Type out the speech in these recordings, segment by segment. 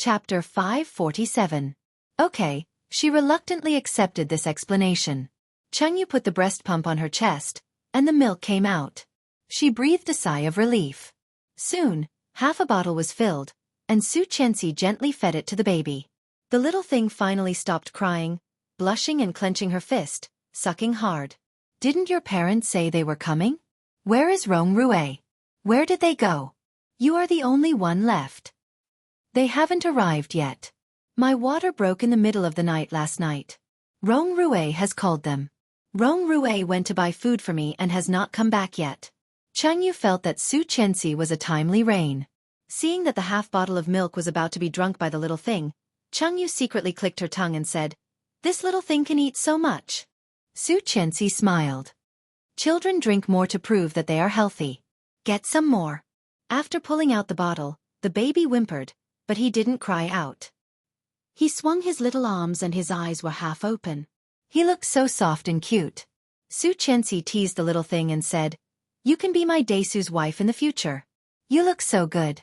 Chapter 547. Okay, she reluctantly accepted this explanation. Xueqi put the breast pump on her chest, and the milk came out. She breathed a sigh of relief. Soon, half a bottle was filled, and Xueqi gently fed it to the baby. The little thing finally stopped crying, blushing and clenching her fist, sucking hard. Didn't your parents say they were coming? Where is Rong-Rue? Where did they go? You are the only one left. They haven't arrived yet. My water broke in the middle of the night last night. Rong-Rue has called them. Rong-Rue went to buy food for me and has not come back yet. Xueqi felt that Xueqi was a timely rein. Seeing that the half bottle of milk was about to be drunk by the little thing, Xueqi secretly clicked her tongue and said, "This little thing can eat so much." Xueqi smiled. Children drink more to prove that they are healthy. Get some more. After pulling out the bottle, the baby whimpered, but he didn't cry out. He swung his little arms and his eyes were half open. He looked so soft and cute. Xueqi teased the little thing and said, "You can be my Daesu's wife in the future. You look so good.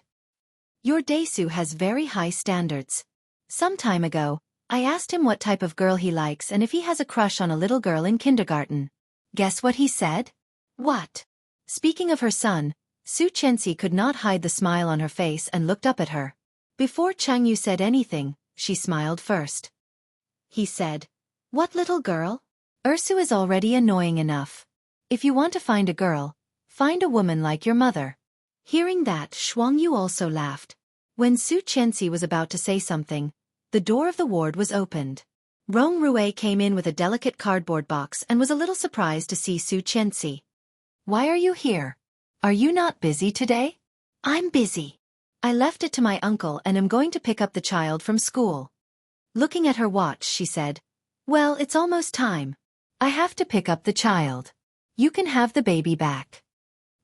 Your Daesu has very high standards. Some time ago, I asked him what type of girl he likes and if he has a crush on a little girl in kindergarten. Guess what he said?" "What?" Speaking of her son, Xueqi could not hide the smile on her face and looked up at her. Before Xueqi said anything, she smiled first. He said, "What little girl? Ursu is already annoying enough. If you want to find a girl, find a woman like your mother." Hearing that, Xueqi also laughed. When Xueqi was about to say something, the door of the ward was opened. Rong-Rue came in with a delicate cardboard box and was a little surprised to see Xueqi. "Why are you here? Are you not busy today?" "I'm busy. I left it to my uncle and am going to pick up the child from school." Looking at her watch, she said, "Well, it's almost time. I have to pick up the child. You can have the baby back."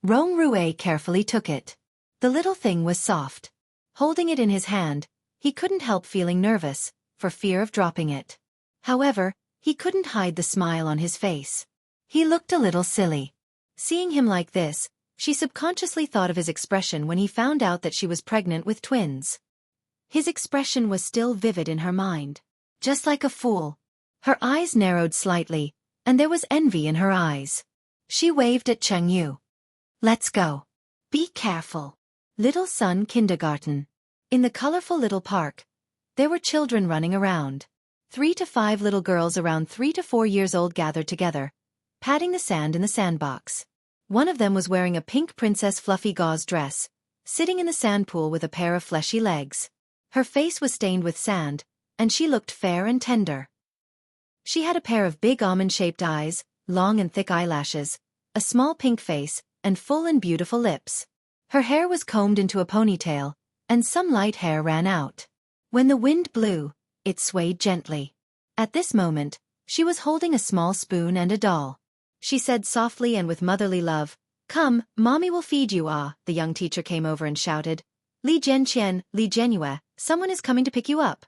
Rong-Rue carefully took it. The little thing was soft. Holding it in his hand, he couldn't help feeling nervous, for fear of dropping it. However, he couldn't hide the smile on his face. He looked a little silly. Seeing him like this, she subconsciously thought of his expression when he found out that she was pregnant with twins. His expression was still vivid in her mind. Just like a fool. Her eyes narrowed slightly, and there was envy in her eyes. She waved at Xueqi. "Let's go. Be careful." Little Sun Kindergarten. In the colorful little park, there were children running around. 3 to 5 little girls around 3 to 4 years old gathered together, patting the sand in the sandbox. One of them was wearing a pink princess fluffy gauze dress, sitting in the sand pool with a pair of fleshy legs. Her face was stained with sand, and she looked fair and tender. She had a pair of big almond-shaped eyes, long and thick eyelashes, a small pink face, and full and beautiful lips. Her hair was combed into a ponytail, and some light hair ran out. When the wind blew, it swayed gently. At this moment, she was holding a small spoon and a doll. She said softly and with motherly love, "Come, mommy will feed you." "Ah," the young teacher came over and shouted, "Li Zhenqian, Li Zhenyue, someone is coming to pick you up."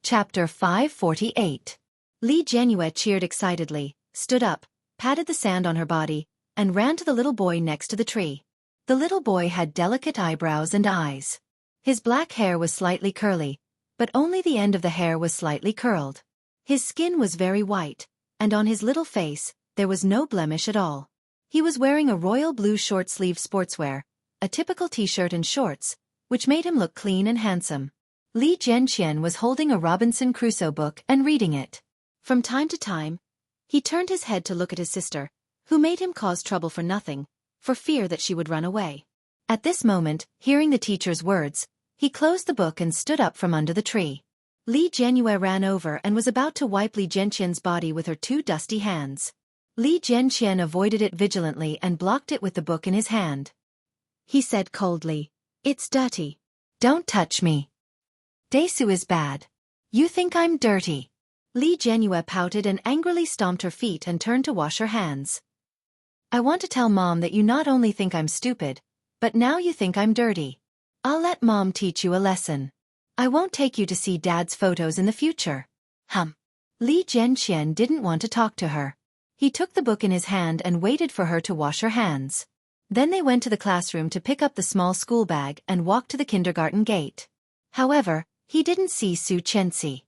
Chapter 548. Li Zhenyue cheered excitedly, stood up, patted the sand on her body, and ran to the little boy next to the tree. The little boy had delicate eyebrows and eyes. His black hair was slightly curly, but only the end of the hair was slightly curled. His skin was very white, and on his little face, there was no blemish at all. He was wearing a royal blue short-sleeved sportswear, a typical t-shirt and shorts, which made him look clean and handsome. Li Zhenqian was holding a Robinson Crusoe book and reading it. From time to time, he turned his head to look at his sister, who made him cause trouble for nothing, for fear that she would run away. At this moment, hearing the teacher's words, he closed the book and stood up from under the tree. Li Zhenyue ran over and was about to wipe Li Zhenqian's body with her 2 dusty hands. Li Zhenqian avoided it vigilantly and blocked it with the book in his hand. He said coldly, "It's dirty. Don't touch me. Daesu is bad. You think I'm dirty." Li Zhenyue pouted and angrily stomped her feet and turned to wash her hands. "I want to tell Mom that you not only think I'm stupid, but now you think I'm dirty. I'll let Mom teach you a lesson. I won't take you to see Dad's photos in the future." Li Zhenqian didn't want to talk to her. He took the book in his hand and waited for her to wash her hands. Then they went to the classroom to pick up the small school bag and walked to the kindergarten gate. However, he didn't see Xueqi.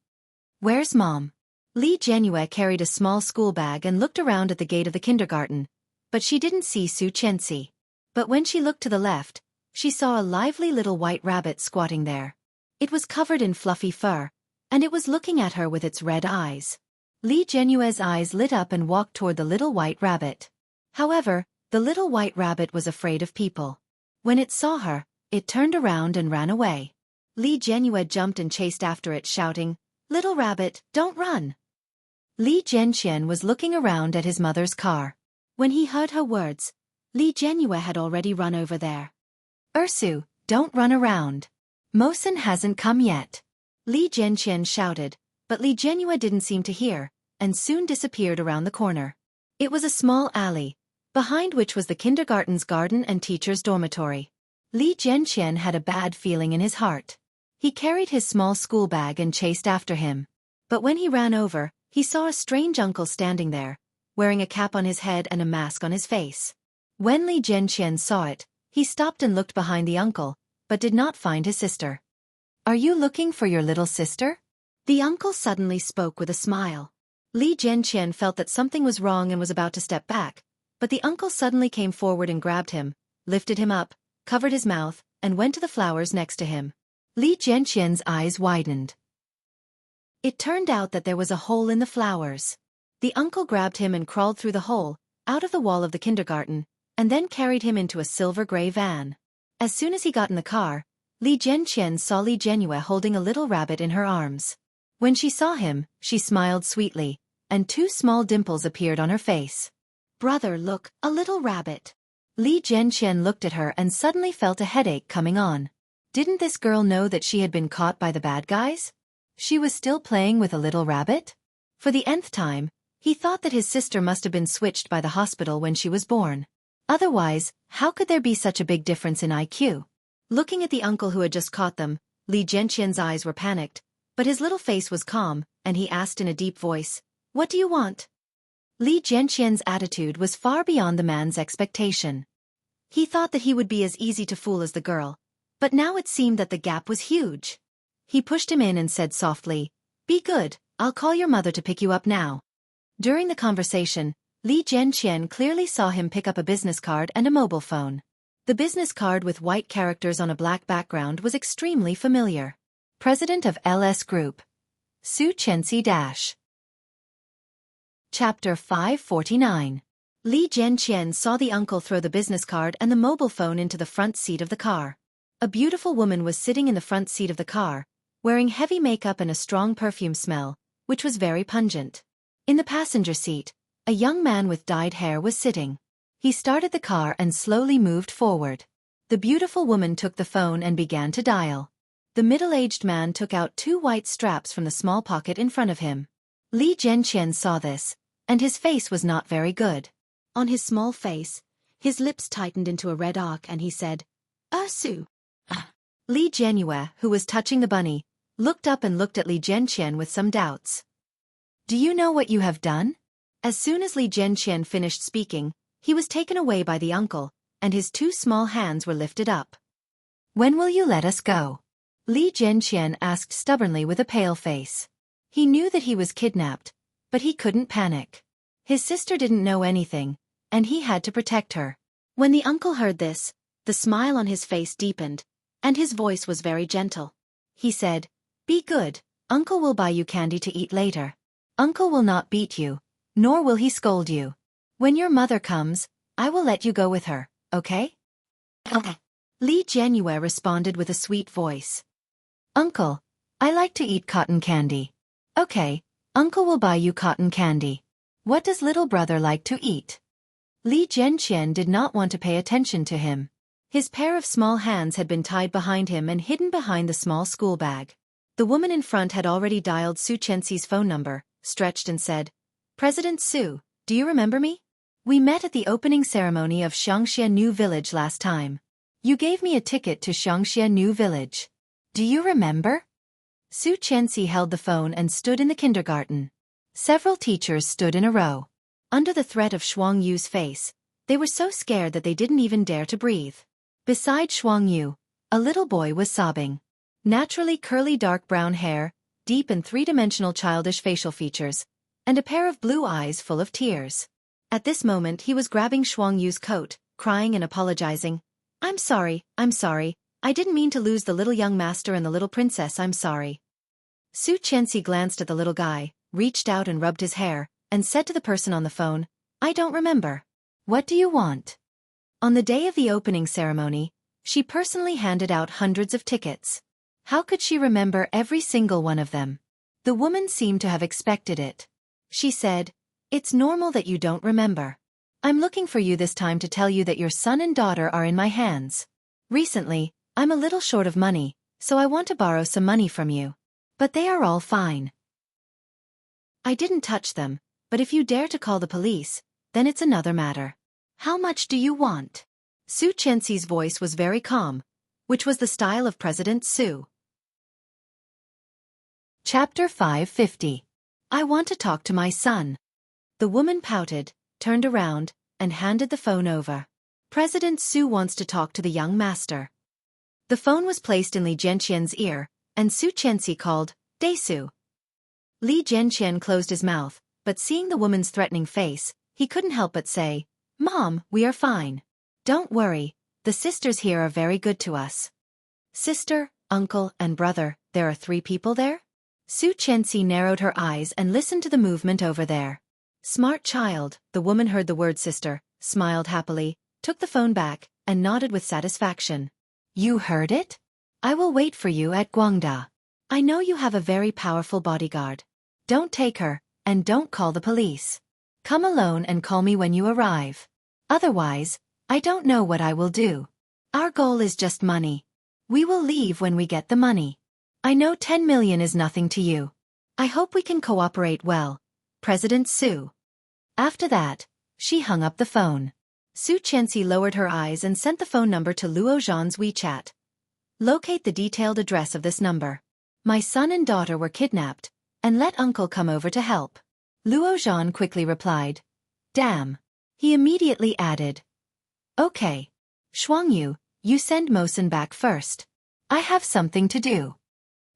"Where's Mom?" Li Jianyue carried a small school bag and looked around at the gate of the kindergarten, but she didn't see Xueqi. But when she looked to the left, she saw a lively little white rabbit squatting there. It was covered in fluffy fur, and it was looking at her with its red eyes. Li Jianyue's eyes lit up and walked toward the little white rabbit. However, the little white rabbit was afraid of people. When it saw her, it turned around and ran away. Li Jianyue jumped and chased after it, shouting, "Little rabbit, don't run!" Li Jianqian was looking around at his mother's car. When he heard her words, Li Jianyue had already run over there. "Ursu, don't run around. Mosen hasn't come yet," Li Jianqian shouted, but Li Jianyue didn't seem to hear, and soon disappeared around the corner. It was a small alley, behind which was the kindergarten's garden and teacher's dormitory. Li Jianqian had a bad feeling in his heart. He carried his small school bag and chased after him. But when he ran over, he saw a strange uncle standing there, wearing a cap on his head and a mask on his face. When Li Jianqian saw it, he stopped and looked behind the uncle, but did not find his sister. "Are you looking for your little sister?" The uncle suddenly spoke with a smile. Li Jianqian felt that something was wrong and was about to step back, but the uncle suddenly came forward and grabbed him, lifted him up, covered his mouth, and went to the flowers next to him. Li Jianqian's eyes widened. It turned out that there was a hole in the flowers. The uncle grabbed him and crawled through the hole, out of the wall of the kindergarten, and then carried him into a silver-gray van. As soon as he got in the car, Li Jianqian saw Li Jianyue holding a little rabbit in her arms. When she saw him, she smiled sweetly, and 2 small dimples appeared on her face. "Brother, look, a little rabbit." Li Jianqian looked at her and suddenly felt a headache coming on. Didn't this girl know that she had been caught by the bad guys? She was still playing with a little rabbit? For the nth time, he thought that his sister must have been switched by the hospital when she was born. Otherwise, how could there be such a big difference in IQ? Looking at the uncle who had just caught them, Li Jianqian's eyes were panicked, but his little face was calm, and he asked in a deep voice, "What do you want?" Li Jianqian's attitude was far beyond the man's expectation. He thought that he would be as easy to fool as the girl, but now it seemed that the gap was huge. He pushed him in and said softly, "Be good, I'll call your mother to pick you up now." During the conversation, Li Jianqian clearly saw him pick up a business card and a mobile phone. The business card with white characters on a black background was extremely familiar. President of LS Group. Xueqi. Chapter 549. Li Jianqian saw the uncle throw the business card and the mobile phone into the front seat of the car. A beautiful woman was sitting in the front seat of the car, wearing heavy makeup and a strong perfume smell, which was very pungent. In the passenger seat, a young man with dyed hair was sitting. He started the car and slowly moved forward. The beautiful woman took the phone and began to dial. The middle-aged man took out 2 white straps from the small pocket in front of him. Li Jianqian saw this, and his face was not very good. On his small face, his lips tightened into a red arc and he said, "Ursu." Li Jianyue, who was touching the bunny, looked up and looked at Li Jianqian with some doubts. "Do you know what you have done?" As soon as Li Jianqian finished speaking, he was taken away by the uncle, and his 2 small hands were lifted up. "When will you let us go?" Li Jianqian asked stubbornly with a pale face. He knew that he was kidnapped, but he couldn't panic. His sister didn't know anything, and he had to protect her. When the uncle heard this, the smile on his face deepened, and his voice was very gentle. He said, "Be good, Uncle will buy you candy to eat later. Uncle will not beat you, nor will he scold you. When your mother comes, I will let you go with her, okay?" "Okay." Li Jianyue responded with a sweet voice. "Uncle, I like to eat cotton candy." "Okay, Uncle will buy you cotton candy. What does little brother like to eat?" Li Jianqian did not want to pay attention to him. His pair of small hands had been tied behind him and hidden behind the small school bag. The woman in front had already dialed Xueqi's phone number, stretched and said, "President Su, do you remember me? We met at the opening ceremony of Xueqi New Village last time. You gave me a ticket to Xueqi New Village. Do you remember?" Xueqi held the phone and stood in the kindergarten. Several teachers stood in a row. Under the threat of Xuang Yu's face, They were so scared that they didn't even dare to breathe. Beside Xueqi, a little boy was sobbing. Naturally curly dark brown hair, deep and three-dimensional childish facial features, and a pair of blue eyes full of tears. At this moment he was grabbing Xueqi's coat, crying and apologizing. I'm sorry, I didn't mean to lose the little young master and the little princess, I'm sorry. Xueqi glanced at the little guy, reached out and rubbed his hair, and said to the person on the phone, I don't remember. What do you want? On the day of the opening ceremony, she personally handed out hundreds of tickets. How could she remember every single one of them? The woman seemed to have expected it. She said, It's normal that you don't remember. I'm looking for you this time to tell you that your son and daughter are in my hands. Recently, I'm a little short of money, so I want to borrow some money from you. But they are all fine. I didn't touch them, but if you dare to call the police, then it's another matter. How much do you want? Xueqi's voice was very calm, which was the style of President Xu. Chapter 550. I want to talk to my son. The woman pouted, turned around, and handed the phone over. President Xu wants to talk to the young master. The phone was placed in Li Jianqian's ear, and Xueqi called, Desu. Li Jianqian closed his mouth, but seeing the woman's threatening face, he couldn't help but say, Mom, we are fine. Don't worry, the sisters here are very good to us. Sister, uncle, and brother, there are 3 people there? Xueqi narrowed her eyes and listened to the movement over there. Smart child, the woman heard the word sister, smiled happily, took the phone back, and nodded with satisfaction. You heard it? I will wait for you at Guangda. I know you have a very powerful bodyguard. Don't take her, and don't call the police. Come alone and call me when you arrive. Otherwise, I don't know what I will do. Our goal is just money. We will leave when we get the money. I know 10 million is nothing to you. I hope we can cooperate well. President Xu. After that, she hung up the phone. Xueqi lowered her eyes and sent the phone number to Luo Zhan's WeChat. Locate the detailed address of this number. My son and daughter were kidnapped, and let uncle come over to help. Luo Zhan quickly replied. Damn. He immediately added. Okay. Xueqi, you send Mosen back first. I have something to do.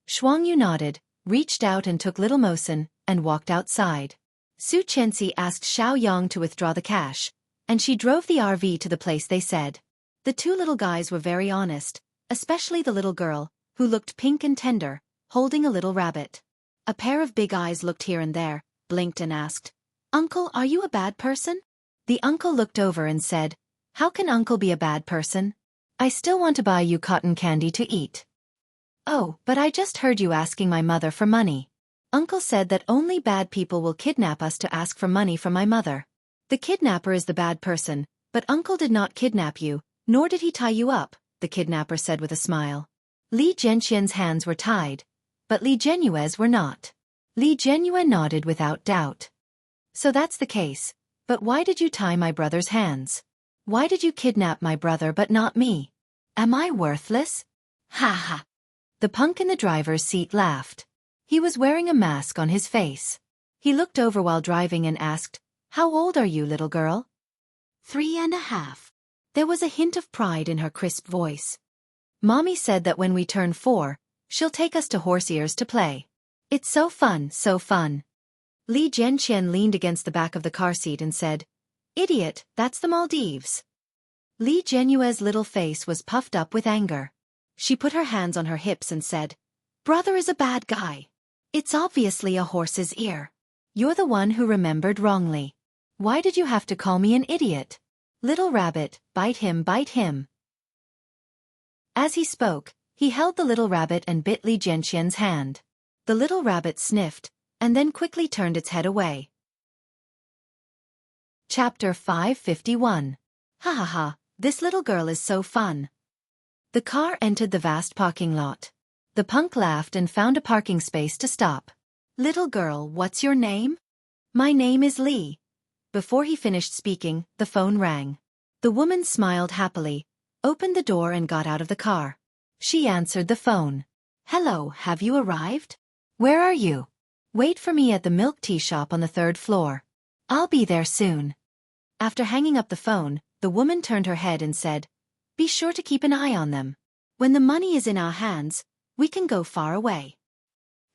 Xueqi nodded, reached out and took little Mosen, and walked outside. Xueqi asked Xiaoyang to withdraw the cash, and she drove the RV to the place they said. The 2 little guys were very honest, especially the little girl, who looked pink and tender, holding a little rabbit. A pair of big eyes looked here and there, blinked and asked, Uncle, are you a bad person? The uncle looked over and said, How can uncle be a bad person? I still want to buy you cotton candy to eat. Oh, but I just heard you asking my mother for money. Uncle said that only bad people will kidnap us to ask for money from my mother. The kidnapper is the bad person, but uncle did not kidnap you, nor did he tie you up, the kidnapper said with a smile. Li Jianqian's hands were tied, but Li Jianyue's were not. Li Jianyue nodded without doubt. So that's the case, but why did you tie my brother's hands? Why did you kidnap my brother but not me? Am I worthless? Ha ha. The punk in the driver's seat laughed. He was wearing a mask on his face. He looked over while driving and asked, How old are you, little girl? 3.5. There was a hint of pride in her crisp voice. Mommy said that when we turn 4, she'll take us to horse ears to play. It's so fun, so fun. Li Jianqian leaned against the back of the car seat and said, Idiot, that's the Maldives. Li Jianyue's little face was puffed up with anger. She put her hands on her hips and said, Brother is a bad guy. It's obviously a horse's ear. You're the one who remembered wrongly. Why did you have to call me an idiot? Little rabbit, bite him, bite him. As he spoke, he held the little rabbit and bit Li Jianqian's hand. The little rabbit sniffed, and then quickly turned its head away. Chapter 551. Ha ha ha, this little girl is so fun. The car entered the vast parking lot. The punk laughed and found a parking space to stop. Little girl, what's your name? My name is Li. Before he finished speaking, the phone rang. The woman smiled happily, opened the door and got out of the car. She answered the phone. Hello, have you arrived? Where are you? Wait for me at the milk tea shop on the 3rd floor. I'll be there soon. After hanging up the phone, the woman turned her head and said, "Be sure to keep an eye on them. When the money is in our hands, we can go far away."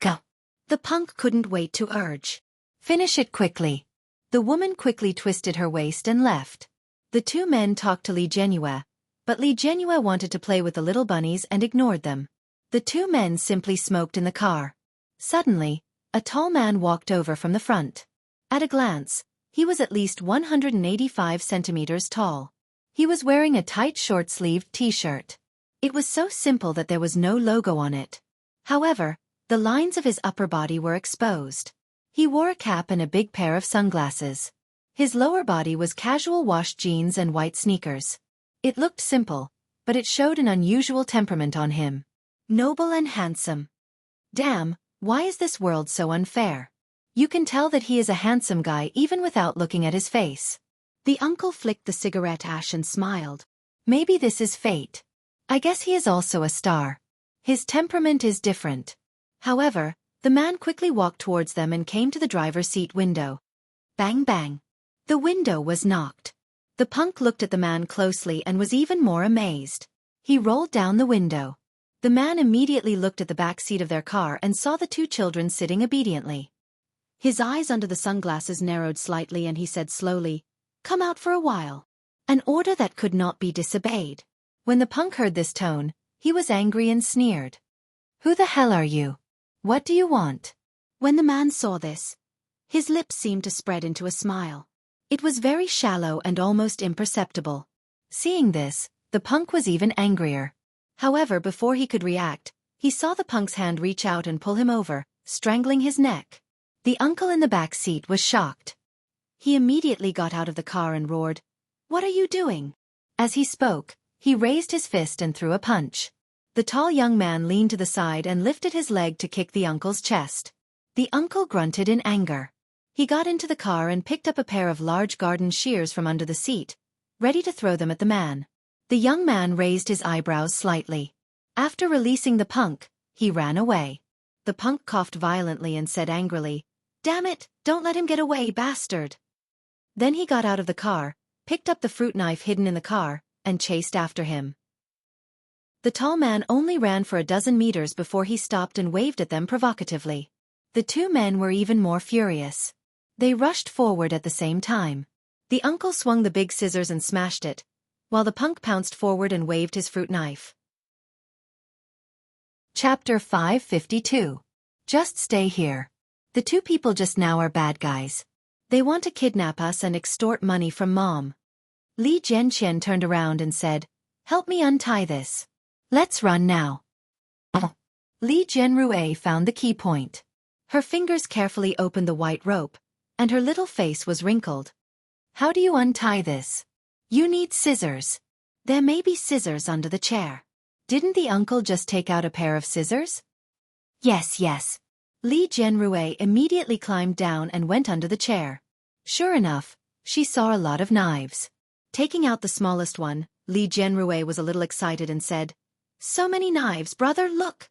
Go. The punk couldn't wait to urge. "Finish it quickly." The woman quickly twisted her waist and left. The two men talked to Li Jianyue, but Li Jianyue wanted to play with the little bunnies and ignored them. The two men simply smoked in the car. Suddenly, a tall man walked over from the front. At a glance, he was at least 185 centimeters tall. He was wearing a tight short-sleeved t-shirt. It was so simple that there was no logo on it. However, the lines of his upper body were exposed. He wore a cap and a big pair of sunglasses. His lower body was casual washed jeans and white sneakers. It looked simple, but it showed an unusual temperament on him. Noble and handsome. Damn, why is this world so unfair? You can tell that he is a handsome guy even without looking at his face. The uncle flicked the cigarette ash and smiled. Maybe this is fate. I guess he is also a star. His temperament is different. However, the man quickly walked towards them and came to the driver's seat window. Bang bang. The window was knocked. The punk looked at the man closely and was even more amazed. He rolled down the window. The man immediately looked at the back seat of their car and saw the two children sitting obediently. His eyes under the sunglasses narrowed slightly and he said slowly, "Come out for a while." An order that could not be disobeyed. When the punk heard this tone, he was angry and sneered. "Who the hell are you? What do you want?" When the man saw this, his lips seemed to spread into a smile. It was very shallow and almost imperceptible. Seeing this, the punk was even angrier. However, before he could react, he saw the punk's hand reach out and pull him over, strangling his neck. The uncle in the back seat was shocked. He immediately got out of the car and roared, "What are you doing?" As he spoke, he raised his fist and threw a punch. The tall young man leaned to the side and lifted his leg to kick the uncle's chest. The uncle grunted in anger. He got into the car and picked up a pair of large garden shears from under the seat, ready to throw them at the man. The young man raised his eyebrows slightly. After releasing the punk, he ran away. The punk coughed violently and said angrily, "Damn it, don't let him get away, bastard." Then he got out of the car, picked up the fruit knife hidden in the car, and chased after him. The tall man only ran for a dozen meters before he stopped and waved at them provocatively. The two men were even more furious. They rushed forward at the same time. The uncle swung the big scissors and smashed it, while the punk pounced forward and waved his fruit knife. Chapter 552. Just stay here. The two people just now are bad guys. They want to kidnap us and extort money from Mom. Li Jianqian turned around and said, "Help me untie this. Let's run now." Li Jianrue found the key point. Her fingers carefully opened the white rope, and her little face was wrinkled. "How do you untie this?" "You need scissors. There may be scissors under the chair." Didn't the uncle just take out a pair of scissors? Yes. Li Jianrue immediately climbed down and went under the chair. Sure enough, she saw a lot of knives. Taking out the smallest one, Li Jianrue was a little excited and said, "So many knives, brother, look."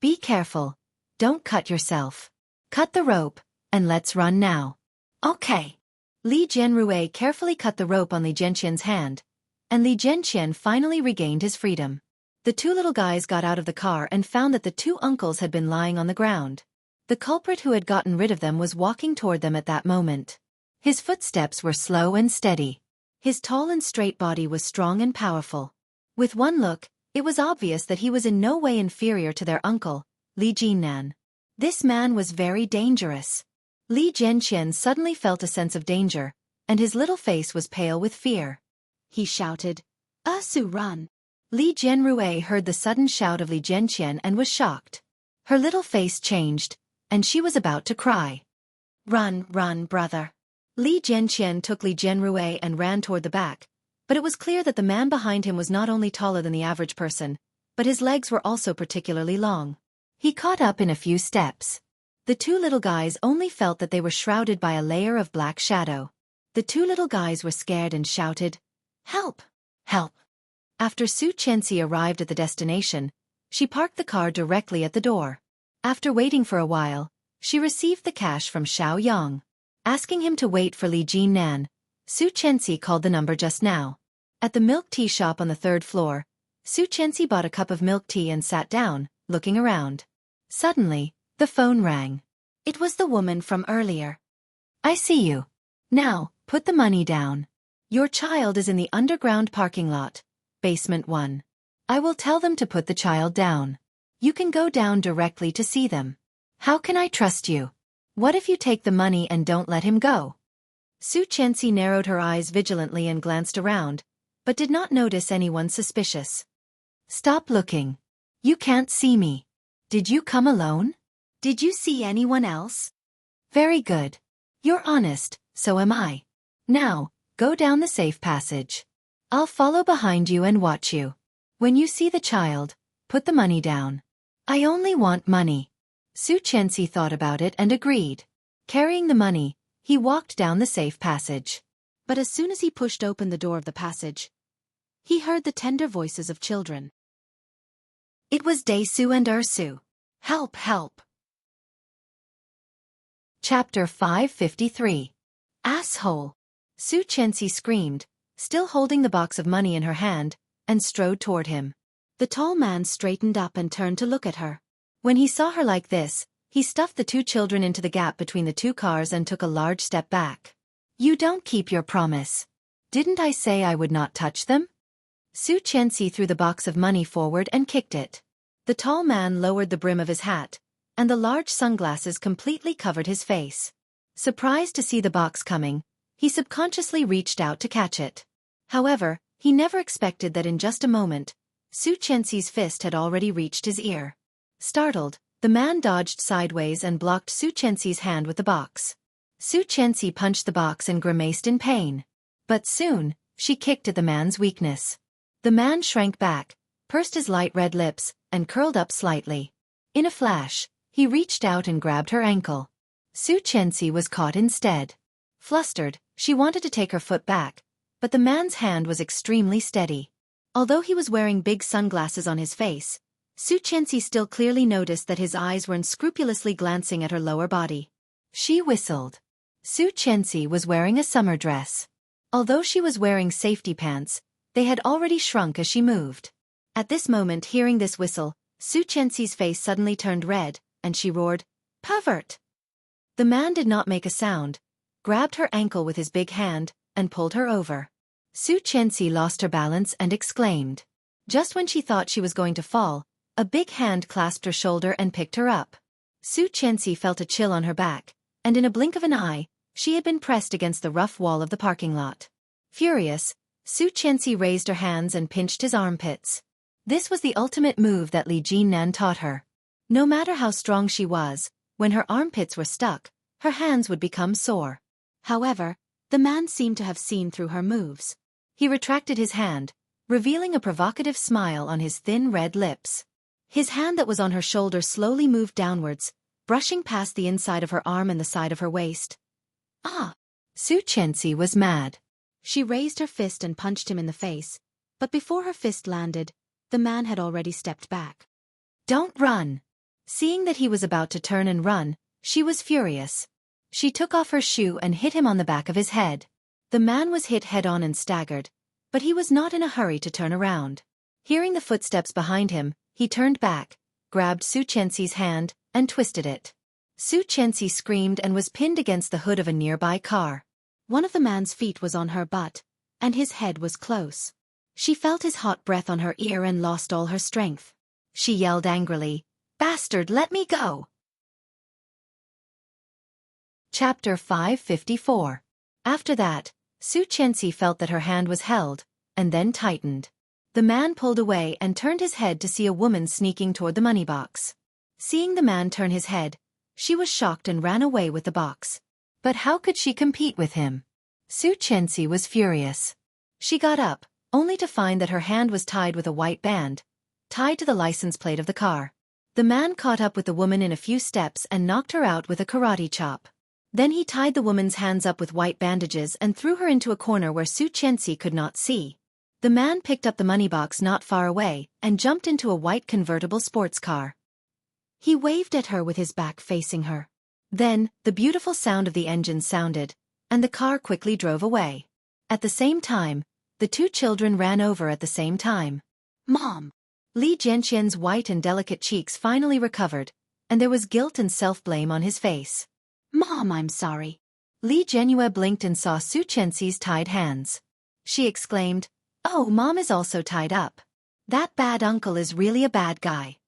"Be careful. Don't cut yourself. Cut the rope, and let's run now." "Okay." Li Jianrue carefully cut the rope on Li Jianqian's hand, and Li Jianqian finally regained his freedom. The two little guys got out of the car and found that the two uncles had been lying on the ground. The culprit who had gotten rid of them was walking toward them at that moment. His footsteps were slow and steady. His tall and straight body was strong and powerful. With one look, it was obvious that he was in no way inferior to their uncle, Li Jiannan. This man was very dangerous. Li Jianqian suddenly felt a sense of danger, and his little face was pale with fear. He shouted, "Su, run!" Li Jianrue heard the sudden shout of Li Jianqian and was shocked. Her little face changed, and she was about to cry. "Run, brother." Li Jianqian took Li Jianrue and ran toward the back, but it was clear that the man behind him was not only taller than the average person, but his legs were also particularly long. He caught up in a few steps. The two little guys only felt that they were shrouded by a layer of black shadow. The two little guys were scared and shouted, "Help! Help!" After Su Chenxi arrived at the destination, she parked the car directly at the door. After waiting for a while, she received the cash from Xiao Yang. Asking him to wait for Li Jiannan, Xueqi called the number just now. At the milk tea shop on the third floor, Xueqi bought a cup of milk tea and sat down, looking around. Suddenly, the phone rang. It was the woman from earlier. I see you. Now, put the money down. Your child is in the underground parking lot, basement 1. I will tell them to put the child down. You can go down directly to see them. How can I trust you? What if you take the money and don't let him go? Xueqi narrowed her eyes vigilantly and glanced around, but did not notice anyone suspicious. Stop looking. You can't see me. Did you come alone? Did you see anyone else? Very good. You're honest, so am I. Now, go down the safe passage. I'll follow behind you and watch you. When you see the child, put the money down. I only want money. Xueqi thought about it and agreed. Carrying the money, he walked down the safe passage. But as soon as he pushed open the door of the passage, he heard the tender voices of children. It was Daesu and Ursu. Help, help. Chapter 553. Asshole. Xueqi screamed, still holding the box of money in her hand, and strode toward him. The tall man straightened up and turned to look at her. When he saw her like this, he stuffed the 2 children into the gap between the 2 cars and took a large step back. You don't keep your promise. Didn't I say I would not touch them? Xueqi threw the box of money forward and kicked it. The tall man lowered the brim of his hat, and the large sunglasses completely covered his face. Surprised to see the box coming, he subconsciously reached out to catch it. However, he never expected that in just a moment, Xueqi's fist had already reached his ear. Startled, the man dodged sideways and blocked Xueqi's hand with the box. Xueqi punched the box and grimaced in pain. But soon, she kicked at the man's weakness. The man shrank back, pursed his light red lips, and curled up slightly. In a flash, he reached out and grabbed her ankle. Xueqi was caught instead. Flustered, she wanted to take her foot back, but the man's hand was extremely steady. Although he was wearing big sunglasses on his face, Xueqi still clearly noticed that his eyes were unscrupulously glancing at her lower body. She whistled. Xueqi was wearing a summer dress. Although she was wearing safety pants, they had already shrunk as she moved. At this moment, hearing this whistle, Xueqi's face suddenly turned red, and she roared, "Pervert!" The man did not make a sound, grabbed her ankle with his big hand, and pulled her over. Xueqi lost her balance and exclaimed. Just when she thought she was going to fall, a big hand clasped her shoulder and picked her up. Xueqi felt a chill on her back, and in a blink of an eye, she had been pressed against the rough wall of the parking lot. Furious, Xueqi raised her hands and pinched his armpits. This was the ultimate move that Li Jinnan taught her. No matter how strong she was, when her armpits were stuck, her hands would become sore. However, the man seemed to have seen through her moves. He retracted his hand, revealing a provocative smile on his thin red lips. His hand that was on her shoulder slowly moved downwards, brushing past the inside of her arm and the side of her waist. Ah! Xueqi was mad. She raised her fist and punched him in the face, but before her fist landed, the man had already stepped back. Don't run! Seeing that he was about to turn and run, she was furious. She took off her shoe and hit him on the back of his head. The man was hit head-on and staggered, but he was not in a hurry to turn around. Hearing the footsteps behind him, he turned back, grabbed Xueqi's hand, and twisted it. Xueqi screamed and was pinned against the hood of a nearby car. One of the man's feet was on her butt, and his head was close. She felt his hot breath on her ear and lost all her strength. She yelled angrily, "Bastard, let me go!" Chapter 554. After that, Xueqi felt that her hand was held, and then tightened. The man pulled away and turned his head to see a woman sneaking toward the money box. Seeing the man turn his head, she was shocked and ran away with the box. But how could she compete with him? Xueqi was furious. She got up, only to find that her hand was tied with a white band, tied to the license plate of the car. The man caught up with the woman in a few steps and knocked her out with a karate chop. Then he tied the woman's hands up with white bandages and threw her into a corner where Xueqi could not see. The man picked up the money box not far away and jumped into a white convertible sports car. He waved at her with his back facing her. Then, the beautiful sound of the engine sounded, and the car quickly drove away. At the same time, the two children ran over at the same time. Mom! Li Jianqian's white and delicate cheeks finally recovered, and there was guilt and self-blame on his face. Mom, I'm sorry. Li Jianyue blinked and saw Su Chenxi's tied hands. She exclaimed, "Oh, Mom is also tied up. That bad uncle is really a bad guy."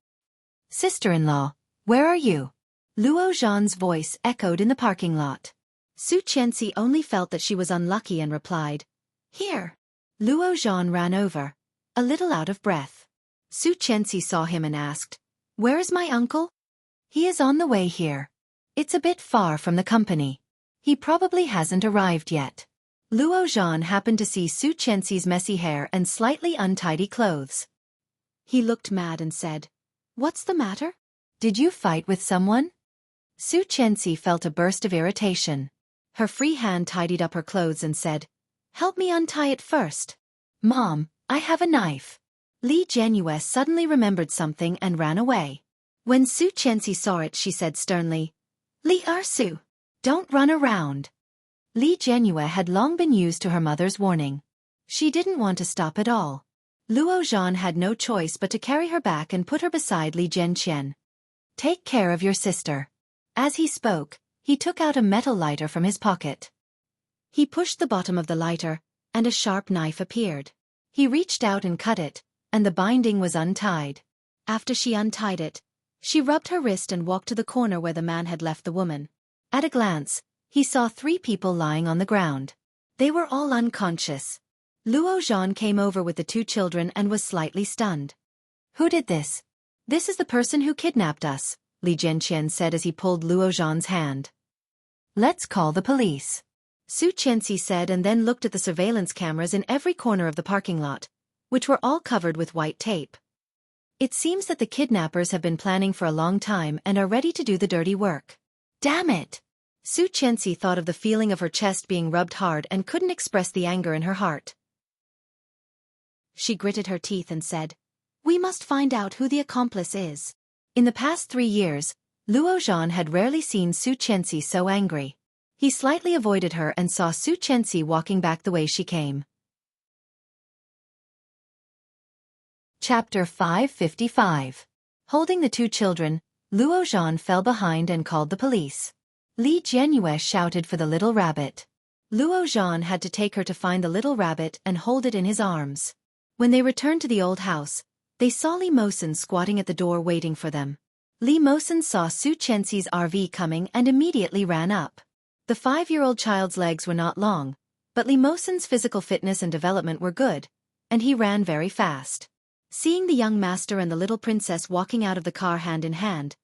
Sister-in-law, where are you? Luo Zhan's voice echoed in the parking lot. Su Chenxi only felt that she was unlucky and replied, "Here." Luo Zhan ran over, a little out of breath. Su Chenxi saw him and asked, "Where is my uncle?" "He is on the way here. It's a bit far from the company. He probably hasn't arrived yet." Luo Zhan happened to see Su Chenxi's messy hair and slightly untidy clothes. He looked mad and said, "What's the matter? Did you fight with someone?" Su Chenxi felt a burst of irritation. Her free hand tidied up her clothes and said, "Help me untie it first." "Mom, I have a knife." Li Jianyue suddenly remembered something and ran away. When Su Chenxi saw it, she said sternly, "Li Ersu, don't run around." Li Jianyue had long been used to her mother's warning. She didn't want to stop at all. Luo Zhan had no choice but to carry her back and put her beside Li Jianqian. "Take care of your sister." As he spoke, he took out a metal lighter from his pocket. He pushed the bottom of the lighter, and a sharp knife appeared. He reached out and cut it, and the binding was untied. After she untied it, she rubbed her wrist and walked to the corner where the man had left the woman. At a glance, he saw 3 people lying on the ground. They were all unconscious. Luo Zhan came over with the 2 children and was slightly stunned. "Who did this?" "This is the person who kidnapped us," Li Jianqian said as he pulled Luo Zhan's hand. "Let's call the police," Su Chenxi said, and then looked at the surveillance cameras in every corner of the parking lot, which were all covered with white tape. It seems that the kidnappers have been planning for a long time and are ready to do the dirty work. Damn it! Su Chenxi thought of the feeling of her chest being rubbed hard and couldn't express the anger in her heart. She gritted her teeth and said, "We must find out who the accomplice is." In the past 3 years, Luo Zhan had rarely seen Su Chenxi so angry. He slightly avoided her and saw Su Chenxi walking back the way she came. Chapter 555. Holding the 2 children, Luo Zhan fell behind and called the police. Li Jianyue shouted for the little rabbit. Luo Zhan had to take her to find the little rabbit and hold it in his arms. When they returned to the old house, they saw Li Mosen squatting at the door waiting for them. Li Mosen saw Su Chenxi's RV coming and immediately ran up. The 5-year-old child's legs were not long, but Li Mosen's physical fitness and development were good, and he ran very fast. Seeing the young master and the little princess walking out of the car hand in hand,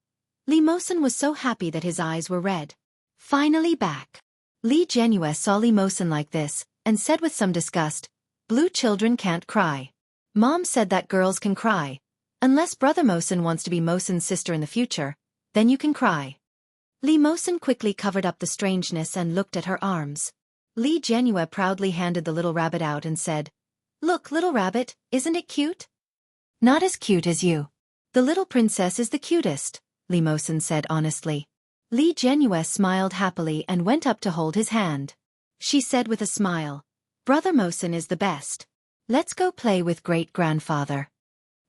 Li Mosen was so happy that his eyes were red. Finally back. Li Jianyue saw Li Mosen like this, and said with some disgust, "Blue children can't cry. Mom said that girls can cry. Unless Brother Mosen wants to be Mosen's sister in the future, then you can cry." Li Mosen quickly covered up the strangeness and looked at her arms. Li Jianyue proudly handed the little rabbit out and said, "Look, little rabbit, isn't it cute?" "Not as cute as you. The little princess is the cutest," Li Mosen said honestly. Li Jianyue smiled happily and went up to hold his hand. She said with a smile, "Brother Mosen is the best. Let's go play with great-grandfather."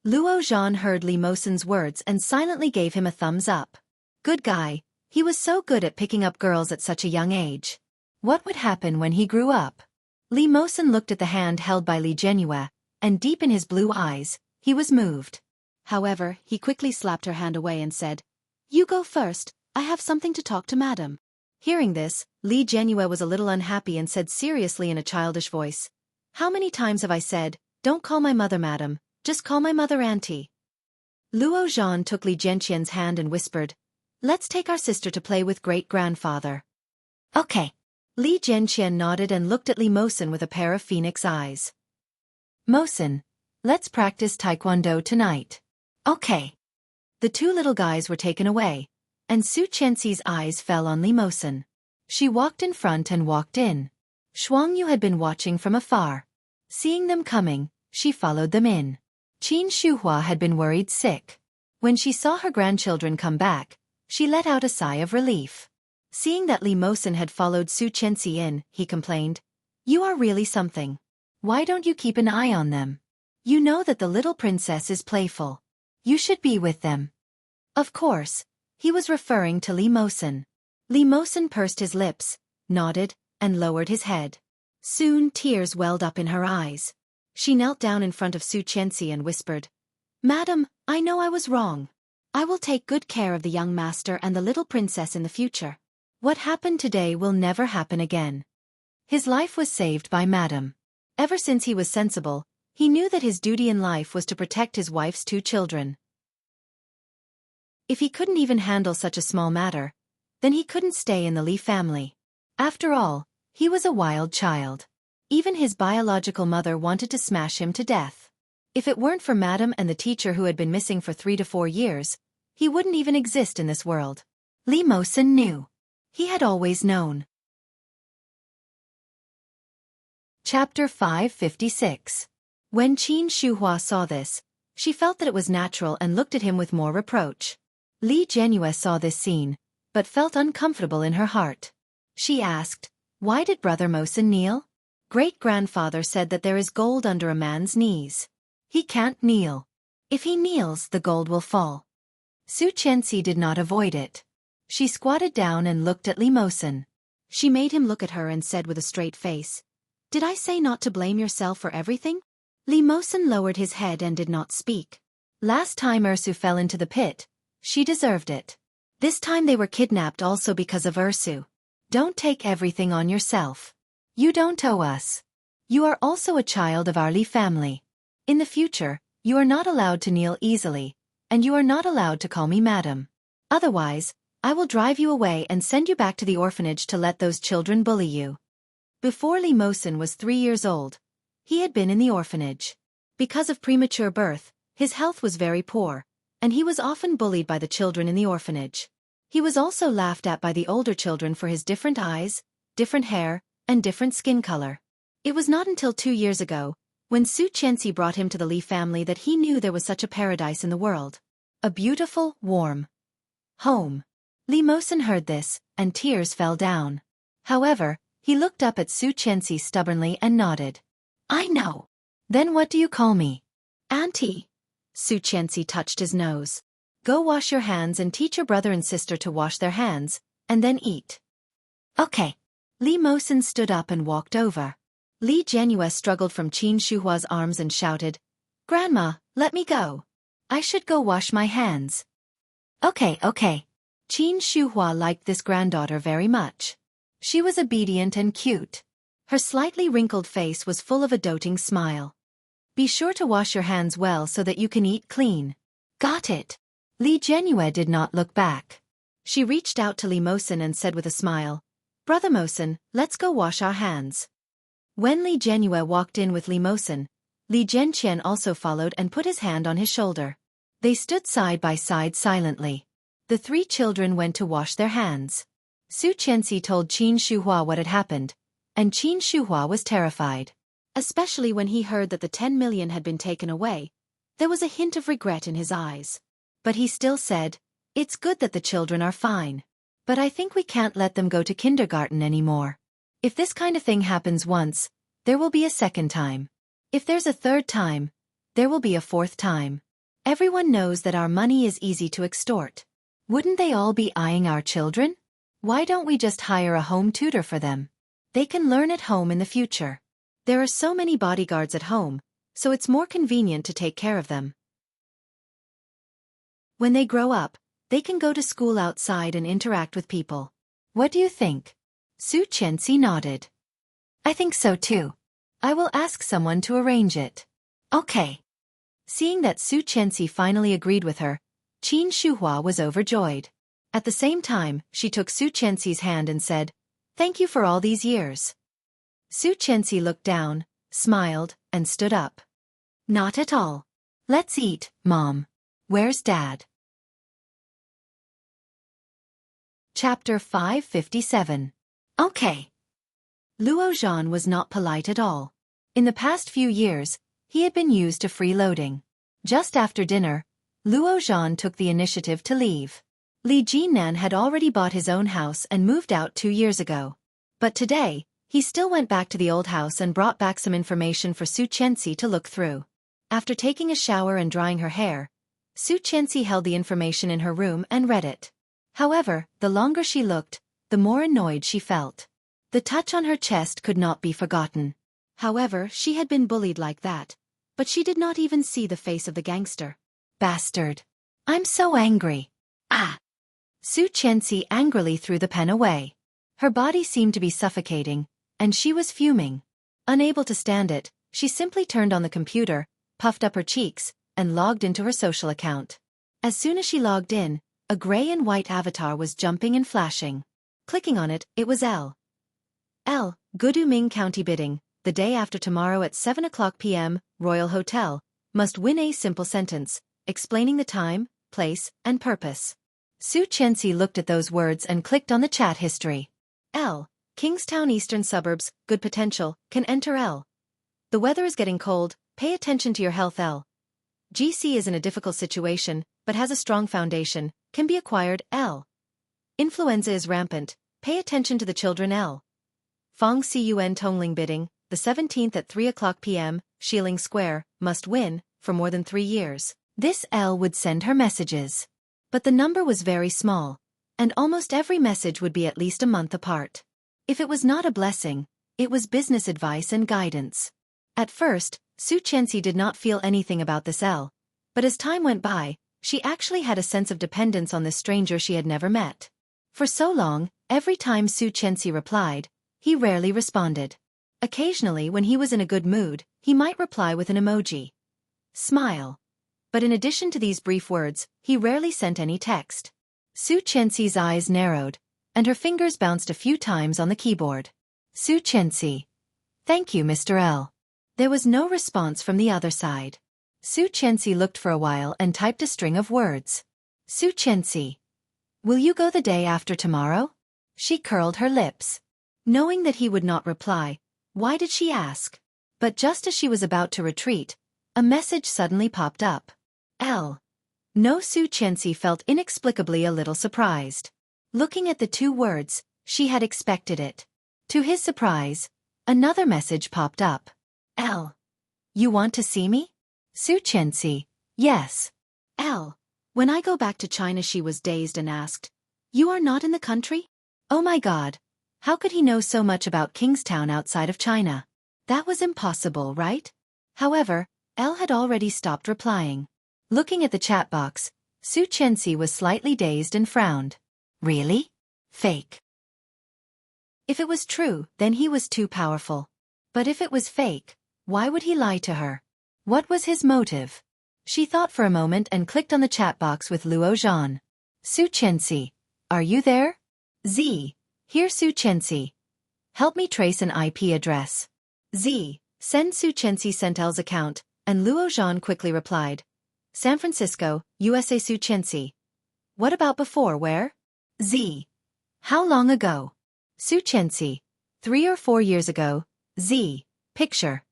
Luo Zhan heard Li Mosen's words and silently gave him a thumbs up. Good guy, he was so good at picking up girls at such a young age. What would happen when he grew up? Li Mosen looked at the hand held by Li Jianyue, and deep in his blue eyes, he was moved. However, he quickly slapped her hand away and said, "You go first, I have something to talk to madam." Hearing this, Li Jianyue was a little unhappy and said seriously in a childish voice, "How many times have I said, don't call my mother madam, just call my mother auntie?" Luo Zhan took Li Jianqian's hand and whispered, "Let's take our sister to play with great-grandfather." "Okay." Li Jianqian nodded and looked at Li Mosen with a pair of phoenix eyes. "Mosen, let's practice taekwondo tonight." "Okay." The 2 little guys were taken away, and Su Chenxi's eyes fell on Li Mosen. She walked in front and walked in. Xueqi had been watching from afar. Seeing them coming, she followed them in. Qin Shuhua had been worried sick. When she saw her grandchildren come back, she let out a sigh of relief. Seeing that Li Mosen had followed Su Chenxi in, he complained, You are really something. Why don't you keep an eye on them? You know that the little princess is playful. You should be with them. Of course, he was referring to Li Mosen. Li Mosen pursed his lips, nodded, and lowered his head. Soon tears welled up in her eyes. She knelt down in front of Xueqi and whispered, "Madam, I know I was wrong. I will take good care of the young master and the little princess in the future. What happened today will never happen again." His life was saved by Madam. Ever since he was sensible, he knew that his duty in life was to protect his wife's 2 children. If he couldn't even handle such a small matter, then he couldn't stay in the Li family. After all, he was a wild child. Even his biological mother wanted to smash him to death. If it weren't for Madam and the teacher who had been missing for 3 to 4 years, he wouldn't even exist in this world. Li Mosen knew. He had always known. Chapter 556. When Qin Shuhua saw this, she felt that it was natural and looked at him with more reproach. Li Jianyue saw this scene, but felt uncomfortable in her heart. She asked, "Why did Brother Mosen kneel?" "Great-grandfather said that there is gold under a man's knees. He can't kneel. If he kneels, the gold will fall." Xueqi did not avoid it. She squatted down and looked at Li Mosen. She made him look at her and said with a straight face, "Did I say not to blame yourself for everything?" Li Mosen lowered his head and did not speak. Last time Ursu fell into the pit, she deserved it. This time they were kidnapped also because of Ursu. Don't take everything on yourself. You don't owe us. You are also a child of our Li family. In the future, you are not allowed to kneel easily, and you are not allowed to call me madam. Otherwise, I will drive you away and send you back to the orphanage to let those children bully you. Before Li Mosen was 3 years old, he had been in the orphanage. Because of premature birth, his health was very poor, and he was often bullied by the children in the orphanage. He was also laughed at by the older children for his different eyes, different hair, and different skin color. It was not until 2 years ago, when Xueqi brought him to the Li family, that he knew there was such a paradise in the world. A beautiful, warm home. Li Mosen heard this, and tears fell down. However, he looked up at Xueqi stubbornly and nodded. "I know." "Then what do you call me?" "Auntie." Xueqi touched his nose. "Go wash your hands and teach your brother and sister to wash their hands, and then eat." "Okay." Li Mosen stood up and walked over. Li Jianyue struggled from Qin Shuhua's arms and shouted, "Grandma, let me go. I should go wash my hands." Okay. Qin Shuhua liked this granddaughter very much. She was obedient and cute. Her slightly wrinkled face was full of a doting smile. "Be sure to wash your hands well so that you can eat clean." "Got it." Li Jianyue did not look back. She reached out to Li Mosen and said with a smile, "Brother Mosen, let's go wash our hands." When Li Jianyue walked in with Li Mosen, Li Jianqian also followed and put his hand on his shoulder. They stood side by side silently. The 3 children went to wash their hands. Xueqi told Qin Shuhua what had happened, and Qin Shuhua was terrified. Especially when he heard that the 10 million had been taken away, there was a hint of regret in his eyes. But he still said, "It's good that the children are fine. But I think we can't let them go to kindergarten anymore. If this kind of thing happens once, there will be a second time. If there's a third time, there will be a fourth time. Everyone knows that our money is easy to extort. Wouldn't they all be eyeing our children? Why don't we just hire a home tutor for them? They can learn at home in the future. There are so many bodyguards at home, so it's more convenient to take care of them. When they grow up, they can go to school outside and interact with people. What do you think?" Xueqi nodded. "I think so too. I will ask someone to arrange it." "Okay." Seeing that Xueqi finally agreed with her, Qin Shuhua was overjoyed. At the same time, she took Xueqi's hand and said, "Thank you for all these years." Xueqi looked down, smiled, and stood up. "Not at all. Let's eat, Mom. Where's Dad?" Chapter 557. Okay. Luo Zhan was not polite at all. In the past few years, he had been used to freeloading. Just after dinner, Luo Zhan took the initiative to leave. Li Jinan had already bought his own house and moved out 2 years ago. But today, He still went back to the old house and brought back some information for Xueqi to look through. After taking a shower and drying her hair, Xueqi held the information in her room and read it. However, the longer she looked, the more annoyed she felt. The touch on her chest could not be forgotten. However, she had been bullied like that, but she did not even see the face of the gangster. Bastard. I'm so angry. Ah! Xueqi angrily threw the pen away. Her body seemed to be suffocating, and she was fuming. Unable to stand it, she simply turned on the computer, puffed up her cheeks, and logged into her social account. As soon as she logged in, a gray and white avatar was jumping and flashing. Clicking on it, it was L. Guduming County bidding, the day after tomorrow at 7:00 p.m., Royal Hotel, must win a simple sentence, explaining the time, place, and purpose. Xueqi looked at those words and clicked on the chat history. Kingstown Eastern Suburbs, good potential, can enter L. The weather is getting cold, pay attention to your health L. GC is in a difficult situation, but has a strong foundation, can be acquired L. Influenza is rampant, pay attention to the children L. Fong Cun Tongling bidding, the 17th at 3:00 p.m., Shieling Square, must win, for more than 3 years. This L would send her messages. But the number was very small, and almost every message would be at least a month apart. If it was not a blessing, it was business advice and guidance. At first, Xueqi did not feel anything about this L, but as time went by, she actually had a sense of dependence on this stranger she had never met. For so long, every time Xueqi replied, he rarely responded. Occasionally when he was in a good mood, he might reply with an emoji. Smile. But in addition to these brief words, he rarely sent any text. Xueqi's eyes narrowed, and her fingers bounced a few times on the keyboard. Xueqi. Thank you, Mr. L. There was no response from the other side. Xueqi looked for a while and typed a string of words. Xueqi. Will you go the day after tomorrow? She curled her lips. Knowing that he would not reply, why did she ask? But just as she was about to retreat, a message suddenly popped up. L. No. Xueqi felt inexplicably a little surprised. Looking at the 2 words, she had expected it. To his surprise, another message popped up. L. You want to see me? Xueqi. Yes. L. When I go back to China. She was dazed and asked, You are not in the country? Oh my God. How could he know so much about Kingstown outside of China? That was impossible, right? However, L had already stopped replying. Looking at the chat box, Xueqi was slightly dazed and frowned. Really? Fake. If it was true, then he was too powerful. But if it was fake, why would he lie to her? What was his motive? She thought for a moment and clicked on the chat box with Luo Zhan. Xueqi, are you there? Z. Here Xueqi. Help me trace an IP address. Z. Send. Xueqi sent L's account, and Luo Zhan quickly replied. San Francisco, USA. Xueqi. What about before? Where? Z. How long ago? Xueqi. 3 or 4 years ago. Z. Picture.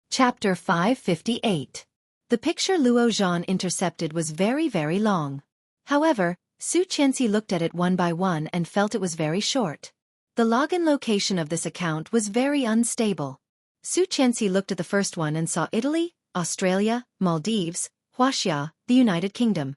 Chapter 558. The picture Luo Zhan intercepted was very, very long. However, Xueqi looked at it one by one and felt it was very short. The login location of this account was very unstable. Xueqi looked at the first one and saw Italy, Australia, Maldives, Huaxia, the United Kingdom.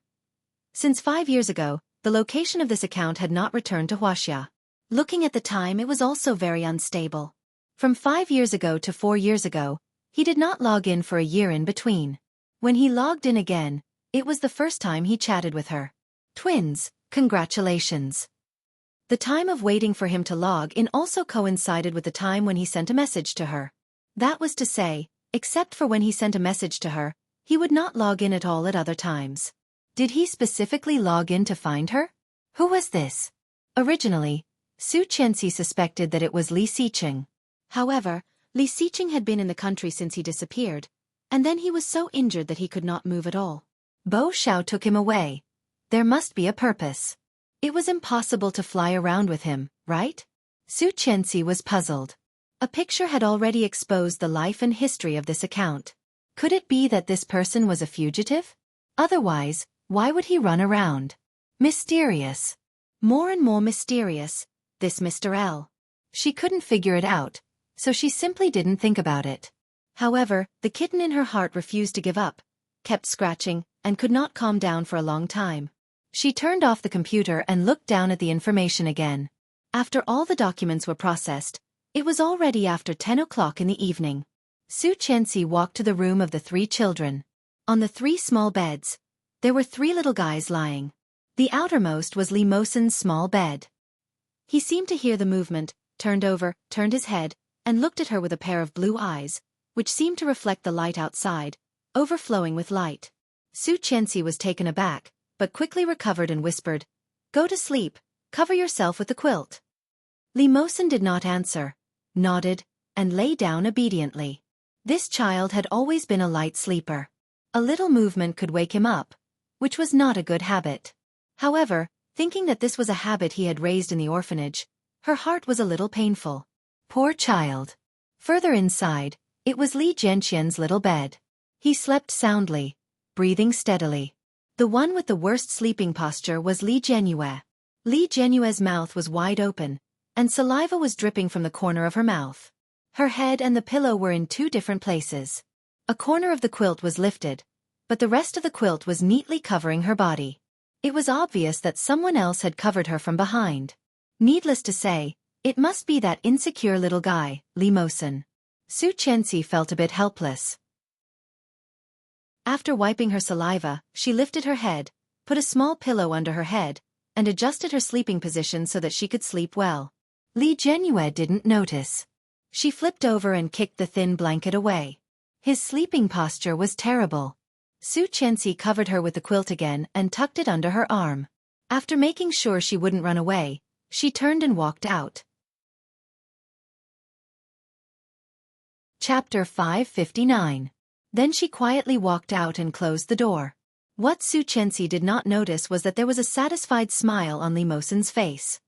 Since 5 years ago, the location of this account had not returned to Huaxia. Looking at the time, it was also very unstable. From 5 years ago to 4 years ago, he did not log in for a year in between. When he logged in again, it was the first time he chatted with her. Twins, congratulations. The time of waiting for him to log in also coincided with the time when he sent a message to her. That was to say, except for when he sent a message to her, he would not log in at all at other times. Did he specifically log in to find her? Who was this? Originally, Xueqi suspected that it was Li Xiqing. However, Li Xiqing had been in the country since he disappeared, and then he was so injured that he could not move at all. Bo Xiao took him away. There must be a purpose. It was impossible to fly around with him, right? Xueqi was puzzled. A picture had already exposed the life and history of this account. Could it be that this person was a fugitive? Otherwise, why would he run around? Mysterious. More and more mysterious, this Mr. L. She couldn't figure it out, so she simply didn't think about it. However, the kitten in her heart refused to give up, kept scratching, and could not calm down for a long time. She turned off the computer and looked down at the information again. After all the documents were processed, it was already after 10 o'clock in the evening. Xueqi walked to the room of the 3 children. On the 3 small beds, there were 3 little guys lying. The outermost was Li Mosen's small bed. He seemed to hear the movement, turned over, turned his head, and looked at her with a pair of blue eyes, which seemed to reflect the light outside, overflowing with light. Xueqi was taken aback, but quickly recovered and whispered, "Go to sleep, cover yourself with the quilt." Li Mosen did not answer, nodded, and lay down obediently. This child had always been a light sleeper. A little movement could wake him up, which was not a good habit. However, thinking that this was a habit he had raised in the orphanage, her heart was a little painful. Poor child. Further inside, it was Li Jianqian's little bed. He slept soundly, breathing steadily. The one with the worst sleeping posture was Li Jianyue. Li Jianyue's mouth was wide open, and saliva was dripping from the corner of her mouth. Her head and the pillow were in 2 different places. A corner of the quilt was lifted, but the rest of the quilt was neatly covering her body. It was obvious that someone else had covered her from behind. Needless to say, it must be that insecure little guy, Li Mosen. Xueqi felt a bit helpless. After wiping her saliva, she lifted her head, put a small pillow under her head, and adjusted her sleeping position so that she could sleep well. Li Jianyue didn't notice. She flipped over and kicked the thin blanket away. His sleeping posture was terrible. Xueqi covered her with the quilt again and tucked it under her arm. After making sure she wouldn't run away, she turned and walked out. Chapter 559. Then she quietly walked out and closed the door. What Xueqi did not notice was that there was a satisfied smile on Li Mosen's face.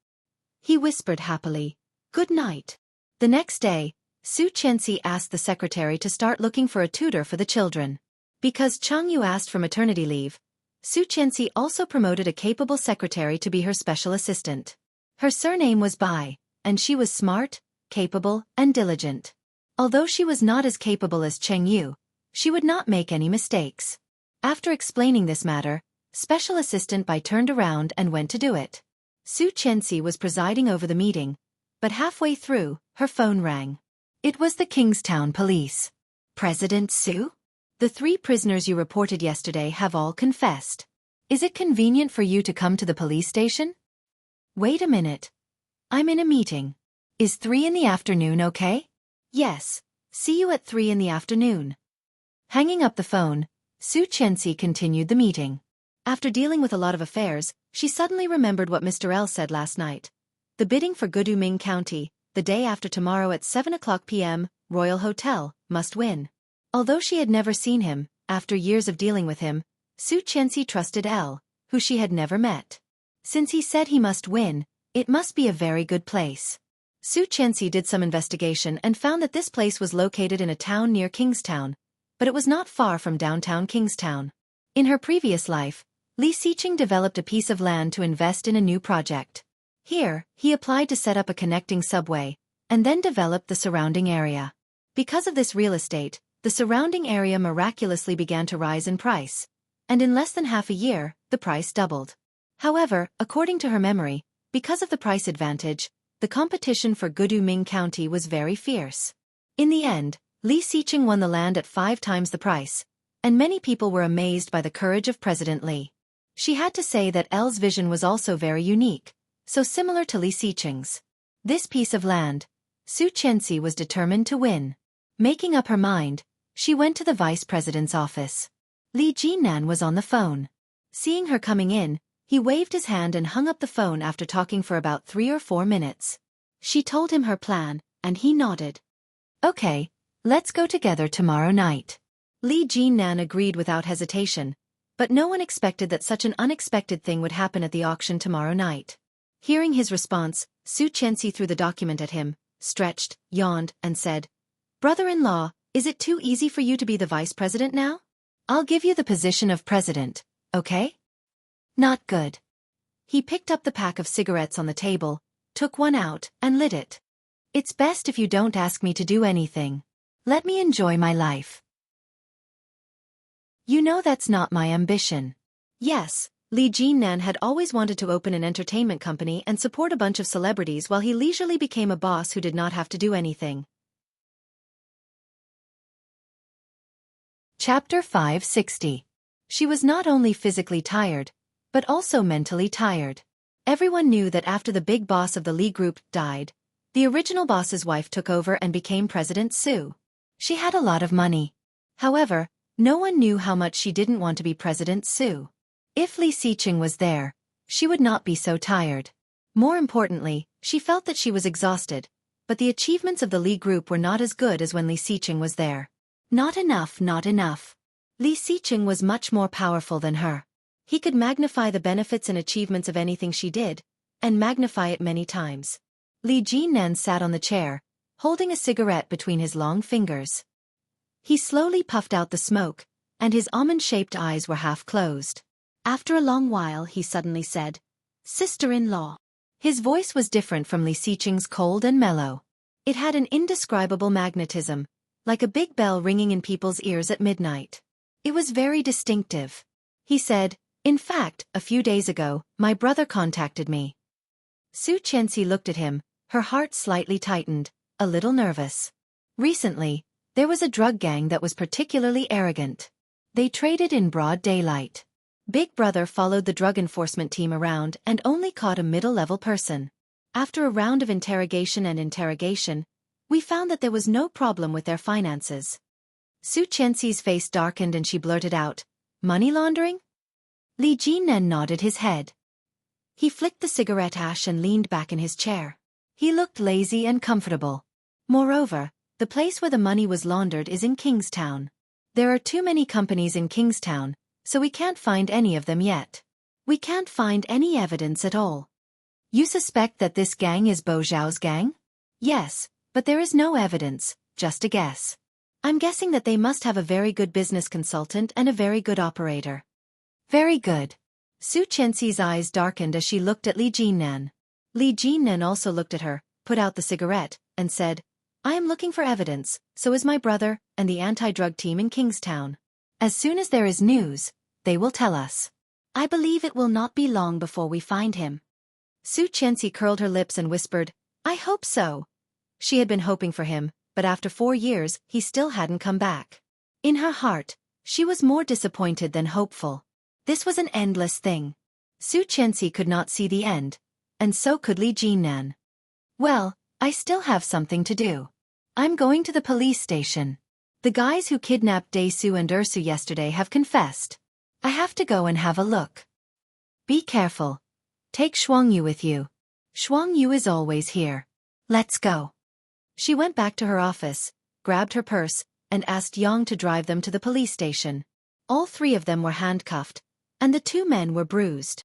He whispered happily, "Good night." The next day, Xueqi asked the secretary to start looking for a tutor for the children. Because Changyu asked for maternity leave, Xueqi also promoted a capable secretary to be her special assistant. Her surname was Bai, and she was smart, capable, and diligent. Although she was not as capable as Chengyu, she would not make any mistakes. After explaining this matter, Special Assistant Bai turned around and went to do it. Xueqi was presiding over the meeting, but halfway through, her phone rang. It was the Kingstown police. "President Su? The 3 prisoners you reported yesterday have all confessed. Is it convenient for you to come to the police station?" "Wait a minute. I'm in a meeting. Is 3 in the afternoon okay?" "Yes, see you at 3 in the afternoon." Hanging up the phone, Xueqi continued the meeting. After dealing with a lot of affairs, she suddenly remembered what Mr. L said last night. The bidding for Guduming County, the day after tomorrow at 7 o'clock p.m., Royal Hotel, must win. Although she had never seen him, after years of dealing with him, Xueqi trusted L, who she had never met. Since he said he must win, it must be a very good place. Xueqi did some investigation and found that this place was located in a town near Kingstown, but it was not far from downtown Kingstown. In her previous life, Li Xiqing developed a piece of land to invest in a new project. Here, he applied to set up a connecting subway, and then developed the surrounding area. Because of this real estate, the surrounding area miraculously began to rise in price, and in less than half a year, the price doubled. However, according to her memory, because of the price advantage, the competition for Guduming County was very fierce. In the end, Li Xiqing won the land at 5 times the price, and many people were amazed by the courage of President Li. She had to say that L's vision was also very unique, so similar to Li Xiqing's. This piece of land, Xueqi was determined to win. Making up her mind, she went to the vice president's office. Li Jinan was on the phone. Seeing her coming in, he waved his hand and hung up the phone after talking for about 3 or 4 minutes. She told him her plan, and he nodded. "Okay, let's go together tomorrow night." Li Jinan agreed without hesitation, but no one expected that such an unexpected thing would happen at the auction tomorrow night. Hearing his response, Xueqi threw the document at him, stretched, yawned, and said, "Brother-in-law, is it too easy for you to be the vice president now? I'll give you the position of president, okay?" "Not good." He picked up the pack of cigarettes on the table, took one out, and lit it. It's best if you don't ask me to do anything. Let me enjoy my life. You know that's not my ambition. Yes, Li Jinnan had always wanted to open an entertainment company and support a bunch of celebrities while he leisurely became a boss who did not have to do anything. Chapter 560. She was not only physically tired, but also mentally tired. Everyone knew that after the big boss of the Li Group died, the original boss's wife took over and became President Su. She had a lot of money. However, no one knew how much she didn't want to be President Su. If Li Xiqing was there, she would not be so tired. More importantly, she felt that she was exhausted, but the achievements of the Li Group were not as good as when Li Xiqing was there. Not enough, not enough. Li Xiqing was much more powerful than her. He could magnify the benefits and achievements of anything she did, and magnify it many times. Li Jinnan sat on the chair, holding a cigarette between his long fingers. He slowly puffed out the smoke, and his almond-shaped eyes were half closed. After a long while he suddenly said, "Sister-in-law." His voice was different from Li Xiqing's cold and mellow. It had an indescribable magnetism, like a big bell ringing in people's ears at midnight. It was very distinctive. He said, "In fact, a few days ago, my brother contacted me." Su Qianxi looked at him, her heart slightly tightened, a little nervous. Recently, there was a drug gang that was particularly arrogant. They traded in broad daylight. Big Brother followed the drug enforcement team around and only caught a middle-level person. After a round of interrogation, we found that there was no problem with their finances. Su Qianxi's face darkened and she blurted out, "Money laundering?" Li Jinnan nodded his head. He flicked the cigarette ash and leaned back in his chair. He looked lazy and comfortable. Moreover, the place where the money was laundered is in Kingstown. There are too many companies in Kingstown, so we can't find any of them yet. We can't find any evidence at all. You suspect that this gang is Bo Zhao's gang? Yes, but there is no evidence, just a guess. I'm guessing that they must have a very good business consultant and a very good operator. Very good. Su Qianxi's eyes darkened as she looked at Li Jinnan. Li Jinnan also looked at her, put out the cigarette, and said, "I am looking for evidence, so is my brother, and the anti-drug team in Kingstown. As soon as there is news, they will tell us. I believe it will not be long before we find him." Su Qianxi curled her lips and whispered, "I hope so." She had been hoping for him, but after 4 years, he still hadn't come back. In her heart, she was more disappointed than hopeful. This was an endless thing. Su Qianxi could not see the end, and so could Li Jinnan. "Well, I still have something to do. I'm going to the police station. The guys who kidnapped Daesu and Ursu yesterday have confessed. I have to go and have a look. Be careful. Take Xueqi with you. Xueqi is always here. Let's go." She went back to her office, grabbed her purse, and asked Yang to drive them to the police station. All 3 of them were handcuffed, and the 2 men were bruised.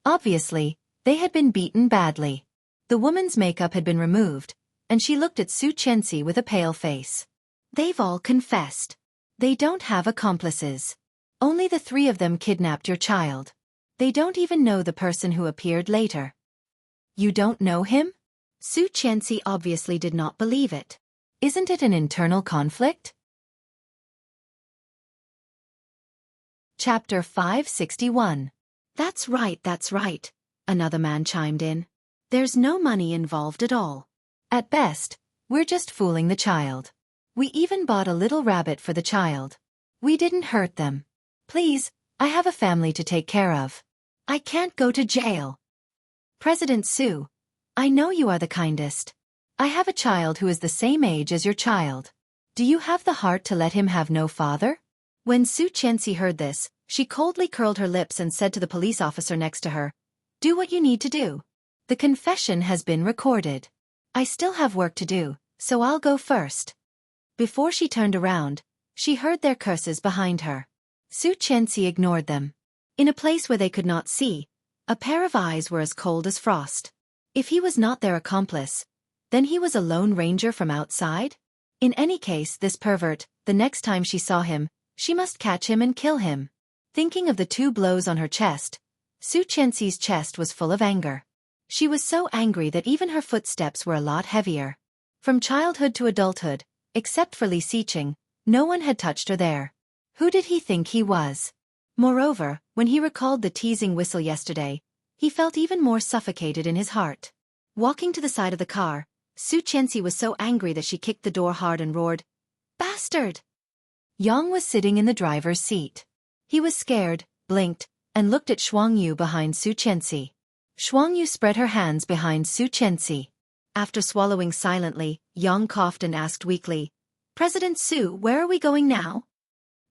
Obviously, they had been beaten badly. The woman's makeup had been removed, and she looked at Su Qianxi with a pale face. "They've all confessed. They don't have accomplices. Only the 3 of them kidnapped your child. They don't even know the person who appeared later." "You don't know him?" Su Qianxi obviously did not believe it. Isn't it an internal conflict? Chapter 561. That's right, another man chimed in. "There's no money involved at all. At best, we're just fooling the child. We even bought a little rabbit for the child. We didn't hurt them. Please, I have a family to take care of. I can't go to jail." "President Su, I know you are the kindest. I have a child who is the same age as your child. Do you have the heart to let him have no father?" When Su Qianxi heard this, she coldly curled her lips and said to the police officer next to her, "Do what you need to do. The confession has been recorded. I still have work to do, so I'll go first." Before she turned around, she heard their curses behind her. Su Qianxi ignored them. In a place where they could not see, a pair of eyes were as cold as frost. If he was not their accomplice, then he was a lone ranger from outside? In any case, this pervert, the next time she saw him, she must catch him and kill him. Thinking of the 2 blows on her chest, Su Qianxi's chest was full of anger. She was so angry that even her footsteps were a lot heavier. From childhood to adulthood, except for Li Xiqing, no one had touched her there. Who did he think he was? Moreover, when he recalled the teasing whistle yesterday, he felt even more suffocated in his heart. Walking to the side of the car, Xueqi was so angry that she kicked the door hard and roared, "Bastard!" Yang was sitting in the driver's seat. He was scared, blinked, and looked at Xueqi behind Xueqi. Xueqi spread her hands behind Xueqi. After swallowing silently, Yang coughed and asked weakly, "President Su, where are we going now?"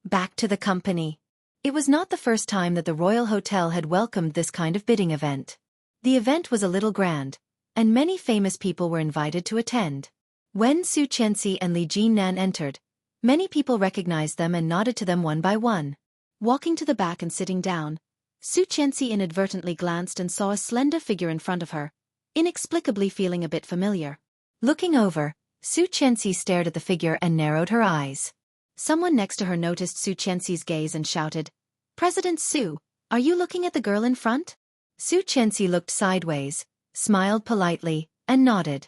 "Back to the company." It was not the first time that the Royal Hotel had welcomed this kind of bidding event. The event was a little grand, and many famous people were invited to attend. When Xueqi and Li Jinnan entered, many people recognized them and nodded to them one by one. Walking to the back and sitting down, Xueqi inadvertently glanced and saw a slender figure in front of her, inexplicably feeling a bit familiar. Looking over, Xueqi stared at the figure and narrowed her eyes. Someone next to her noticed Xueqi's gaze and shouted, "President Su, are you looking at the girl in front?" Xueqi looked sideways, smiled politely, and nodded.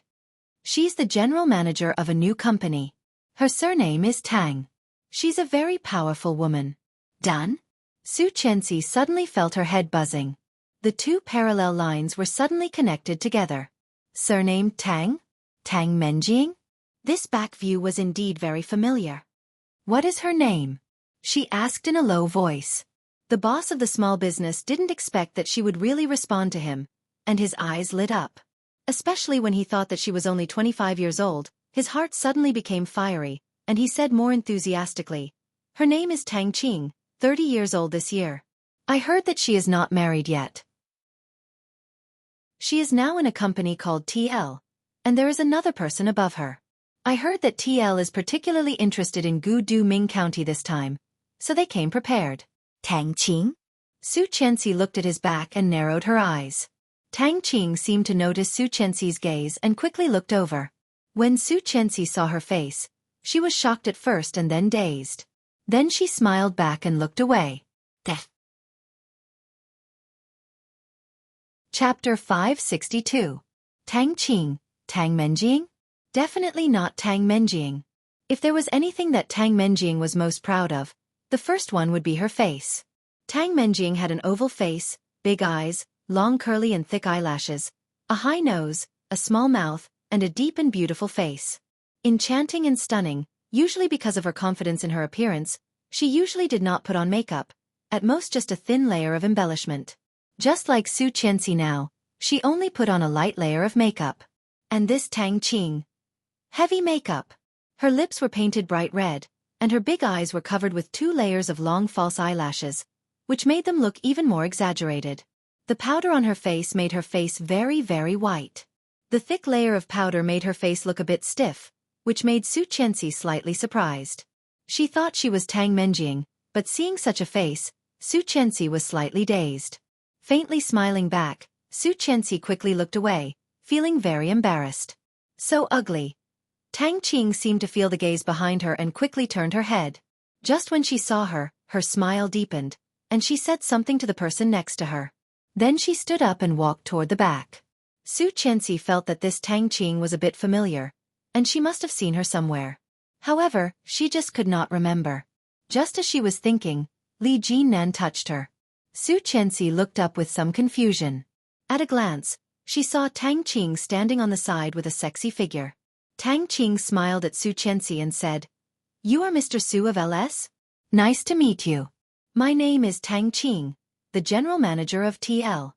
"She's the general manager of a new company. Her surname is Tang. She's a very powerful woman." "Done?" Xueqi suddenly felt her head buzzing. The two parallel lines were suddenly connected together. Surname Tang? Tang Menjing? This back view was indeed very familiar. "What is her name?" she asked in a low voice. The boss of the small business didn't expect that she would really respond to him, and his eyes lit up. Especially when he thought that she was only 25 years old, his heart suddenly became fiery, and he said more enthusiastically, "Her name is Tang Qing, 30 years old this year. I heard that she is not married yet. She is now in a company called TL, and there is another person above her. I heard that TL is particularly interested in Gudu Ming County this time, so they came prepared." "Tang Qing?" Xueqi looked at his back and narrowed her eyes. Tang Qing seemed to notice Xueqi's gaze and quickly looked over. When Xueqi saw her face, she was shocked at first and then dazed. Then she smiled back and looked away. Death. Chapter 562. Tang Qing, Tang Menjing? Definitely not Tang Menjing. If there was anything that Tang Menjing was most proud of, the first one would be her face. Tang Menjing had an oval face, big eyes, long curly and thick eyelashes, a high nose, a small mouth, and a deep and beautiful face. Enchanting and stunning, usually because of her confidence in her appearance, she usually did not put on makeup, at most just a thin layer of embellishment. Just like Xueqi now, she only put on a light layer of makeup. And this Tang Qing. Heavy makeup. Her lips were painted bright red, and her big eyes were covered with 2 layers of long false eyelashes, which made them look even more exaggerated. The powder on her face made her face very, very white. The thick layer of powder made her face look a bit stiff, which made Xueqi slightly surprised. She thought she was Tang Menjing, but seeing such a face, Xueqi was slightly dazed. Faintly smiling back, Xueqi quickly looked away, feeling very embarrassed. So ugly. Tang Qing seemed to feel the gaze behind her and quickly turned her head. Just when she saw her, her smile deepened, and she said something to the person next to her. Then she stood up and walked toward the back. Xueqi felt that this Tang Qing was a bit familiar, and she must have seen her somewhere. However, she just could not remember. Just as she was thinking, Li Jinnan touched her. Xueqi looked up with some confusion. At a glance, she saw Tang Qing standing on the side with a sexy figure. Tang Qing smiled at Xueqi and said, "You are Mr. Su of LS? Nice to meet you. My name is Tang Qing, the general manager of TL."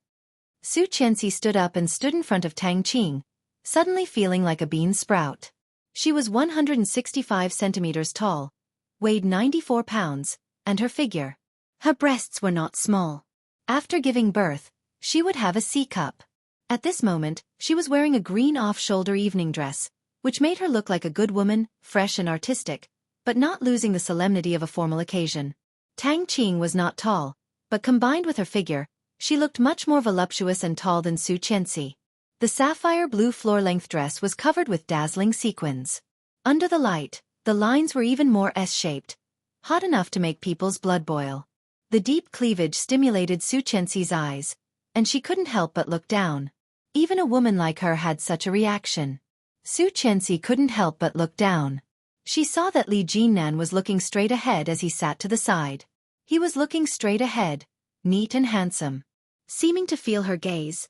Xueqi stood up and stood in front of Tang Qing, suddenly feeling like a bean sprout. She was 165 centimeters tall, weighed 94 pounds, and her figure. Her breasts were not small. After giving birth, she would have a C-cup. At this moment, she was wearing a green off-shoulder evening dress, which made her look like a good woman, fresh and artistic, but not losing the solemnity of a formal occasion. Tang Qing was not tall, but combined with her figure, she looked much more voluptuous and tall than Xueqi. The sapphire blue floor-length dress was covered with dazzling sequins. Under the light, the lines were even more S-shaped, hot enough to make people's blood boil. The deep cleavage stimulated Xueqi's eyes, and she couldn't help but look down. Even a woman like her had such a reaction. Xueqi couldn't help but look down. She saw that Li Jinnan was looking straight ahead as he sat to the side. He was looking straight ahead, neat and handsome. Seeming to feel her gaze,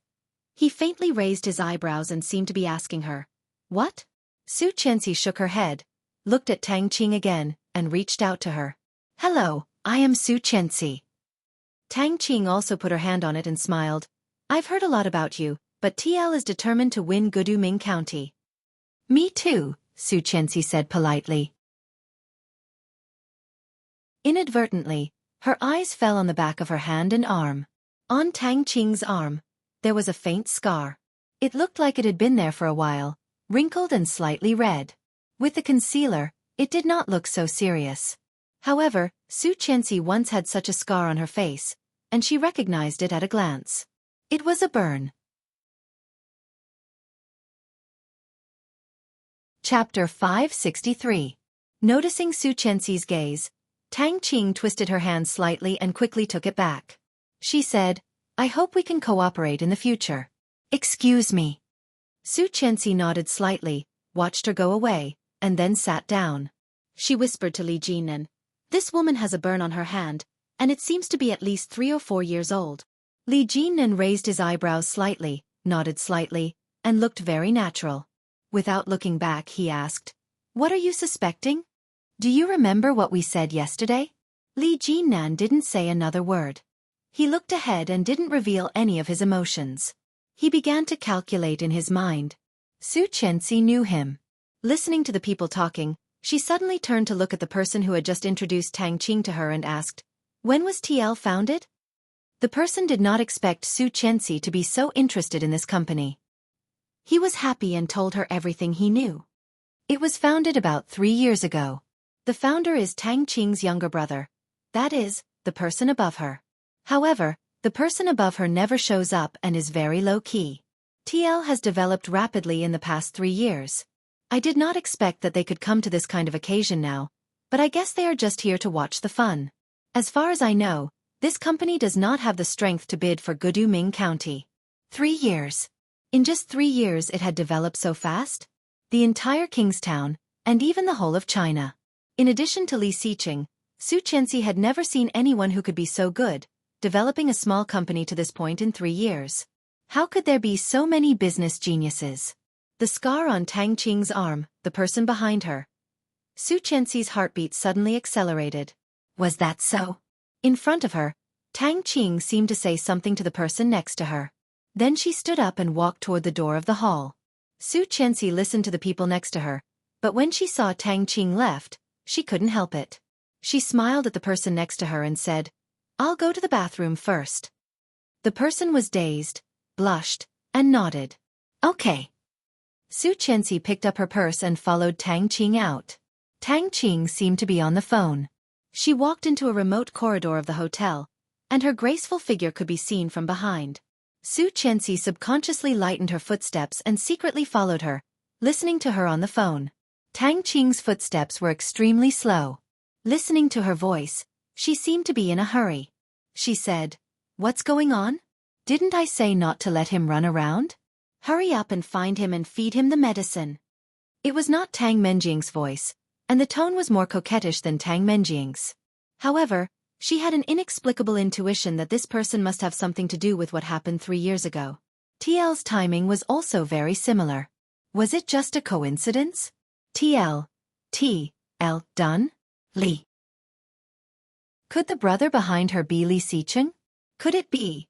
he faintly raised his eyebrows and seemed to be asking her, "What?" Xueqi shook her head, looked at Tang Qing again, and reached out to her. "Hello, I am Xueqi." Tang Qing also put her hand on it and smiled. "I've heard a lot about you, but TL is determined to win Guduming County." "Me too," Xueqi said politely. Inadvertently, her eyes fell on the back of her hand and arm. On Tang Qing's arm, there was a faint scar. It looked like it had been there for a while, wrinkled and slightly red. With the concealer, it did not look so serious. However, Xueqi once had such a scar on her face, and she recognized it at a glance. It was a burn. Chapter 563. Noticing Xueqi's gaze, Tang Qing twisted her hand slightly and quickly took it back. She said, "I hope we can cooperate in the future." "Excuse me." Xueqi nodded slightly, watched her go away, and then sat down. She whispered to Li Jinnan, "This woman has a burn on her hand, and it seems to be at least 3 or 4 years old." Li Jinnan raised his eyebrows slightly, nodded slightly, and looked very natural. Without looking back, he asked, "What are you suspecting? Do you remember what we said yesterday?" Li Jinnan didn't say another word. He looked ahead and didn't reveal any of his emotions. He began to calculate in his mind. Xueqi knew him. Listening to the people talking, she suddenly turned to look at the person who had just introduced Tang Qing to her and asked, "When was TL founded?" The person did not expect Xueqi to be so interested in this company. He was happy and told her everything he knew. "It was founded about 3 years ago. The founder is Tang Qing's younger brother. That is, the person above her. However, the person above her never shows up and is very low-key. TL has developed rapidly in the past 3 years. I did not expect that they could come to this kind of occasion now, but I guess they are just here to watch the fun. As far as I know, this company does not have the strength to bid for Guduming County." 3 years. In just 3 years it had developed so fast? The entire Kingstown, and even the whole of China. In addition to Li Xiqing, Xueqi had never seen anyone who could be so good, developing a small company to this point in 3 years. How could there be so many business geniuses? The scar on Tang Qing's arm, the person behind her. Xueqi's heartbeat suddenly accelerated. Was that so? In front of her, Tang Qing seemed to say something to the person next to her. Then she stood up and walked toward the door of the hall. Xueqi listened to the people next to her, but when she saw Tang Qing left, she couldn't help it. She smiled at the person next to her and said, "I'll go to the bathroom first." The person was dazed, blushed, and nodded. "Okay." Xueqi picked up her purse and followed Tang Qing out. Tang Qing seemed to be on the phone. She walked into a remote corridor of the hotel, and her graceful figure could be seen from behind. Xueqi subconsciously lightened her footsteps and secretly followed her, listening to her on the phone. Tang Qing's footsteps were extremely slow. Listening to her voice, she seemed to be in a hurry. She said, "What's going on? Didn't I say not to let him run around? Hurry up and find him and feed him the medicine." It was not Tang Menjing's voice, and the tone was more coquettish than Tang Menjing's. However, she had an inexplicable intuition that this person must have something to do with what happened 3 years ago. TL's timing was also very similar. Was it just a coincidence? TL done? Li. Could the brother behind her be Li Xiqing? Could it be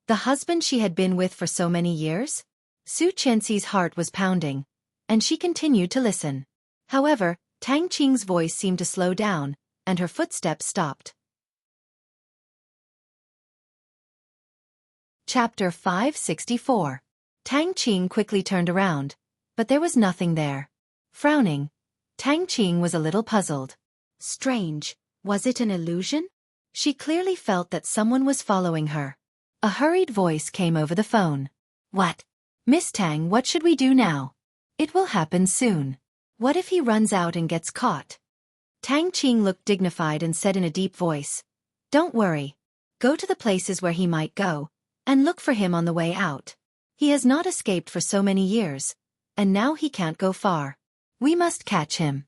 the husband she had been with for so many years? Xueqi's heart was pounding, and she continued to listen. However, Tang Qing's voice seemed to slow down, and her footsteps stopped. Chapter 564. Tang Qing quickly turned around, but there was nothing there. Frowning, Tang Qing was a little puzzled. Strange, was it an illusion? She clearly felt that someone was following her. A hurried voice came over the phone. "What? Miss Tang, what should we do now? It will happen soon. What if he runs out and gets caught?" Tang Qing looked dignified and said in a deep voice, "Don't worry. Go to the places where he might go, and look for him on the way out. He has not escaped for so many years, and now he can't go far. We must catch him.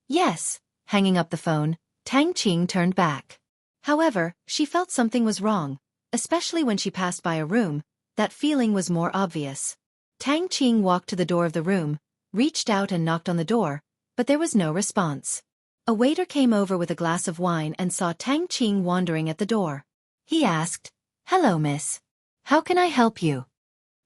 Yes. Hanging up the phone, Tang Qing turned back. However, she felt something was wrong, especially when she passed by a room. That feeling was more obvious. Tang Qing walked to the door of the room, reached out and knocked on the door, but there was no response. A waiter came over with a glass of wine and saw Tang Qing wandering at the door. He asked, "Hello, miss. How can I help you?"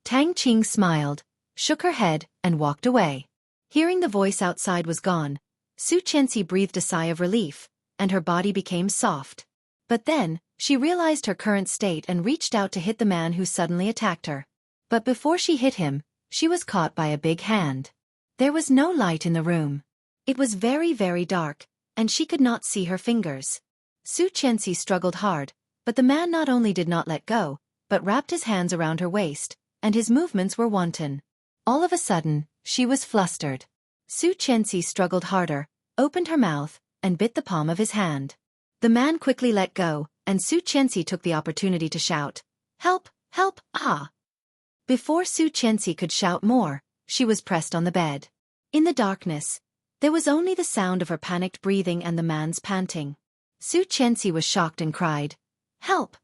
Tang Qing smiled, shook her head, and walked away. Hearing the voice outside was gone, Xueqi breathed a sigh of relief, and her body became soft. But then, she realized her current state and reached out to hit the man who suddenly attacked her. But before she hit him, she was caught by a big hand. There was no light in the room. It was very, very dark, and she could not see her fingers. Xueqi struggled hard, but the man not only did not let go, but wrapped his hands around her waist, and his movements were wanton. All of a sudden, she was flustered. Xueqi struggled harder, opened her mouth, and bit the palm of his hand. The man quickly let go, and Xueqi took the opportunity to shout, "Help! Help! Ah!" Before Xueqi could shout more, she was pressed on the bed. In the darkness, there was only the sound of her panicked breathing and the man's panting. Xueqi was shocked and cried, "Help!"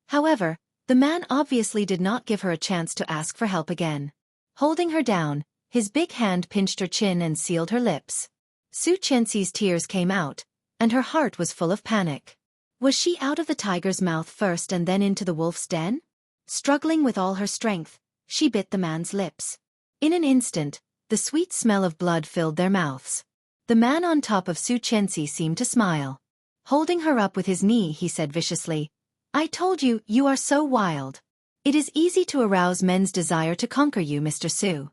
However, the man obviously did not give her a chance to ask for help again. Holding her down, his big hand pinched her chin and sealed her lips. Xueqi's tears came out, and her heart was full of panic. Was she out of the tiger's mouth first and then into the wolf's den? Struggling with all her strength, she bit the man's lips. In an instant, the sweet smell of blood filled their mouths. The man on top of Xueqi seemed to smile. Holding her up with his knee, he said viciously, "I told you, you are so wild. It is easy to arouse men's desire to conquer you, Mr. Su.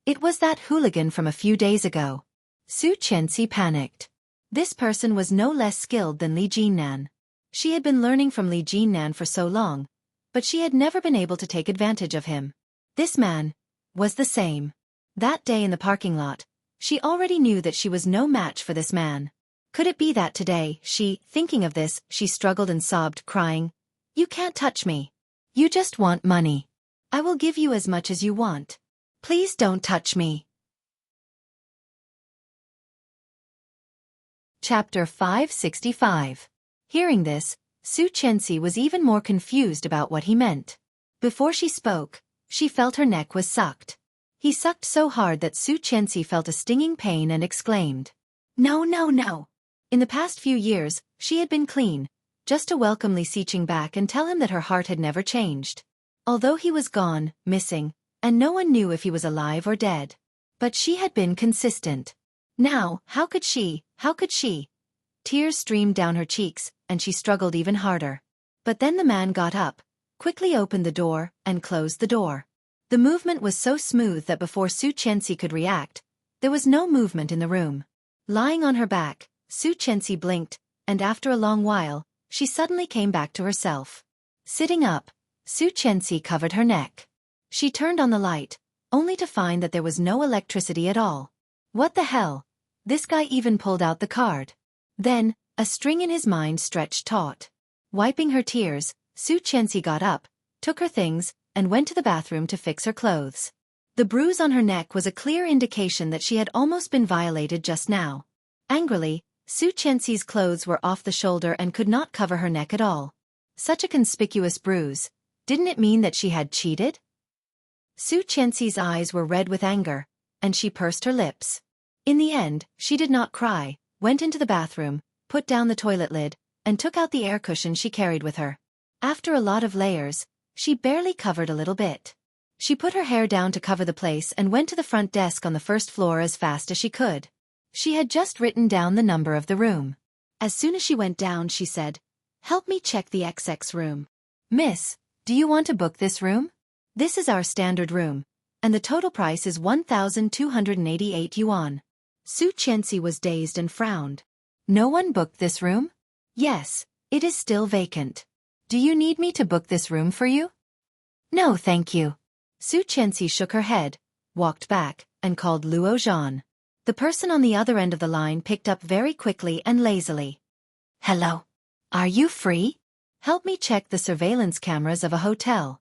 It was that hooligan from a few days ago." Xueqi panicked. This person was no less skilled than Li Jinnan. She had been learning from Li Jinnan for so long, but she had never been able to take advantage of him. This man was the same. That day in the parking lot, she already knew that she was no match for this man. Could it be that today, thinking of this, she struggled and sobbed, crying, "You can't touch me. You just want money. I will give you as much as you want. Please don't touch me." Chapter 565. Hearing this, Xueqi was even more confused about what he meant. Before she spoke, she felt her neck was sucked. He sucked so hard that Xueqi felt a stinging pain and exclaimed, "No, no, no." In the past few years, she had been clean, just to welcome Li Xiqing back and tell him that her heart had never changed. Although he was gone, missing, and no one knew if he was alive or dead. But she had been consistent. Now, how could she? Tears streamed down her cheeks, and she struggled even harder. But then the man got up, quickly opened the door, and closed the door. The movement was so smooth that before Xueqi could react, there was no movement in the room. Lying on her back, Xueqi blinked, and after a long while, she suddenly came back to herself. Sitting up, Xueqi covered her neck. She turned on the light, only to find that there was no electricity at all. What the hell? This guy even pulled out the card. Then, a string in his mind stretched taut. Wiping her tears, Xueqi got up, took her things, and went to the bathroom to fix her clothes. The bruise on her neck was a clear indication that she had almost been violated just now. Angrily, Xueqi's clothes were off the shoulder and could not cover her neck at all. Such a conspicuous bruise. Didn't it mean that she had cheated? Xueqi's eyes were red with anger, and she pursed her lips. In the end, she did not cry, went into the bathroom, put down the toilet lid, and took out the air cushion she carried with her. After a lot of layers, she barely covered a little bit. She put her hair down to cover the place and went to the front desk on the first floor as fast as she could. She had just written down the number of the room. As soon as she went down, she said, "Help me check the XX room." "Miss, do you want to book this room? This is our standard room, and the total price is 1,288 yuan. Xueqi was dazed and frowned. "No one booked this room?" "Yes, it is still vacant. Do you need me to book this room for you?" "No, thank you." Xueqi shook her head, walked back, and called Luo Zhan. The person on the other end of the line picked up very quickly and lazily. "Hello. Are you free? Help me check the surveillance cameras of a hotel."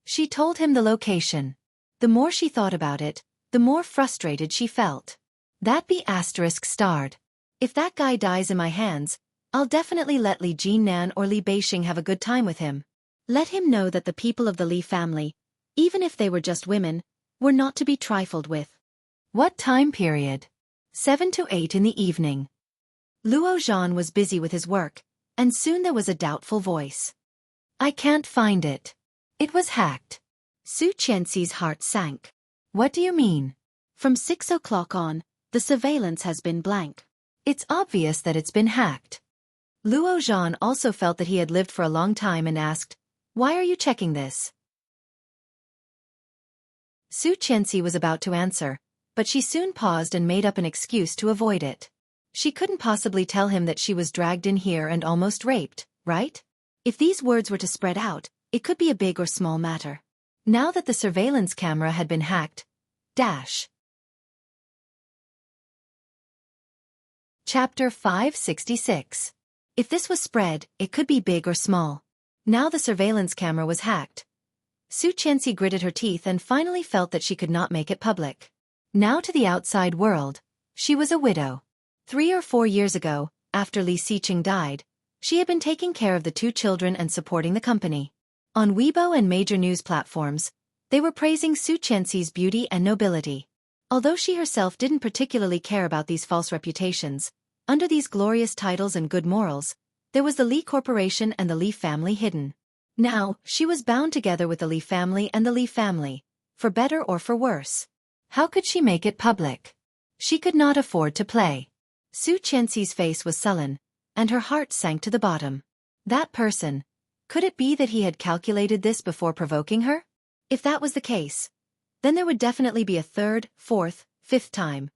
She told him the location. The more she thought about it, the more frustrated she felt. That be asterisk starred. If that guy dies in my hands, I'll definitely let Li Jinnan or Li Beixing have a good time with him. Let him know that the people of the Li family, even if they were just women, were not to be trifled with. What time period? 7 to 8 in the evening. Luo Zhan was busy with his work, and soon there was a doubtful voice. I can't find it. It was hacked. Su Qianxi's heart sank. What do you mean? From 6 o'clock on, the surveillance has been blank. It's obvious that it's been hacked. Luo Zhan also felt that he had lived for a long time and asked, why are you checking this? Su Qianxi was about to answer, but she soon paused and made up an excuse to avoid it. She couldn't possibly tell him that she was dragged in here and almost raped, right? If these words were to spread out, it could be a big or small matter. Now that the surveillance camera had been hacked, Chapter 566. If this was spread, it could be big or small. Now the surveillance camera was hacked. Su Qianxi gritted her teeth and finally felt that she could not make it public. Now to the outside world, she was a widow. 3 or 4 years ago, after Li Xiqing died, she had been taking care of the 2 children and supporting the company. On Weibo and major news platforms, they were praising Su Qianxi's beauty and nobility. Although she herself didn't particularly care about these false reputations, under these glorious titles and good morals, there was the Li Corporation and the Li family hidden. Now, she was bound together with the Li family and the Li family, for better or for worse. How could she make it public? She could not afford to play. Su Qianxi's face was sullen, and her heart sank to the bottom. That person. Could it be that he had calculated this before provoking her? If that was the case, then there would definitely be a 3rd, 4th, 5th time.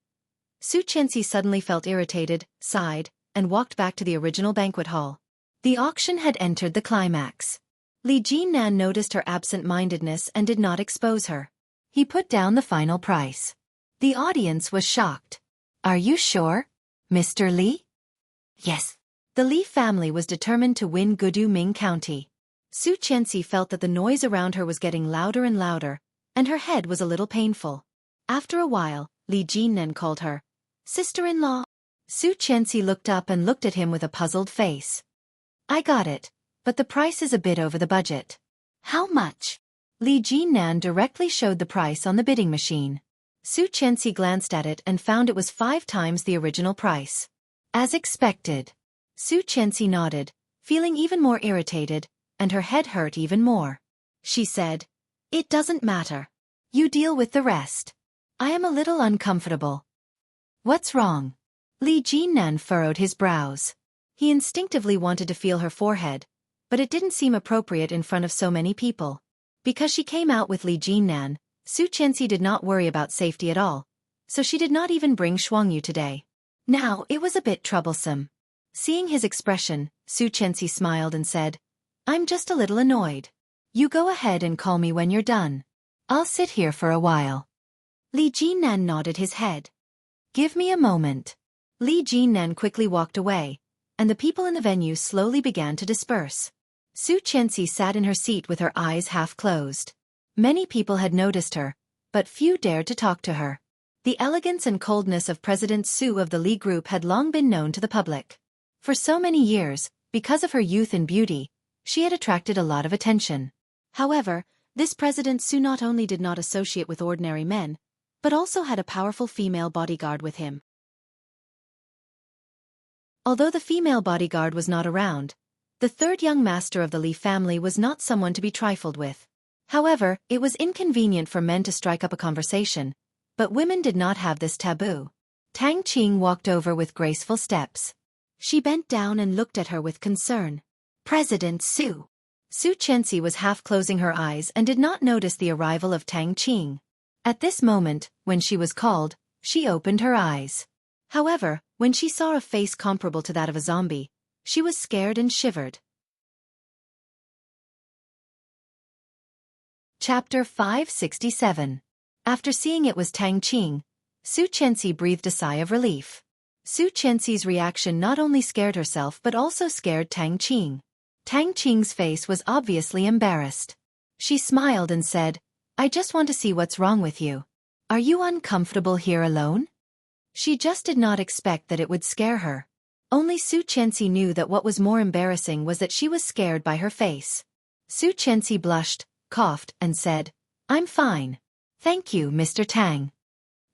Su Qianxi suddenly felt irritated, sighed, and walked back to the original banquet hall. The auction had entered the climax. Li Jinnan noticed her absent-mindedness and did not expose her. He put down the final price. The audience was shocked. Are you sure, Mr. Li? Yes. The Li family was determined to win Guduming County. Su Qianxi felt that the noise around her was getting louder and louder, and her head was a little painful. After a while, Li Jinnan called her sister-in-law. Su Qianxi looked up and looked at him with a puzzled face. I got it, but the price is a bit over the budget. How much? Li Jinnan directly showed the price on the bidding machine. Su Qianxi glanced at it and found it was 5 times the original price. As expected. Su Qianxi nodded, feeling even more irritated, and her head hurt even more. She said, it doesn't matter. You deal with the rest. I am a little uncomfortable. What's wrong? Li Jinnan furrowed his brows. He instinctively wanted to feel her forehead, but it didn't seem appropriate in front of so many people. Because she came out with Li Jinnan, Su Qianxi did not worry about safety at all, so she did not even bring Xueqi today. Now, it was a bit troublesome. Seeing his expression, Su Qianxi smiled and said, I'm just a little annoyed. You go ahead and call me when you're done. I'll sit here for a while. Li Jinnan nodded his head. Give me a moment. Li Jinnan quickly walked away, and the people in the venue slowly began to disperse. Su Qianxi sat in her seat with her eyes half closed. Many people had noticed her, but few dared to talk to her. The elegance and coldness of President Su of the Li Group had long been known to the public. For so many years, because of her youth and beauty, she had attracted a lot of attention. However, this President Su not only did not associate with ordinary men, but also had a powerful female bodyguard with him. Although the female bodyguard was not around, the 3rd young master of the Li family was not someone to be trifled with. However, it was inconvenient for men to strike up a conversation, but women did not have this taboo. Tang Qing walked over with graceful steps. She bent down and looked at her with concern. President Su. Su Qianxi was half closing her eyes and did not notice the arrival of Tang Qing. At this moment, when she was called, she opened her eyes. However, when she saw a face comparable to that of a zombie, she was scared and shivered. Chapter 567. After seeing it was Tang Qing, Su Qianxi breathed a sigh of relief. Su Qianxi's reaction not only scared herself but also scared Tang Qing. Tang Qing's face was obviously embarrassed. She smiled and said, I just want to see what's wrong with you. Are you uncomfortable here alone? She just did not expect that it would scare her. Only Xueqi knew that what was more embarrassing was that she was scared by her face. Xueqi blushed, coughed, and said, I'm fine. Thank you, Mr. Tang.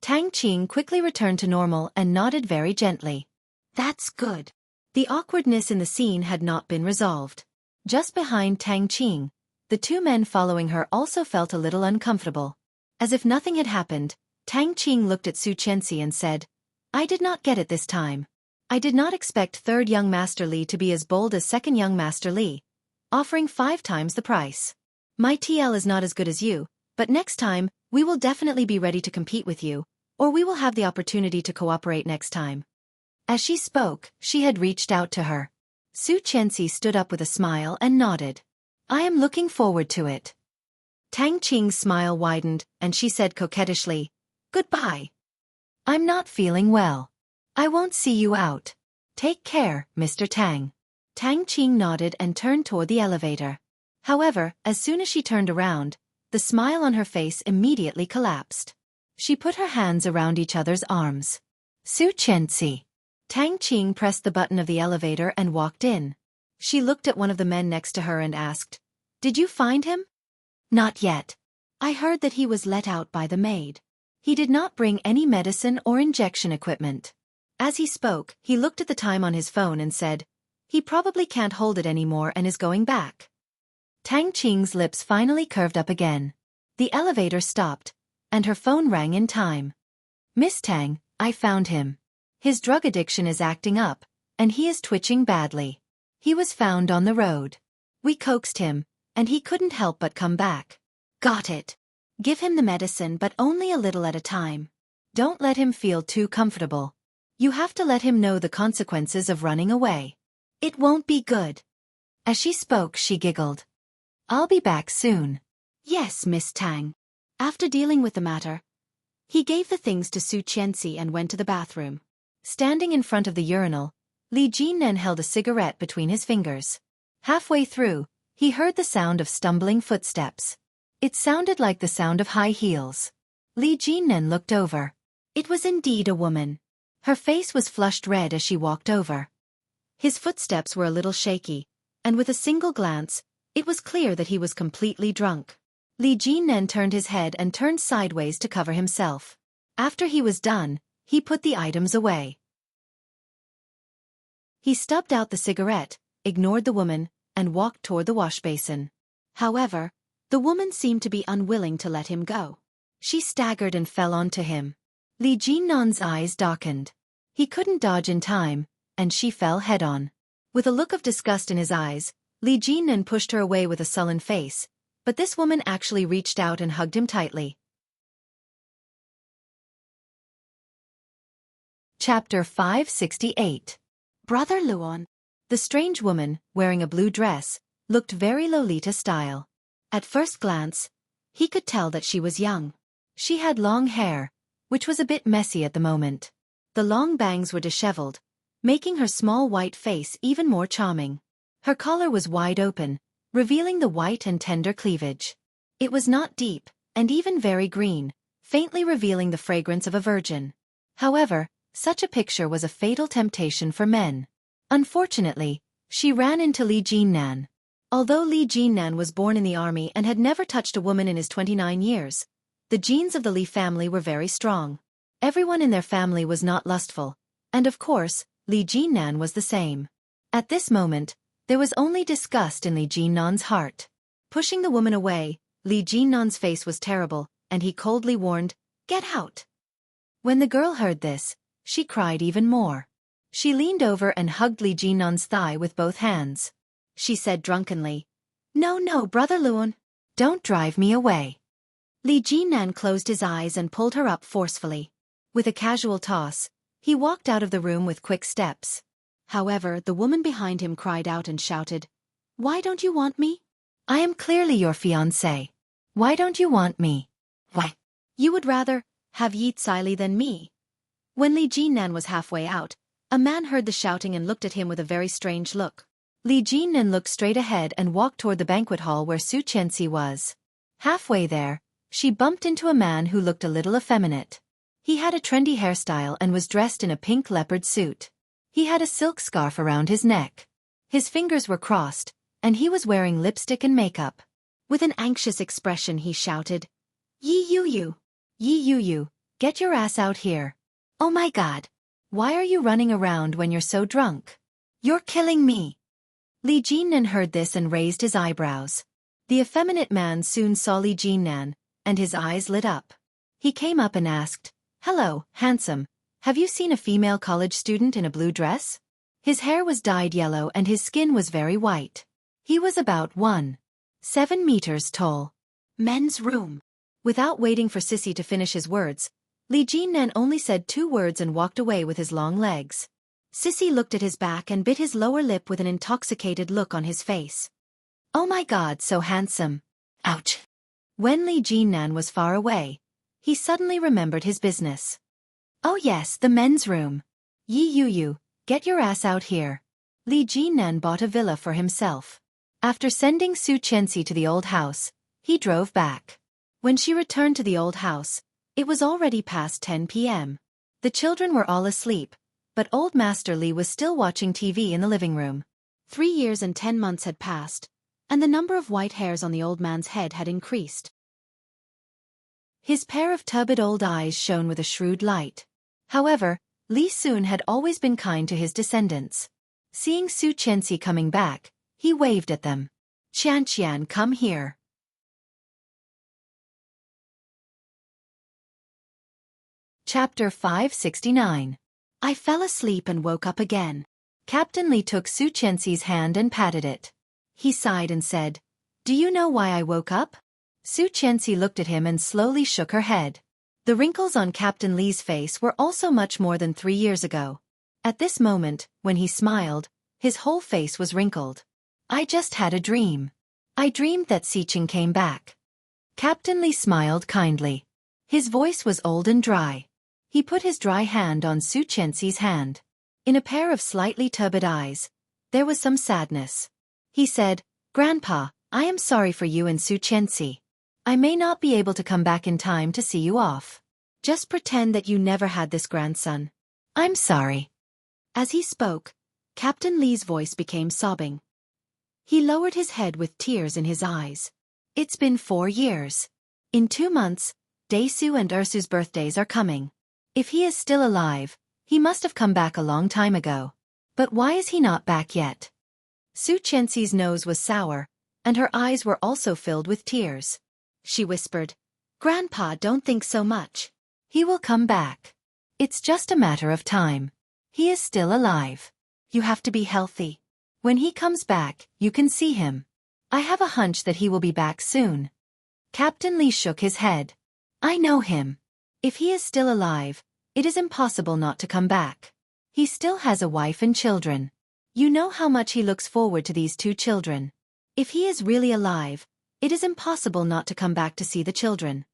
Tang Qing quickly returned to normal and nodded very gently. That's good. The awkwardness in the scene had not been resolved. Just behind Tang Qing, the two men following her also felt a little uncomfortable. As if nothing had happened, Tang Qing looked at Xueqi and said, I did not get it this time. I did not expect third young Master Li to be as bold as second young Master Li, offering 5 times the price. My TL is not as good as you, but next time, we will definitely be ready to compete with you, or we will have the opportunity to cooperate next time. As she spoke, she had reached out to her. Xueqi stood up with a smile and nodded. I am looking forward to it. Tang Qing's smile widened, and she said coquettishly, Goodbye. I'm not feeling well. I won't see you out. Take care, Mr. Tang. Tang Qing nodded and turned toward the elevator. However, as soon as she turned around, the smile on her face immediately collapsed. She put her hands around each other's arms. Xueqi. Tang Qing pressed the button of the elevator and walked in. She looked at one of the men next to her and asked, Did you find him? Not yet. I heard that he was let out by the maid. He did not bring any medicine or injection equipment. As he spoke, he looked at the time on his phone and said, He probably can't hold it anymore and is going back. Tang Qing's lips finally curved up again. The elevator stopped, and her phone rang in time. Miss Tang, I found him. His drug addiction is acting up, and he is twitching badly. He was found on the road. We coaxed him, and he couldn't help but come back. Got it. Give him the medicine but only a little at a time. Don't let him feel too comfortable. You have to let him know the consequences of running away. It won't be good. As she spoke, she giggled. I'll be back soon. Yes, Miss Tang. After dealing with the matter, he gave the things to Xueqi and went to the bathroom. Standing in front of the urinal, Li Jinren held a cigarette between his fingers. Halfway through, he heard the sound of stumbling footsteps. It sounded like the sound of high heels. Li Jinren looked over. It was indeed a woman. Her face was flushed red as she walked over. His footsteps were a little shaky, and with a single glance, it was clear that he was completely drunk. Li Jinren turned his head and turned sideways to cover himself. After he was done, he put the items away. He stubbed out the cigarette, ignored the woman, and walked toward the wash basin. However, the woman seemed to be unwilling to let him go. She staggered and fell onto him. Li Jinnan's eyes darkened. He couldn't dodge in time, and she fell head-on. With a look of disgust in his eyes, Li Jinnan pushed her away with a sullen face, but this woman actually reached out and hugged him tightly. Chapter 568. Brother Luon. The strange woman, wearing a blue dress, looked very Lolita style. At first glance, he could tell that she was young. She had long hair, which was a bit messy at the moment. The long bangs were disheveled, making her small white face even more charming. Her collar was wide open, revealing the white and tender cleavage. It was not deep, and even very green, faintly revealing the fragrance of a virgin. However, such a picture was a fatal temptation for men. Unfortunately, she ran into Li Jinnan. Although Li Jinnan was born in the army and had never touched a woman in his 29 years, the genes of the Li family were very strong. Everyone in their family was not lustful, and of course, Li Jinnan was the same. At this moment, there was only disgust in Li Jinnan's heart. Pushing the woman away, Li Jinnan's face was terrible, and he coldly warned, "Get out!" When the girl heard this, she cried even more. She leaned over and hugged Li Jinnan's thigh with both hands. She said drunkenly, "No, no, Brother Luon. Don't drive me away." Li Jinnan closed his eyes and pulled her up forcefully. With a casual toss, he walked out of the room with quick steps. However, the woman behind him cried out and shouted, "Why don't you want me? I am clearly your fiancé. Why don't you want me? Why? You would rather have Yi Li than me." When Li Jinnan was halfway out, a man heard the shouting and looked at him with a very strange look. Li Jinnan looked straight ahead and walked toward the banquet hall where Xueqi was. Halfway there, she bumped into a man who looked a little effeminate. He had a trendy hairstyle and was dressed in a pink leopard suit. He had a silk scarf around his neck. His fingers were crossed, and he was wearing lipstick and makeup. With an anxious expression he shouted, "Yi Yu! Yi Yu, get your ass out here. Oh my god. Why are you running around when you're so drunk? You're killing me." Li Jinnan heard this and raised his eyebrows. The effeminate man soon saw Li Jinnan, and his eyes lit up. He came up and asked, "Hello, handsome. Have you seen a female college student in a blue dress?" His hair was dyed yellow and his skin was very white. He was about 1.7 meters tall. "Men's room." Without waiting for Sissy to finish his words, Li Jinnan only said 2 words and walked away with his long legs. Sissy looked at his back and bit his lower lip with an intoxicated look on his face. "Oh my god, so handsome." Ouch. When Li Jinnan was far away, he suddenly remembered his business. "Oh yes, the men's room. Yi Yu, get your ass out here." Li Jinnan bought a villa for himself. After sending Xueqi to the old house, he drove back. When she returned to the old house, it was already past 10 p.m. The children were all asleep, but old Master Li was still watching TV in the living room. 3 years and 10 months had passed, and the number of white hairs on the old man's head had increased. His pair of turbid old eyes shone with a shrewd light. However, Li Sun had always been kind to his descendants. Seeing Xueqi coming back, he waved at them. "Qianqian, come here." Chapter 569. I fell asleep and woke up again. Captain Li took Xueqi's hand and patted it. He sighed and said, "Do you know why I woke up?" Xueqi looked at him and slowly shook her head. The wrinkles on Captain Li's face were also much more than 3 years ago. At this moment, when he smiled, his whole face was wrinkled. "I just had a dream. I dreamed that Xiqing came back." Captain Li smiled kindly. His voice was old and dry. He put his dry hand on Xueqi's hand. In a pair of slightly turbid eyes, there was some sadness. He said, "Grandpa, I am sorry for you and Xueqi. I may not be able to come back in time to see you off. Just pretend that you never had this grandson. I'm sorry." As he spoke, Captain Li's voice became sobbing. He lowered his head with tears in his eyes. "It's been 4 years. In 2 months, Daesu and Ursu's birthdays are coming. If he is still alive, he must have come back a long time ago. But why is he not back yet?" Xueqi's nose was sour, and her eyes were also filled with tears. She whispered, "Grandpa, don't think so much. He will come back. It's just a matter of time. He is still alive. You have to be healthy. When he comes back, you can see him. I have a hunch that he will be back soon." Captain Li shook his head. "I know him. If he is still alive, it is impossible not to come back. He still has a wife and children. You know how much he looks forward to these 2 children. If he is really alive, it is impossible not to come back to see the children.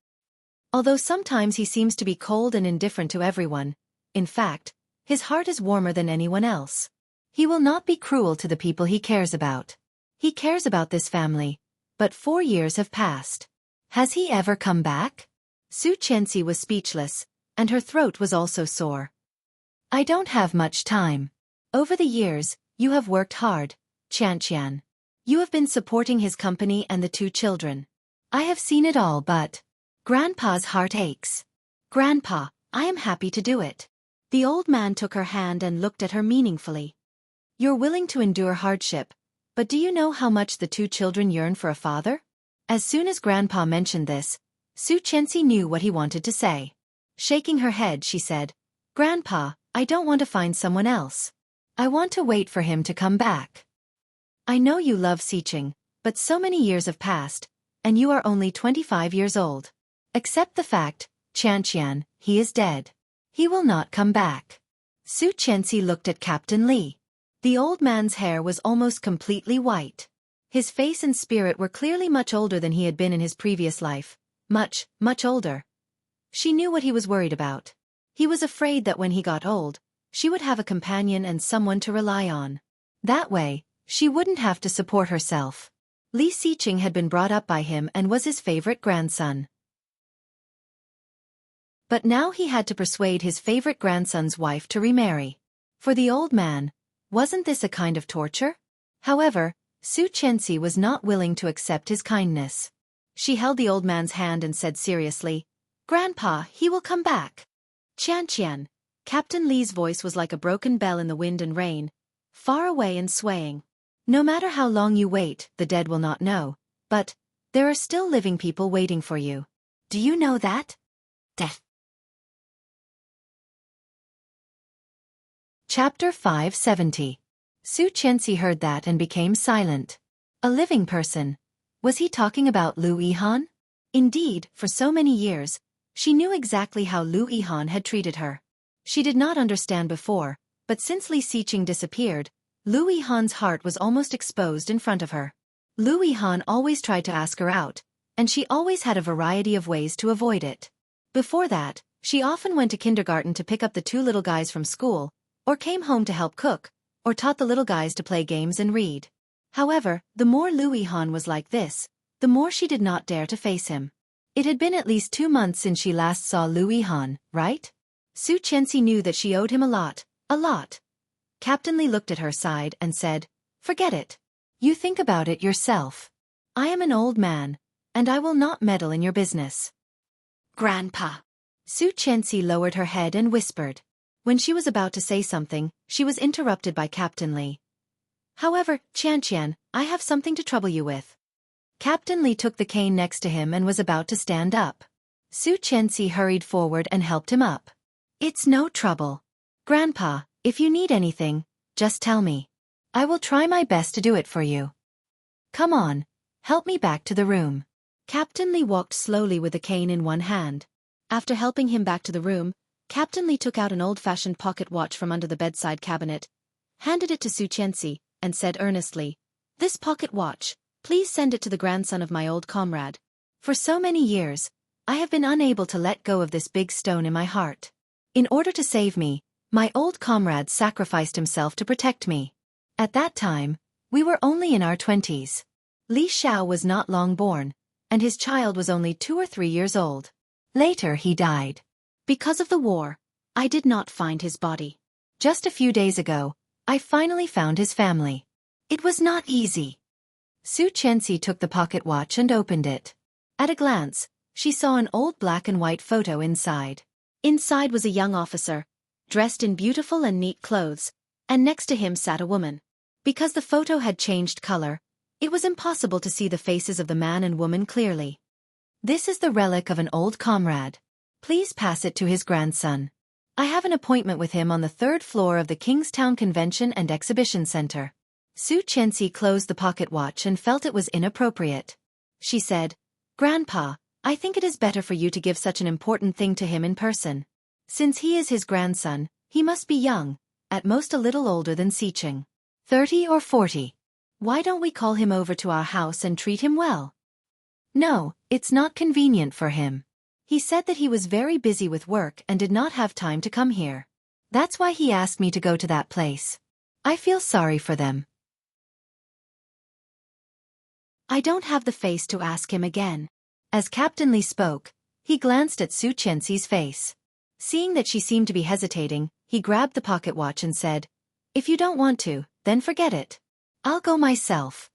Although sometimes he seems to be cold and indifferent to everyone, in fact, his heart is warmer than anyone else. He will not be cruel to the people he cares about. He cares about this family, but 4 years have passed. Has he ever come back?" Xueqi was speechless, and her throat was also sore. "I don't have much time. Over the years, you have worked hard, Qianqian. You have been supporting his company and the 2 children. I have seen it all, but Grandpa's heart aches. Grandpa, I am happy to do it." The old man took her hand and looked at her meaningfully. "You're willing to endure hardship, but do you know how much the 2 children yearn for a father?" As soon as Grandpa mentioned this, Xueqi knew what he wanted to say. Shaking her head, she said, "Grandpa, I don't want to find someone else. I want to wait for him to come back. I know you love Xiqing, but so many years have passed, and you are only 25 years old. Accept the fact, Qianqian, he is dead. He will not come back." Xueqi looked at Captain Li. The old man's hair was almost completely white. His face and spirit were clearly much older than he had been in his previous life. Much, much older. She knew what he was worried about. He was afraid that when he got old, she would have a companion and someone to rely on. That way, She wouldn't have to support herself. Li Xiqing had been brought up by him and was his favorite grandson. But now he had to persuade his favorite grandson's wife to remarry. For the old man, wasn't this a kind of torture? However, Xueqi was not willing to accept his kindness. She held the old man's hand and said seriously, "Grandpa, he will come back." Qian. Captain Li's voice was like a broken bell in the wind and rain, far away and swaying. No matter how long you wait, the dead will not know, but there are still living people waiting for you. Do you know that? Death. Chapter 570. Xueqi heard that and became silent. A living person. Was he talking about Lu Yihan? Indeed, for so many years, she knew exactly how Lu Yihan had treated her. She did not understand before, but since Li Xiqing disappeared, Lu Yihan's heart was almost exposed in front of her. Lu Yihan always tried to ask her out, and she always had a variety of ways to avoid it. Before that, she often went to kindergarten to pick up the two little guys from school, or came home to help cook, or taught the little guys to play games and read. However, the more Lu Yihan was like this, the more she did not dare to face him. It had been at least 2 months since she last saw Lu Yihan, right? Xueqi knew that she owed him a lot. Captain Li looked at her side and said, "Forget it. You think about it yourself. I am an old man, and I will not meddle in your business." "Grandpa." Xueqi lowered her head and whispered. When she was about to say something, she was interrupted by Captain Li. "However, Qian, I have something to trouble you with." Captain Li took the cane next to him and was about to stand up. Xueqi hurried forward and helped him up. "It's no trouble. Grandpa, if you need anything, just tell me. I will try my best to do it for you. Come on, help me back to the room." Captain Li walked slowly with the cane in one hand. After helping him back to the room, Captain Li took out an old-fashioned pocket watch from under the bedside cabinet, handed it to Xueqi, and said earnestly, "This pocket watch, please send it to the grandson of my old comrade. For so many years, I have been unable to let go of this big stone in my heart. In order to save me, my old comrade sacrificed himself to protect me. At that time, we were only in our 20s. Li Xiao was not long born, and his child was only 2 or 3 years old. Later he died. Because of the war, I did not find his body. Just a few days ago, I finally found his family. It was not easy." Xueqi took the pocket watch and opened it. At a glance, she saw an old black and white photo inside. Inside was a young officer, dressed in beautiful and neat clothes, and next to him sat a woman. Because the photo had changed color, it was impossible to see the faces of the man and woman clearly. "This is the relic of an old comrade. Please pass it to his grandson. I have an appointment with him on the 3rd floor of the Kingstown Convention and Exhibition Center." Xueqi closed the pocket watch and felt it was inappropriate. She said, "Grandpa, I think it is better for you to give such an important thing to him in person. Since he is his grandson, he must be young, at most a little older than Xiqing. 30 or 40. Why don't we call him over to our house and treat him well?" "No, it's not convenient for him. He said that he was very busy with work and did not have time to come here. That's why he asked me to go to that place. I feel sorry for them. I don't have the face to ask him again." As Captain Li spoke, he glanced at Xueqi's face. Seeing that she seemed to be hesitating, he grabbed the pocket watch and said, "If you don't want to, then forget it. I'll go myself."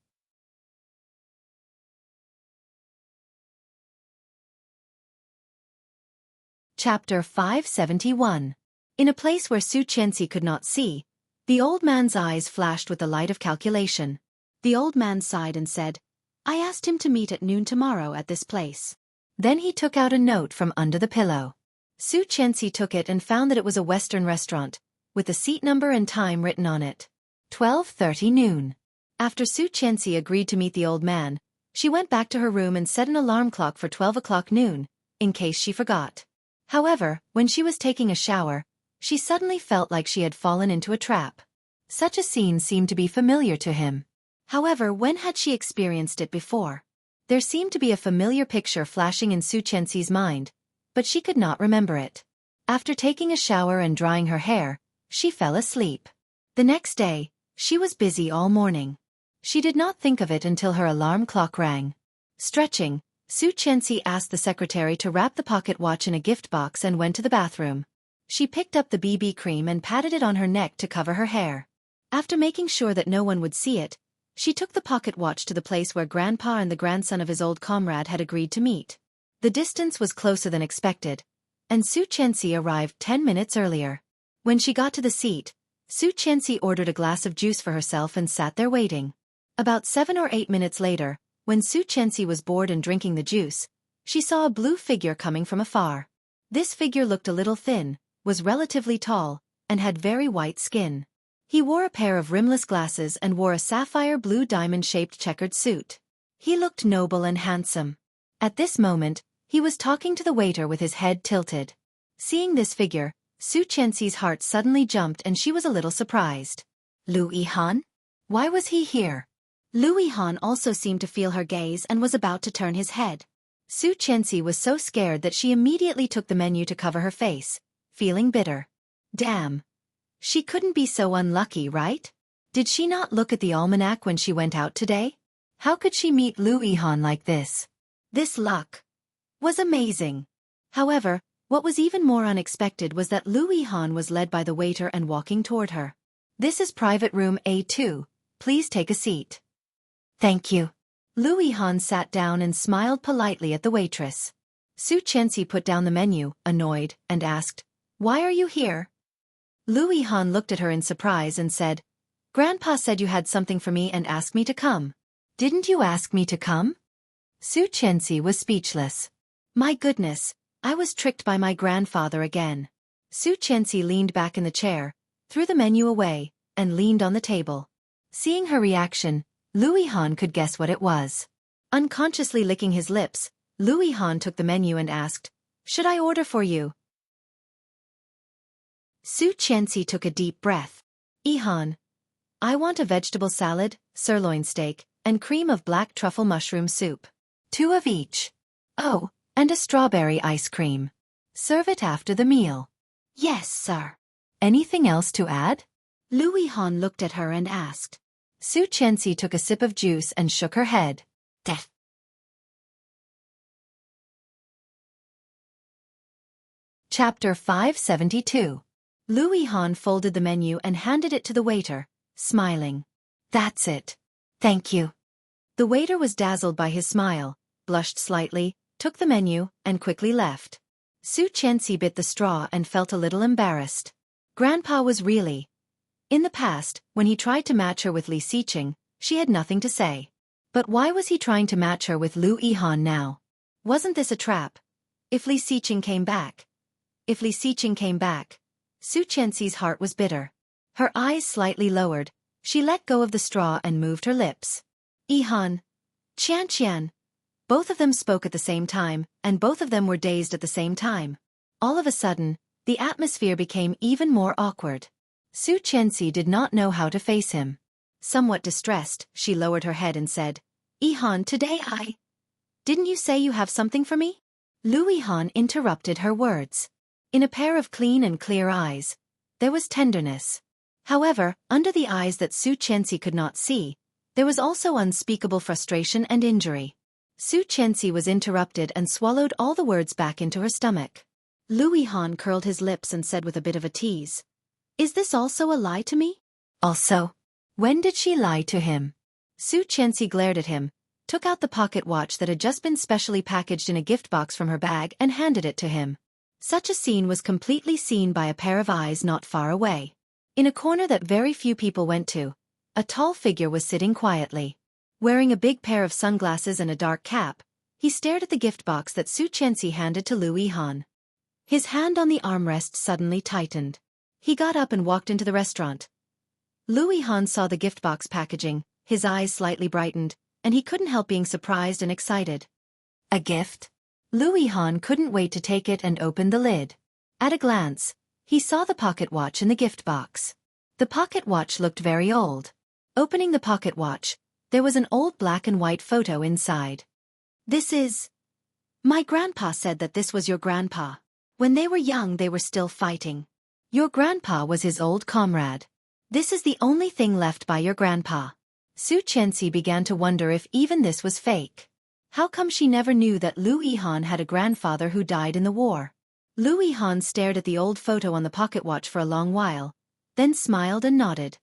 Chapter 571. In a place where Xueqi could not see, the old man's eyes flashed with the light of calculation. The old man sighed and said, "I asked him to meet at noon tomorrow at this place." Then he took out a note from under the pillow. Xueqi took it and found that it was a Western restaurant, with the seat number and time written on it. 12:30 noon. After Xueqi agreed to meet the old man, she went back to her room and set an alarm clock for 12 o'clock noon, in case she forgot. However, when she was taking a shower, she suddenly felt like she had fallen into a trap. Such a scene seemed to be familiar to him. However, when had she experienced it before? There seemed to be a familiar picture flashing in Xueqi's mind, but she could not remember it. After taking a shower and drying her hair, she fell asleep. The next day, She was busy all morning. She did not think of it until her alarm clock rang. Stretching, Xueqi asked the secretary to wrap the pocket watch in a gift box and went to the bathroom. She picked up the BB cream and patted it on her neck to cover her hair. After making sure that no one would see it, she took the pocket watch to the place where Grandpa and the grandson of his old comrade had agreed to meet. The distance was closer than expected, and Xueqi arrived 10 minutes earlier. When she got to the seat, Xueqi ordered a glass of juice for herself and sat there waiting. About 7 or 8 minutes later, when Xueqi was bored and drinking the juice, she saw a blue figure coming from afar. This figure looked a little thin, was relatively tall, and had very white skin. He wore a pair of rimless glasses and wore a sapphire blue diamond-shaped checkered suit. He looked noble and handsome. At this moment, he was talking to the waiter with his head tilted. Seeing this figure, Xueqi's heart suddenly jumped and she was a little surprised. Lu Yihan? Why was he here? Lu Yihan also seemed to feel her gaze and was about to turn his head. Xueqi was so scared that she immediately took the menu to cover her face, feeling bitter. Damn. She couldn't be so unlucky, right? Did she not look at the almanac when she went out today? How could she meet Lu Yihan like this? This luck was amazing. However, what was even more unexpected was that Lu Yihan was led by the waiter and walking toward her. This is private room A2. Please take a seat. Thank you. Lu Yihan sat down and smiled politely at the waitress. Xueqi put down the menu, annoyed, and asked, "Why are you here?" Lu Yihan looked at her in surprise and said, "Grandpa said you had something for me and asked me to come." "Didn't you ask me to come?" Xueqi was speechless. My goodness, I was tricked by my grandfather again. Xueqi leaned back in the chair, threw the menu away, and leaned on the table. Seeing her reaction, Lu Yihan could guess what it was. Unconsciously licking his lips, Lu Yihan took the menu and asked, "Should I order for you?" Xueqi took a deep breath. "Yihan, I want a vegetable salad, sirloin steak, and cream of black truffle mushroom soup. 2 of each. Oh, and a strawberry ice cream. Serve it after the meal." "Yes, sir." "Anything else to add?" Lu Yihan looked at her and asked. Xueqi took a sip of juice and shook her head. Def. Chapter 572. Lu Yihan folded the menu and handed it to the waiter, smiling. "That's it. Thank you." The waiter was dazzled by his smile, blushed slightly, took the menu, and quickly left. Xueqi bit the straw and felt a little embarrassed. Grandpa was really. In the past, when he tried to match her with Li Xiqing, she had nothing to say. But why was he trying to match her with Lu Yihan now? Wasn't this a trap? If Li Xiqing came back. Xueqi's heart was bitter. Her eyes slightly lowered, she let go of the straw and moved her lips. Yihan. Qian. Both of them spoke at the same time, and both of them were dazed at the same time. All of a sudden, the atmosphere became even more awkward. Xueqi did not know how to face him. Somewhat distressed, she lowered her head and said, "Yihan, today Didn't you say you have something for me?" Lu Yihan interrupted her words. In a pair of clean and clear eyes, there was tenderness. However, under the eyes that Xueqi could not see, there was also unspeakable frustration and injury. Xueqi was interrupted and swallowed all the words back into her stomach. Lu Yihan curled his lips and said with a bit of a tease, "Is this also a lie to me?" Also, when did she lie to him? Xueqi glared at him, took out the pocket watch that had just been specially packaged in a gift box from her bag and handed it to him. Such a scene was completely seen by a pair of eyes not far away. In a corner that very few people went to, a tall figure was sitting quietly. Wearing a big pair of sunglasses and a dark cap, he stared at the gift box that Xueqi handed to Lu Yihan. His hand on the armrest suddenly tightened. He got up and walked into the restaurant. Lu Yihan saw the gift box packaging, his eyes slightly brightened, and he couldn't help being surprised and excited. A gift? Lu Yihan couldn't wait to take it and open the lid. At a glance, he saw the pocket watch in the gift box. The pocket watch looked very old. Opening the pocket watch, there was an old black and white photo inside. "This is... My grandpa said that this was your grandpa. When they were young they were still fighting. Your grandpa was his old comrade. This is the only thing left by your grandpa. Xueqi began to wonder if even this was fake. How come she never knew that Lu Yihan had a grandfather who died in the war? Lu Yihan stared at the old photo on the pocket watch for a long while, then smiled and nodded.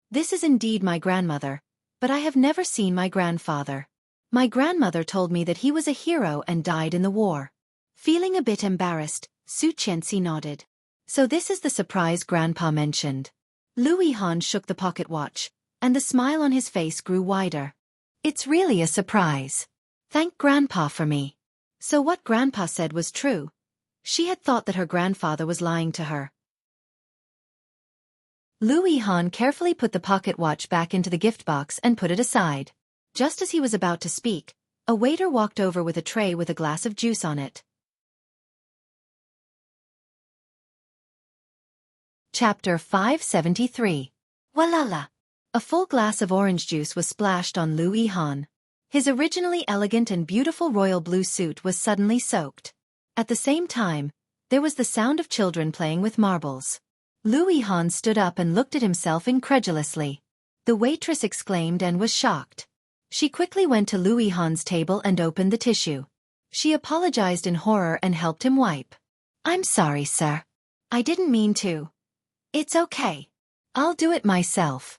This is indeed my grandmother, but I have never seen my grandfather. My grandmother told me that he was a hero and died in the war. Feeling a bit embarrassed, Xueqi nodded. So this is the surprise Grandpa mentioned. Lu Yihan shook the pocket watch, and the smile on his face grew wider. It's really a surprise. Thank Grandpa for me. So what Grandpa said was true. She had thought that her grandfather was lying to her. Lu Yihan carefully put the pocket watch back into the gift box and put it aside. Just as he was about to speak, a waiter walked over with a tray with a glass of juice on it. Chapter 573. Walala. A full glass of orange juice was splashed on Lu Yihan. His originally elegant and beautiful royal blue suit was suddenly soaked. At the same time, there was the sound of children playing with marbles. Lu Yihan stood up and looked at himself incredulously. The waitress exclaimed and was shocked. She quickly went to Lu Yihan's table and opened the tissue. She apologized in horror and helped him wipe. I'm sorry, sir. I didn't mean to. It's okay. I'll do it myself.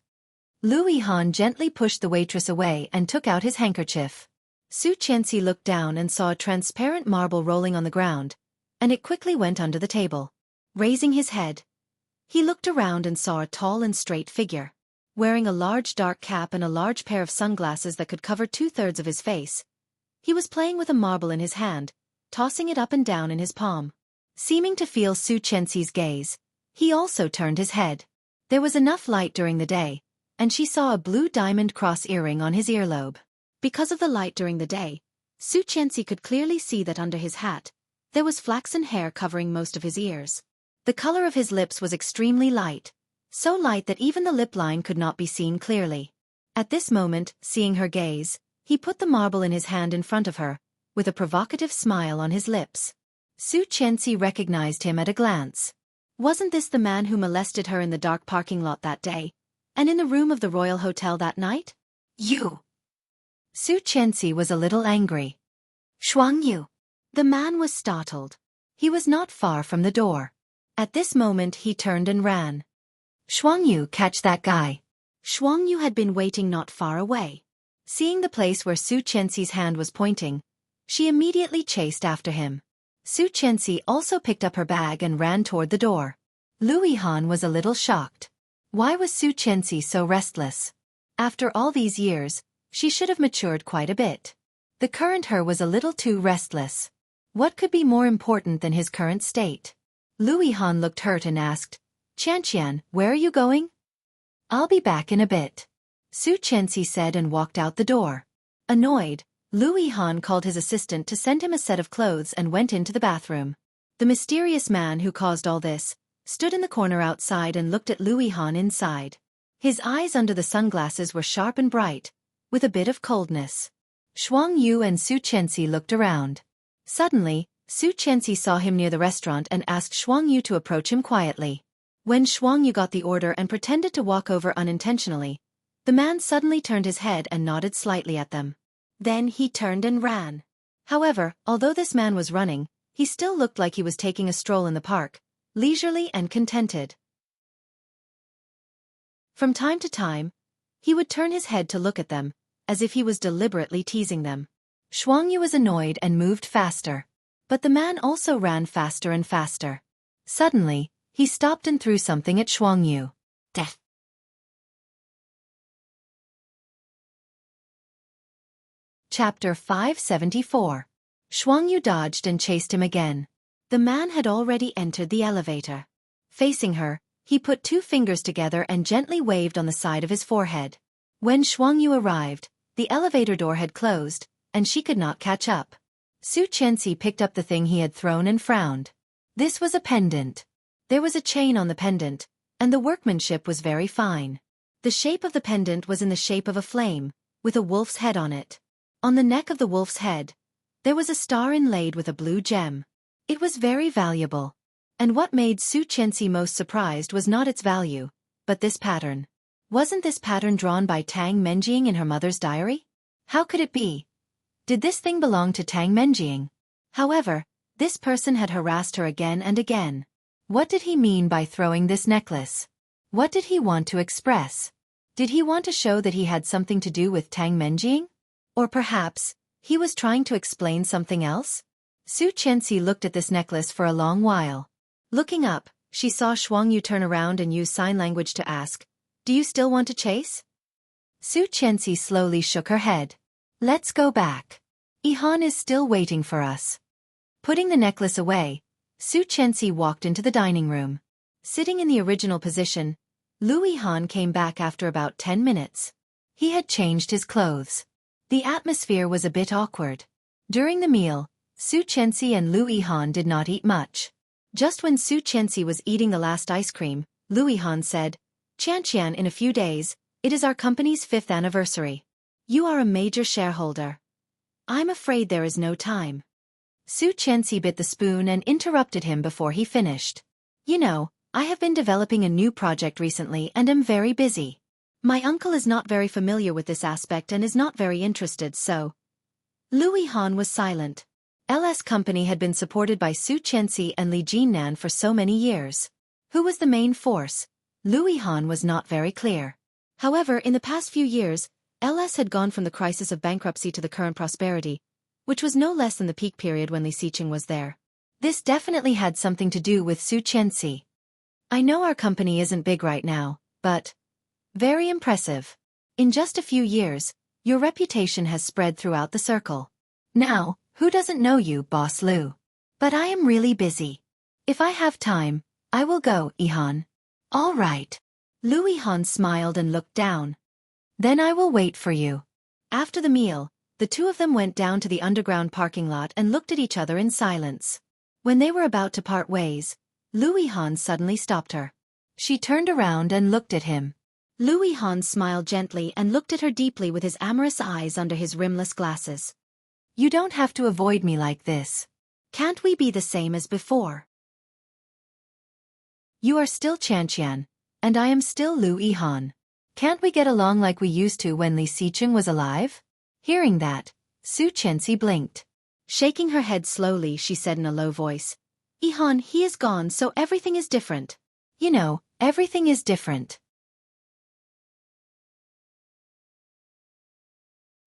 Lu Yihan gently pushed the waitress away and took out his handkerchief. Xueqi looked down and saw a transparent marble rolling on the ground, and it quickly went under the table. Raising his head, he looked around and saw a tall and straight figure. Wearing a large dark cap and a large pair of sunglasses that could cover 2/3 of his face. He was playing with a marble in his hand, tossing it up and down in his palm. Seeming to feel Xueqi's gaze, he also turned his head. There was enough light during the day, and she saw a blue diamond cross earring on his earlobe. Because of the light during the day, Xueqi could clearly see that under his hat, there was flaxen hair covering most of his ears. The color of his lips was extremely light, so light that even the lip line could not be seen clearly. At this moment, seeing her gaze, he put the marble in his hand in front of her, with a provocative smile on his lips. Xueqi recognized him at a glance. Wasn't this the man who molested her in the dark parking lot that day, and in the room of the Royal Hotel that night? You! Xueqi was a little angry. Xuangyu! The man was startled. He was not far from the door. At this moment he turned and ran. Xuangyu, catch that guy. Xuangyu had been waiting not far away. Seeing the place where Xueqi's hand was pointing, she immediately chased after him. Xueqi also picked up her bag and ran toward the door. Lu Yihan was a little shocked. Why was Xueqi so restless? After all these years, she should have matured quite a bit. The current her was a little too restless. What could be more important than his current state? Lu Yihan looked hurt and asked, Qianqian, where are you going? I'll be back in a bit. Xueqi said and walked out the door. Annoyed, Lu Yihan called his assistant to send him a set of clothes and went into the bathroom. The mysterious man who caused all this stood in the corner outside and looked at Lu Yihan inside. His eyes under the sunglasses were sharp and bright, with a bit of coldness. Xuangyu and Xueqi looked around. Suddenly, Xueqi saw him near the restaurant and asked Xuangyu to approach him quietly. When Xuangyu got the order and pretended to walk over unintentionally, the man suddenly turned his head and nodded slightly at them. Then he turned and ran. However, although this man was running, he still looked like he was taking a stroll in the park, leisurely and contented. From time to time, he would turn his head to look at them, as if he was deliberately teasing them. Xuangyu was annoyed and moved faster. But the man also ran faster and faster. Suddenly, he stopped and threw something at Xuangyu. Death. Chapter 574. Xuangyu dodged and chased him again. The man had already entered the elevator. Facing her, he put 2 fingers together and gently waved on the side of his forehead. When Xuangyu arrived, the elevator door had closed, and she could not catch up. Xueqi picked up the thing he had thrown and frowned. This was a pendant. There was a chain on the pendant, and the workmanship was very fine. The shape of the pendant was in the shape of a flame, with a wolf's head on it. On the neck of the wolf's head, there was a star inlaid with a blue gem. It was very valuable. And what made Xueqi most surprised was not its value, but this pattern. Wasn't this pattern drawn by Tang Menjing in her mother's diary? How could it be? Did this thing belong to Tang Menjing? However, this person had harassed her again and again. What did he mean by throwing this necklace? What did he want to express? Did he want to show that he had something to do with Tang Menjing? Or perhaps, he was trying to explain something else? Xueqi looked at this necklace for a long while. Looking up, she saw Xueqi turn around and use sign language to ask, "Do you still want to chase?" Xueqi slowly shook her head. "Let's go back. Ihan is still waiting for us." Putting the necklace away, Xueqi walked into the dining room. Sitting in the original position, Lu Yihan came back after about 10 minutes. He had changed his clothes. The atmosphere was a bit awkward. During the meal, Xueqi and Lu Yihan did not eat much. Just when Xueqi was eating the last ice cream, Lu Yihan said, "Qianqian, in a few days, it is our company's 5th anniversary. You are a major shareholder. I'm afraid there is no time." Xueqi bit the spoon and interrupted him before he finished. "You know, I have been developing a new project recently and am very busy. My uncle is not very familiar with this aspect and is not very interested, so..." Lu Yihan was silent. LS Company had been supported by Xueqi and Li Jinnan for so many years. Who was the main force? Lu Yihan was not very clear. However, in the past few years, LS had gone from the crisis of bankruptcy to the current prosperity, which was no less than the peak period when Li Xiqing was there. This definitely had something to do with Xueqi. "I know our company isn't big right now, but very impressive. In just a few years, your reputation has spread throughout the circle. Now, who doesn't know you, Boss Lu? But I am really busy. If I have time, I will go, Ihan." "All right." Lu Yihan smiled and looked down. "Then I will wait for you." After the meal, the two of them went down to the underground parking lot and looked at each other in silence. When they were about to part ways, Lu Yihan suddenly stopped her. She turned around and looked at him. Lu Yihan smiled gently and looked at her deeply with his amorous eyes under his rimless glasses. "You don't have to avoid me like this. Can't we be the same as before? You are still Qianqian, and I am still Lu Yihan. Can't we get along like we used to when Li Xiqing was alive?" Hearing that, Xueqi blinked. Shaking her head slowly, she said in a low voice, "Yihan, he is gone, so everything is different. You know, everything is different."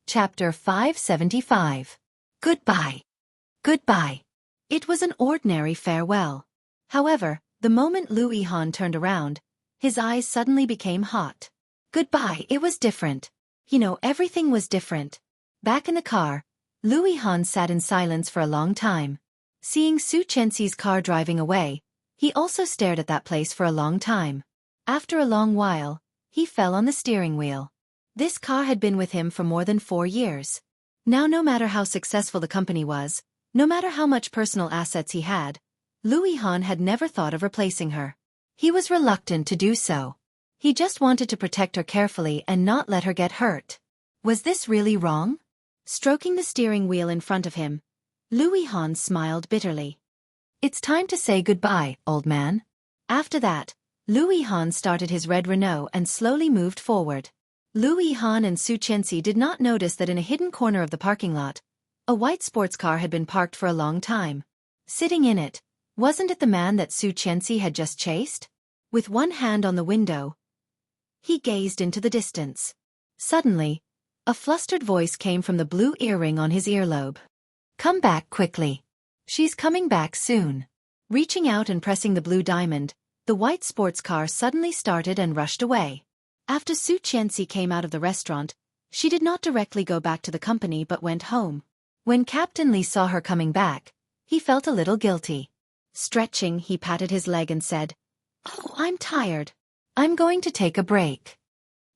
Chapter 575. Goodbye. Goodbye. It was an ordinary farewell. However, the moment Lu Yihan turned around, his eyes suddenly became hot. Goodbye, it was different. You know, everything was different. Back in the car, Lu Yihan sat in silence for a long time. Seeing Xueqi's car driving away, he also stared at that place for a long time. After a long while, he fell on the steering wheel. This car had been with him for more than 4 years. Now, no matter how successful the company was, no matter how much personal assets he had, Lu Yihan had never thought of replacing her. He was reluctant to do so. He just wanted to protect her carefully and not let her get hurt. Was this really wrong? Stroking the steering wheel in front of him, Lu Yihan smiled bitterly. "It's time to say goodbye, old man." After that, Lu Yihan started his red Renault and slowly moved forward. Lu Yihan and Xueqi did not notice that in a hidden corner of the parking lot, a white sports car had been parked for a long time. Sitting in it, wasn't it the man that Xueqi had just chased? With one hand on the window, he gazed into the distance. Suddenly, a flustered voice came from the blue earring on his earlobe. "Come back quickly. She's coming back soon." Reaching out and pressing the blue diamond, the white sports car suddenly started and rushed away. After Xueqi came out of the restaurant, she did not directly go back to the company but went home. When Captain Li saw her coming back, he felt a little guilty. Stretching, he patted his leg and said, "Oh, I'm tired. I'm going to take a break."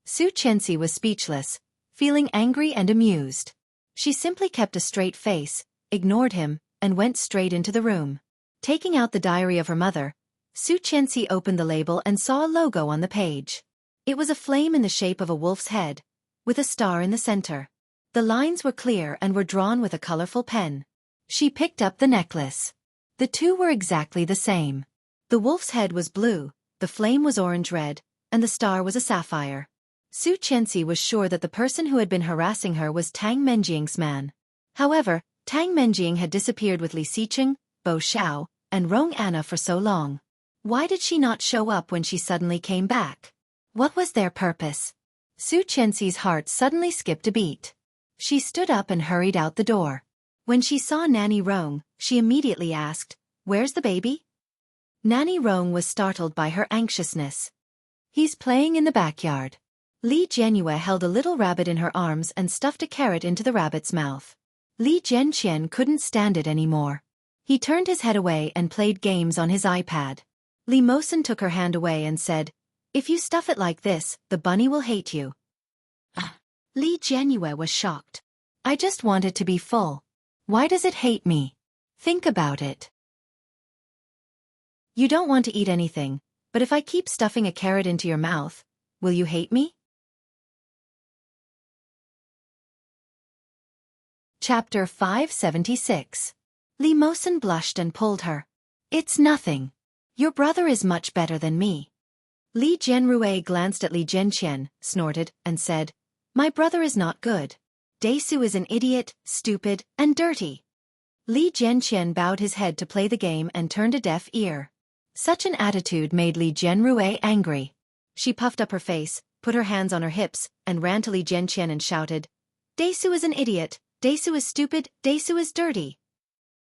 Xueqi was speechless, feeling angry and amused. She simply kept a straight face, ignored him, and went straight into the room. Taking out the diary of her mother, Xueqi opened the label and saw a logo on the page. It was a flame in the shape of a wolf's head, with a star in the center. The lines were clear and were drawn with a colorful pen. She picked up the necklace. The two were exactly the same. The wolf's head was blue, the flame was orange-red, and the star was a sapphire. Xueqi was sure that the person who had been harassing her was Tang Menjing's man. However, Tang Menjing had disappeared with Li Xicheng, Bo Xiao, and Rong Anna for so long. Why did she not show up when she suddenly came back? What was their purpose? Xueqi's heart suddenly skipped a beat. She stood up and hurried out the door. When she saw Nanny Rong, she immediately asked, "Where's the baby?" Nanny Rong was startled by her anxiousness. "He's playing in the backyard." Li Jianyue held a little rabbit in her arms and stuffed a carrot into the rabbit's mouth. Li Jianqian couldn't stand it anymore. He turned his head away and played games on his iPad. Li Mosen took her hand away and said, "If you stuff it like this, the bunny will hate you." Li Jianyue was shocked. "I just want it to be full. Why does it hate me? Think about it. You don't want to eat anything, but if I keep stuffing a carrot into your mouth, will you hate me?" Chapter 576. Li Mosen blushed and pulled her. "It's nothing. Your brother is much better than me." Li Jianrui glanced at Li Jianqian, snorted, and said, "My brother is not good. Daisu is an idiot, stupid, and dirty." Li Jianqian bowed his head to play the game and turned a deaf ear. Such an attitude made Li Jianrui angry. She puffed up her face, put her hands on her hips, and ran to Li Jianqian and shouted, "Daisu is an idiot, Daisu is stupid, Daisu is dirty."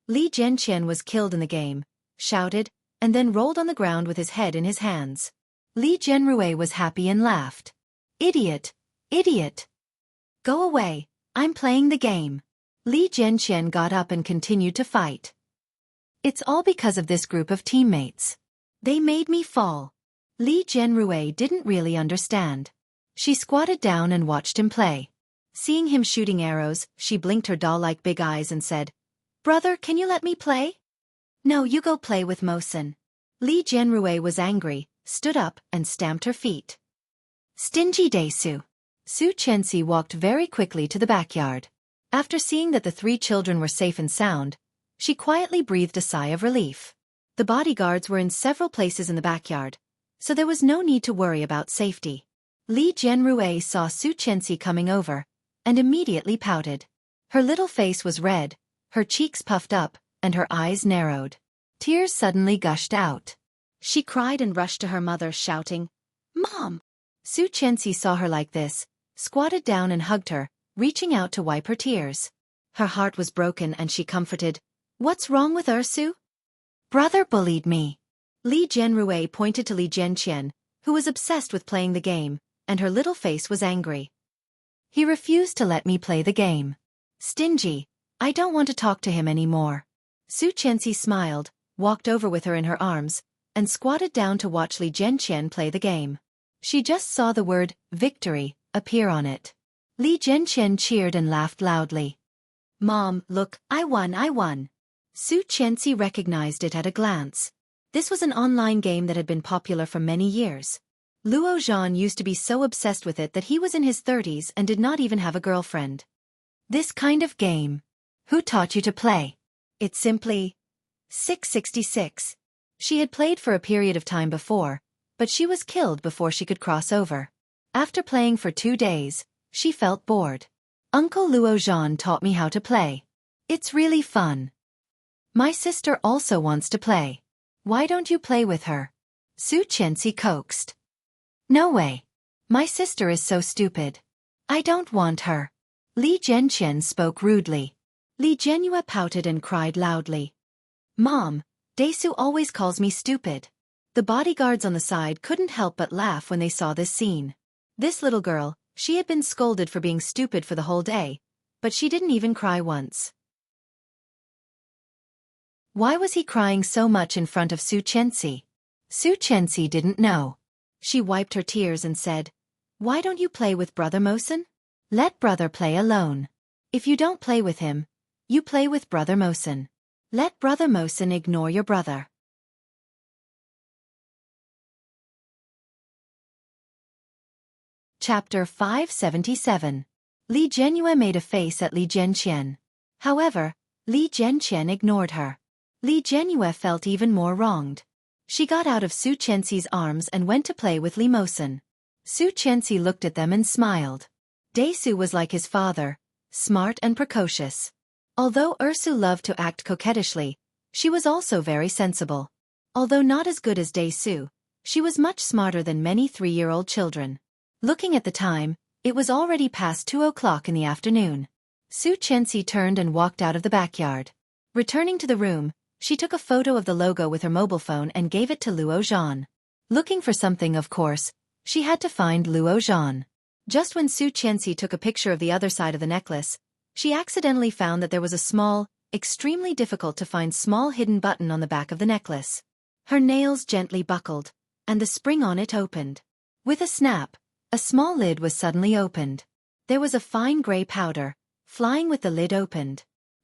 Li Jianqian was killed in the game, shouted, and then rolled on the ground with his head in his hands. Li Jianrui was happy and laughed. "Idiot! Idiot! Go away, I'm playing the game." Li Jianqian got up and continued to fight. "It's all because of this group of teammates. They made me fall." Li Jianrui didn't really understand. She squatted down and watched him play. Seeing him shooting arrows, she blinked her doll-like big eyes and said, "Brother, can you let me play?" "No, you go play with Mosen." Li Jianrui was angry, stood up, and stamped her feet. "Stingy Daisu." Xueqi walked very quickly to the backyard. After seeing that the three children were safe and sound, she quietly breathed a sigh of relief. The bodyguards were in several places in the backyard, so there was no need to worry about safety. Li Jianrui saw Xueqi coming over, and immediately pouted. Her little face was red, her cheeks puffed up, and her eyes narrowed. Tears suddenly gushed out. She cried and rushed to her mother, shouting, "Mom!" Xueqi saw her like this, squatted down and hugged her, reaching out to wipe her tears. Her heart was broken and she comforted, "What's wrong with Ersu?" "Brother bullied me." Li Jianrui pointed to Li Jianqian, who was obsessed with playing the game, and her little face was angry. "He refused to let me play the game. Stingy, I don't want to talk to him anymore." Xueqi smiled, walked over with her in her arms, and squatted down to watch Li Jianqian play the game. She just saw the word, "victory," appear on it. Li Jianqian cheered and laughed loudly. "Mom, look, I won, I won." Xueqi recognized it at a glance. This was an online game that had been popular for many years. Luo Zhan used to be so obsessed with it that he was in his 30s and did not even have a girlfriend. "This kind of game. Who taught you to play?" "It's simply 666. She had played for a period of time before, but she was killed before she could cross over. After playing for 2 days, she felt bored. "Uncle Luo Zhan taught me how to play. It's really fun. My sister also wants to play. Why don't you play with her?" Xueqi coaxed. "No way. My sister is so stupid. I don't want her." Li Jianqian spoke rudely. Li Jianyue pouted and cried loudly. "Mom, Daisu always calls me stupid." The bodyguards on the side couldn't help but laugh when they saw this scene. This little girl, she had been scolded for being stupid for the whole day, but she didn't even cry once. Why was he crying so much in front of Xueqi? Xueqi didn't know. She wiped her tears and said, "Why don't you play with Brother Mosen? Let brother play alone. If you don't play with him, you play with Brother Mosen. Let Brother Mosen ignore your brother." Chapter 577. Li Jianyue made a face at Li Jianqian. However, Li Jianqian ignored her. Li Jianyue felt even more wronged. She got out of Su Qianxi's arms and went to play with Li Mosen. Su Qianxi looked at them and smiled. Su was like his father, smart and precocious. Although Su loved to act coquettishly, she was also very sensible. Although not as good as Su, she was much smarter than many 3-year-old children. Looking at the time, it was already past 2 o'clock in the afternoon. Su Qianxi turned and walked out of the backyard. Returning to the room, she took a photo of the logo with her mobile phone and gave it to Luo Zhan. Looking for something, of course, she had to find Luo Zhan. Just when Su Qianxi took a picture of the other side of the necklace, she accidentally found that there was a small, extremely difficult to find small hidden button on the back of the necklace. Her nails gently buckled, and the spring on it opened. With a snap, a small lid was suddenly opened. There was a fine gray powder, flying with the lid opened.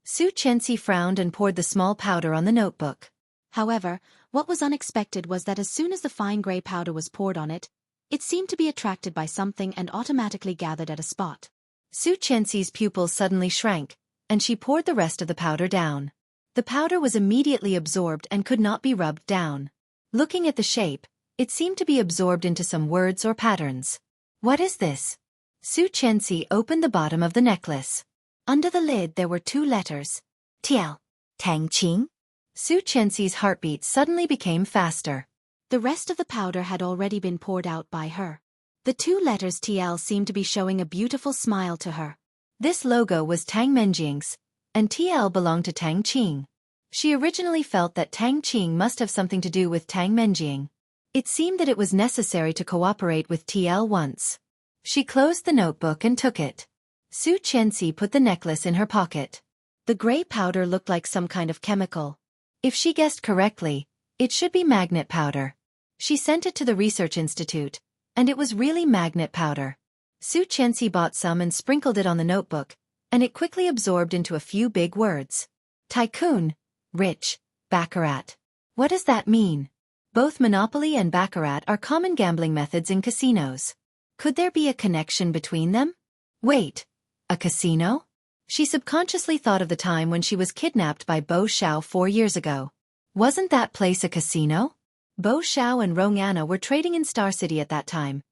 Su Qianxi frowned and poured the small powder on the notebook. However, what was unexpected was that as soon as the fine gray powder was poured on it, it seemed to be attracted by something and automatically gathered at a spot. Su Qianxi's pupils suddenly shrank, and she poured the rest of the powder down. The powder was immediately absorbed and could not be rubbed down. Looking at the shape, it seemed to be absorbed into some words or patterns. What is this? Su Qianxi opened the bottom of the necklace. Under the lid there were 2 letters. TL. Tang Qing. Su Qianxi's heartbeat suddenly became faster. The rest of the powder had already been poured out by her. The 2 letters TL seemed to be showing a beautiful smile to her. This logo was Tang Menjing's, and TL belonged to Tang Qing. She originally felt that Tang Qing must have something to do with Tang Menjing. It seemed that it was necessary to cooperate with TL once. She closed the notebook and took it. Su Qianxi put the necklace in her pocket. The gray powder looked like some kind of chemical. If she guessed correctly, it should be magnet powder. She sent it to the research institute, and it was really magnet powder. Su Qianxi bought some and sprinkled it on the notebook, and it quickly absorbed into a few big words. Tycoon, rich, baccarat. What does that mean? Both Monopoly and baccarat are common gambling methods in casinos. Could there be a connection between them? Wait, a casino? She subconsciously thought of the time when she was kidnapped by Bo Xiao 4 years ago. Wasn't that place a casino? Bo Xiao and Rong Anna were trading in Star City at that time,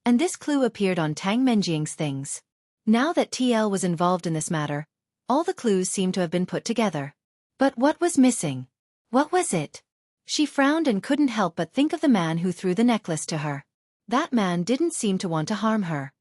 and this clue appeared on Tang Menjing's things. Now that TL was involved in this matter, all the clues seemed to have been put together. But what was missing? What was it? She frowned and couldn't help but think of the man who threw the necklace to her. That man didn't seem to want to harm her.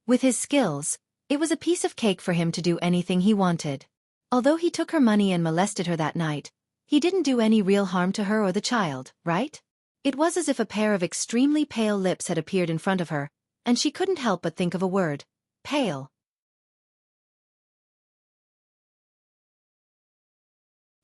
With his skills, it was a piece of cake for him to do anything he wanted. Although he took her money and molested her that night, he didn't do any real harm to her or the child, right? It was as if a pair of extremely pale lips had appeared in front of her, and she couldn't help but think of a word. Pale.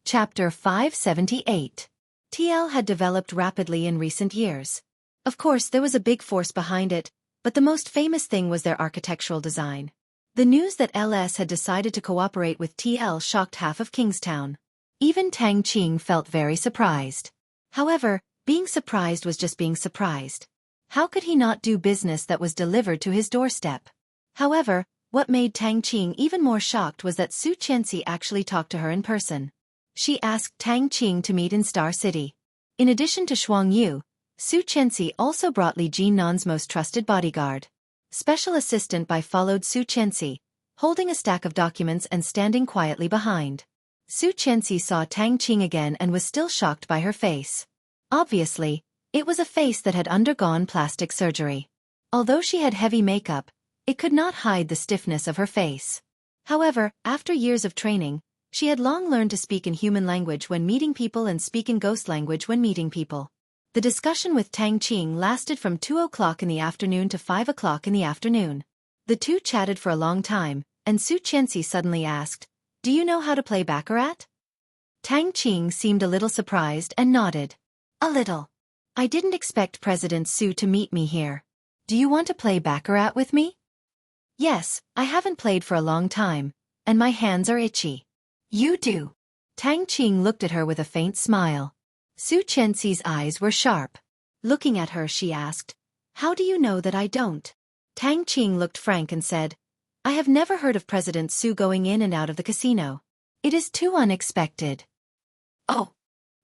Chapter 578. TL had developed rapidly in recent years. Of course, there was a big force behind it, but the most famous thing was their architectural design. The news that LS had decided to cooperate with TL shocked half of Kingstown. Even Tang Qing felt very surprised. However, being surprised was just being surprised. How could he not do business that was delivered to his doorstep? However, what made Tang Qing even more shocked was that Su Qianxi actually talked to her in person. She asked Tang Qing to meet in Star City. In addition to Shuang Yu, Su Qianxi also brought Li Jinnan's most trusted bodyguard. Special Assistant Bai followed Su Qianxi, holding a stack of documents and standing quietly behind. Su Qianxi saw Tang Qing again and was still shocked by her face. Obviously, it was a face that had undergone plastic surgery. Although she had heavy makeup, it could not hide the stiffness of her face. However, after years of training, she had long learned to speak in human language when meeting people and speak in ghost language when meeting people. The discussion with Tang Qing lasted from 2 o'clock in the afternoon to 5 o'clock in the afternoon. The two chatted for a long time, and Su Qianxi suddenly asked, "Do you know how to play baccarat?" Tang Qing seemed a little surprised and nodded. "A little. I didn't expect President Su to meet me here. Do you want to play baccarat with me?" "Yes, I haven't played for a long time, and my hands are itchy." "You do." Tang Qing looked at her with a faint smile. Su Qianxi's eyes were sharp. Looking at her, she asked, "How do you know that I don't?" Tang Qing looked frank and said, "I have never heard of President Su going in and out of the casino. It is too unexpected." "Oh."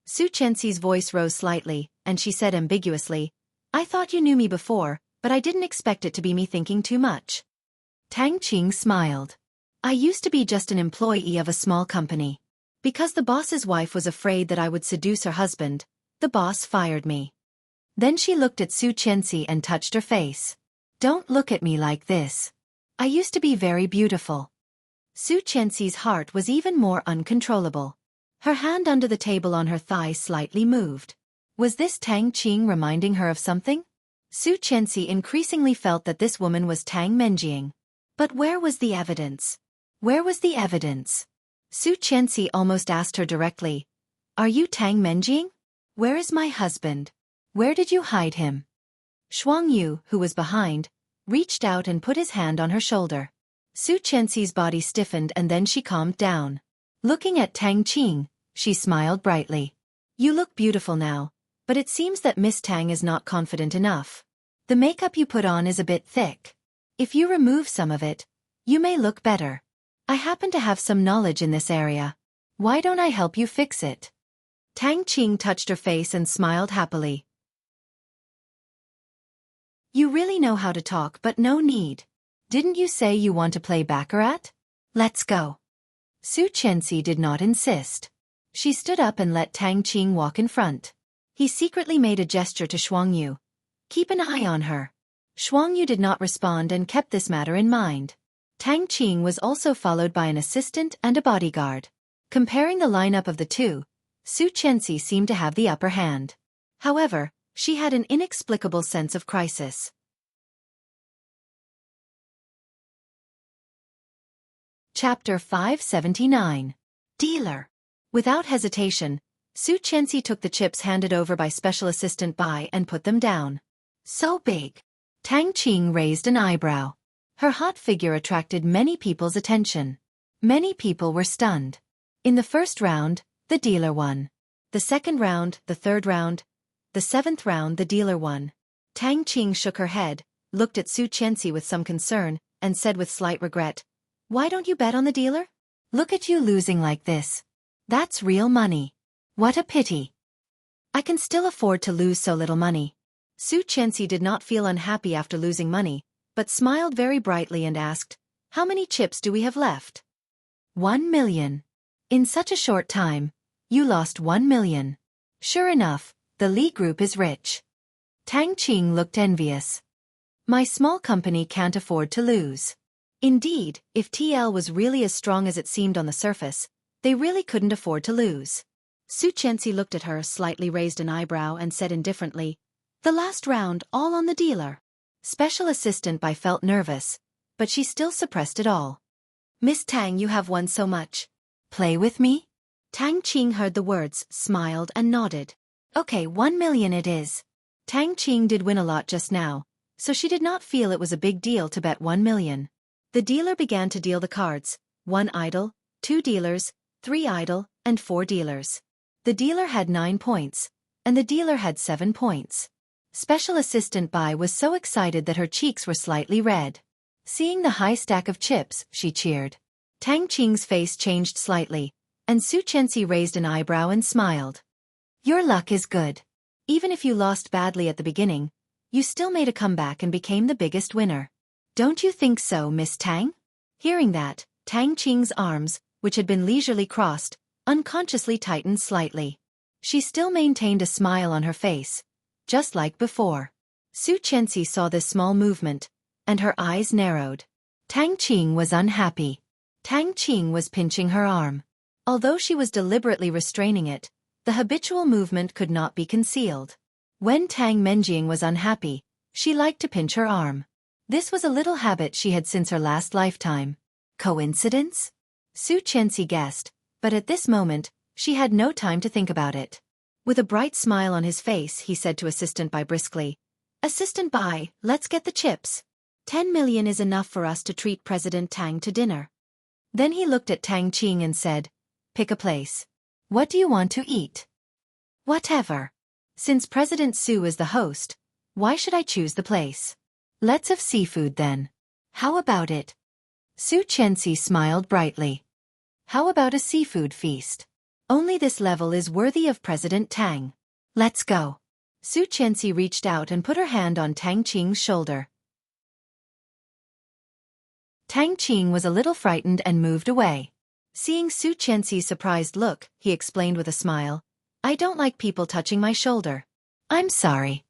Xueqi's voice rose slightly, and she said ambiguously, I thought you knew me before, but I didn't expect it to be me thinking too much. Tang Qing smiled. I used to be just an employee of a small company. Because the boss's wife was afraid that I would seduce her husband, the boss fired me. Then she looked at Xueqi and touched her face. Don't look at me like this. I used to be very beautiful. Xueqi's heart was even more uncontrollable. Her hand under the table on her thigh slightly moved. Was this Tang Qing reminding her of something? Xueqi increasingly felt that this woman was Tang Menjing. But where was the evidence? Where was the evidence? Xueqi almost asked her directly. Are you Tang Menjing? Where is my husband? Where did you hide him? Xuangyu, who was behind, reached out and put his hand on her shoulder. Xueqi's body stiffened and then she calmed down. Looking at Tang Qing, she smiled brightly. You look beautiful now, but it seems that Miss Tang is not confident enough. The makeup you put on is a bit thick. If you remove some of it, you may look better. I happen to have some knowledge in this area. Why don't I help you fix it? Tang Qing touched her face and smiled happily. You really know how to talk, but no need. Didn't you say you want to play baccarat? Let's go. Xueqi did not insist. She stood up and let Tang Qing walk in front. He secretly made a gesture to Xuangyu. Keep an eye on her. Xuangyu did not respond and kept this matter in mind. Tang Qing was also followed by an assistant and a bodyguard. Comparing the lineup of the two, Xueqi seemed to have the upper hand. However, she had an inexplicable sense of crisis. Chapter 579. Dealer. Without hesitation, Xueqi took the chips handed over by Special Assistant Bai and put them down. So big. Tang Qing raised an eyebrow. Her hot figure attracted many people's attention. Many people were stunned. In the first round, the dealer won. The second round, the third round, the seventh round the dealer won. Tang Qing shook her head, looked at Xueqi with some concern, and said with slight regret, Why don't you bet on the dealer? Look at you losing like this. That's real money. What a pity. I can still afford to lose so little money. Xueqi did not feel unhappy after losing money, but smiled very brightly and asked, How many chips do we have left? 1 million. In such a short time, you lost 1 million. Sure enough, the Li Group is rich. Tang Qing looked envious. My small company can't afford to lose. Indeed, if TL was really as strong as it seemed on the surface, they really couldn't afford to lose. Xueqi looked at her, slightly raised an eyebrow and said indifferently, The last round all on the dealer. Special Assistant Bai felt nervous, but she still suppressed it all. Miss Tang, you have won so much. Play with me? Tang Qing heard the words, smiled and nodded. Okay, 1 million it is. Tang Qing did win a lot just now, so she did not feel it was a big deal to bet 1 million. The dealer began to deal the cards, 1 idle, 2 dealers, 3 idle, and 4 dealers. The dealer had 9 points, and the dealer had 7 points. Special Assistant Bai was so excited that her cheeks were slightly red. Seeing the high stack of chips, she cheered. Tang Qing's face changed slightly, and Xueqi raised an eyebrow and smiled. Your luck is good. Even if you lost badly at the beginning, you still made a comeback and became the biggest winner. Don't you think so, Miss Tang? Hearing that, Tang Qing's arms, which had been leisurely crossed, unconsciously tightened slightly. She still maintained a smile on her face, just like before. Xueqi saw this small movement, and her eyes narrowed. Tang Qing was unhappy. Tang Qing was pinching her arm. Although she was deliberately restraining it, the habitual movement could not be concealed. When Tang Menjing was unhappy, she liked to pinch her arm. This was a little habit she had since her last lifetime. Coincidence? Xueqi guessed, but at this moment, she had no time to think about it. With a bright smile on his face, he said to Assistant Bai briskly, Assistant Bai, let's get the chips. 10 million is enough for us to treat President Tang to dinner. Then he looked at Tang Qing and said, Pick a place. What do you want to eat? Whatever. Since President Su is the host, why should I choose the place? Let's have seafood then. How about it? Xueqi smiled brightly. How about a seafood feast? Only this level is worthy of President Tang. Let's go. Xueqi reached out and put her hand on Tang Qing's shoulder. Tang Qing was a little frightened and moved away. Seeing Xueqi's surprised look, he explained with a smile, I don't like people touching my shoulder. I'm sorry.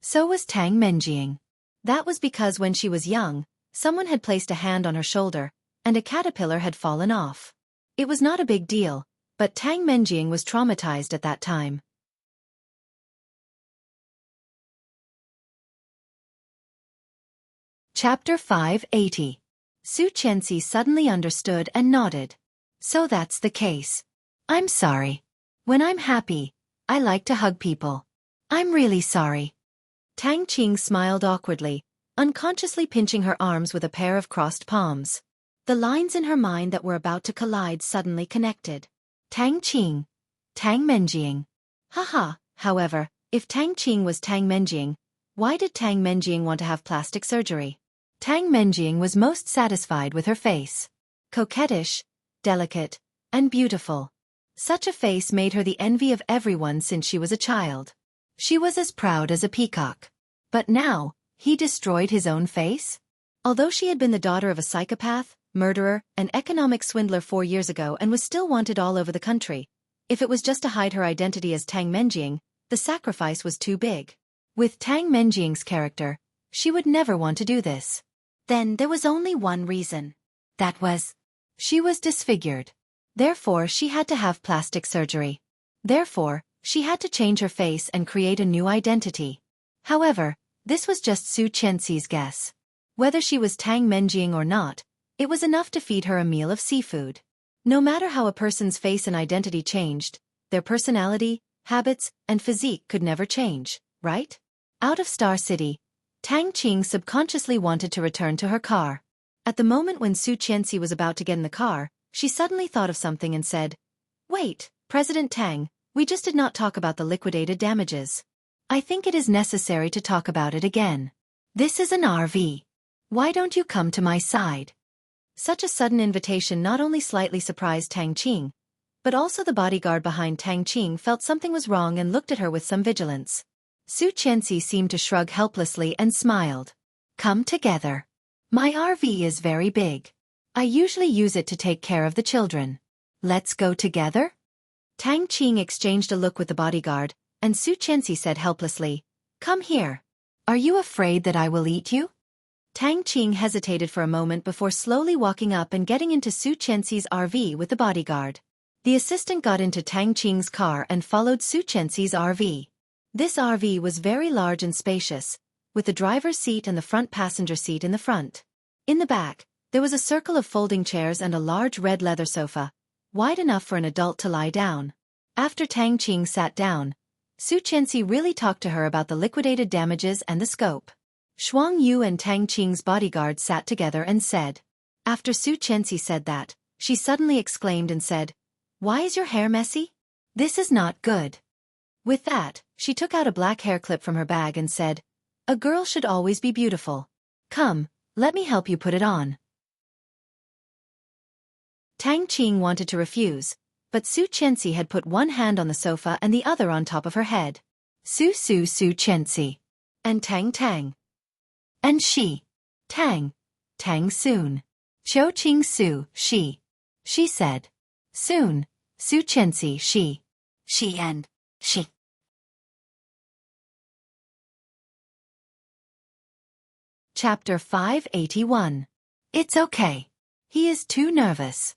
So was Tang Menjing. That was because when she was young, someone had placed a hand on her shoulder, and a caterpillar had fallen off. It was not a big deal, but Tang Menjing was traumatized at that time. Chapter 580. Xueqi suddenly understood and nodded. So that's the case. I'm sorry. When I'm happy, I like to hug people. I'm really sorry. Tang Qing smiled awkwardly, unconsciously pinching her arms with a pair of crossed palms. The lines in her mind that were about to collide suddenly connected. Tang Qing. Tang Menjing. Haha, however, if Tang Qing was Tang Menjing, why did Tang Menjing want to have plastic surgery? Tang Menjing was most satisfied with her face. Coquettish, delicate, and beautiful. Such a face made her the envy of everyone since she was a child. She was as proud as a peacock. But now, he destroyed his own face? Although she had been the daughter of a psychopath, murderer, and economic swindler 4 years ago and was still wanted all over the country, if it was just to hide her identity as Tang Menjing, the sacrifice was too big. With Tang Menjing's character, she would never want to do this. Then there was only one reason. That was, she was disfigured. Therefore she had to have plastic surgery. Therefore, she had to change her face and create a new identity. However, this was just Xueqi's guess. Whether she was Tang Menjing or not, it was enough to feed her a meal of seafood. No matter how a person's face and identity changed, their personality, habits, and physique could never change, right? Out of Star City, Tang Qing subconsciously wanted to return to her car. At the moment when Xueqi was about to get in the car, she suddenly thought of something and said, Wait, President Tang, we just did not talk about the liquidated damages. I think it is necessary to talk about it again. This is an RV. Why don't you come to my side? Such a sudden invitation not only slightly surprised Tang Qing, but also the bodyguard behind Tang Qing felt something was wrong and looked at her with some vigilance. Xueqi seemed to shrug helplessly and smiled. Come together. My RV is very big. I usually use it to take care of the children. Let's go together? Tang Qing exchanged a look with the bodyguard, and Xueqi said helplessly, Come here. Are you afraid that I will eat you? Tang Qing hesitated for a moment before slowly walking up and getting into Xueqi's RV with the bodyguard. The assistant got into Tang Qing's car and followed Xueqi's RV. This RV was very large and spacious, with the driver's seat and the front passenger seat in the front. In the back, there was a circle of folding chairs and a large red leather sofa, wide enough for an adult to lie down. After Tang Qing sat down, Xueqi really talked to her about the liquidated damages and the scope. Shuang Yu and Tang Qing's bodyguard sat together and said. After Xueqi said that, she suddenly exclaimed and said, Why is your hair messy? This is not good. With that, she took out a black hair clip from her bag and said, A girl should always be beautiful. Come, let me help you put it on. Tang Qing wanted to refuse, but Xueqi had put one hand on the sofa and the other on top of her head. Xueqi. And Tang. And she. Tang soon. Qiu Su, she. She said. Soon, Xueqi, she. She and she. Chapter 581. It's okay. He is too nervous.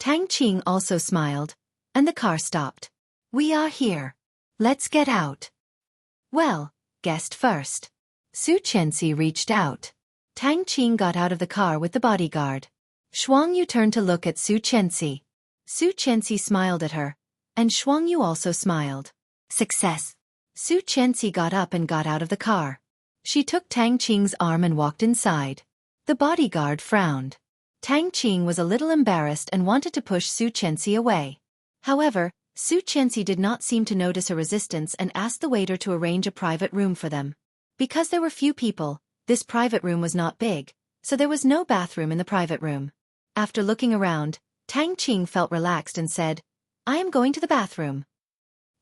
Tang Qing also smiled, and the car stopped. We are here. Let's get out. Well, guest first. Xueqi reached out. Tang Qing got out of the car with the bodyguard. Shuang Yu turned to look at Xueqi. Xueqi smiled at her, and Shuang Yu also smiled. Success. Xueqi got up and got out of the car. She took Tang Qing's arm and walked inside. The bodyguard frowned. Tang Qing was a little embarrassed and wanted to push Xueqi away. However, Xueqi did not seem to notice her resistance and asked the waiter to arrange a private room for them. Because there were few people, this private room was not big, so there was no bathroom in the private room. After looking around, Tang Qing felt relaxed and said, I am going to the bathroom.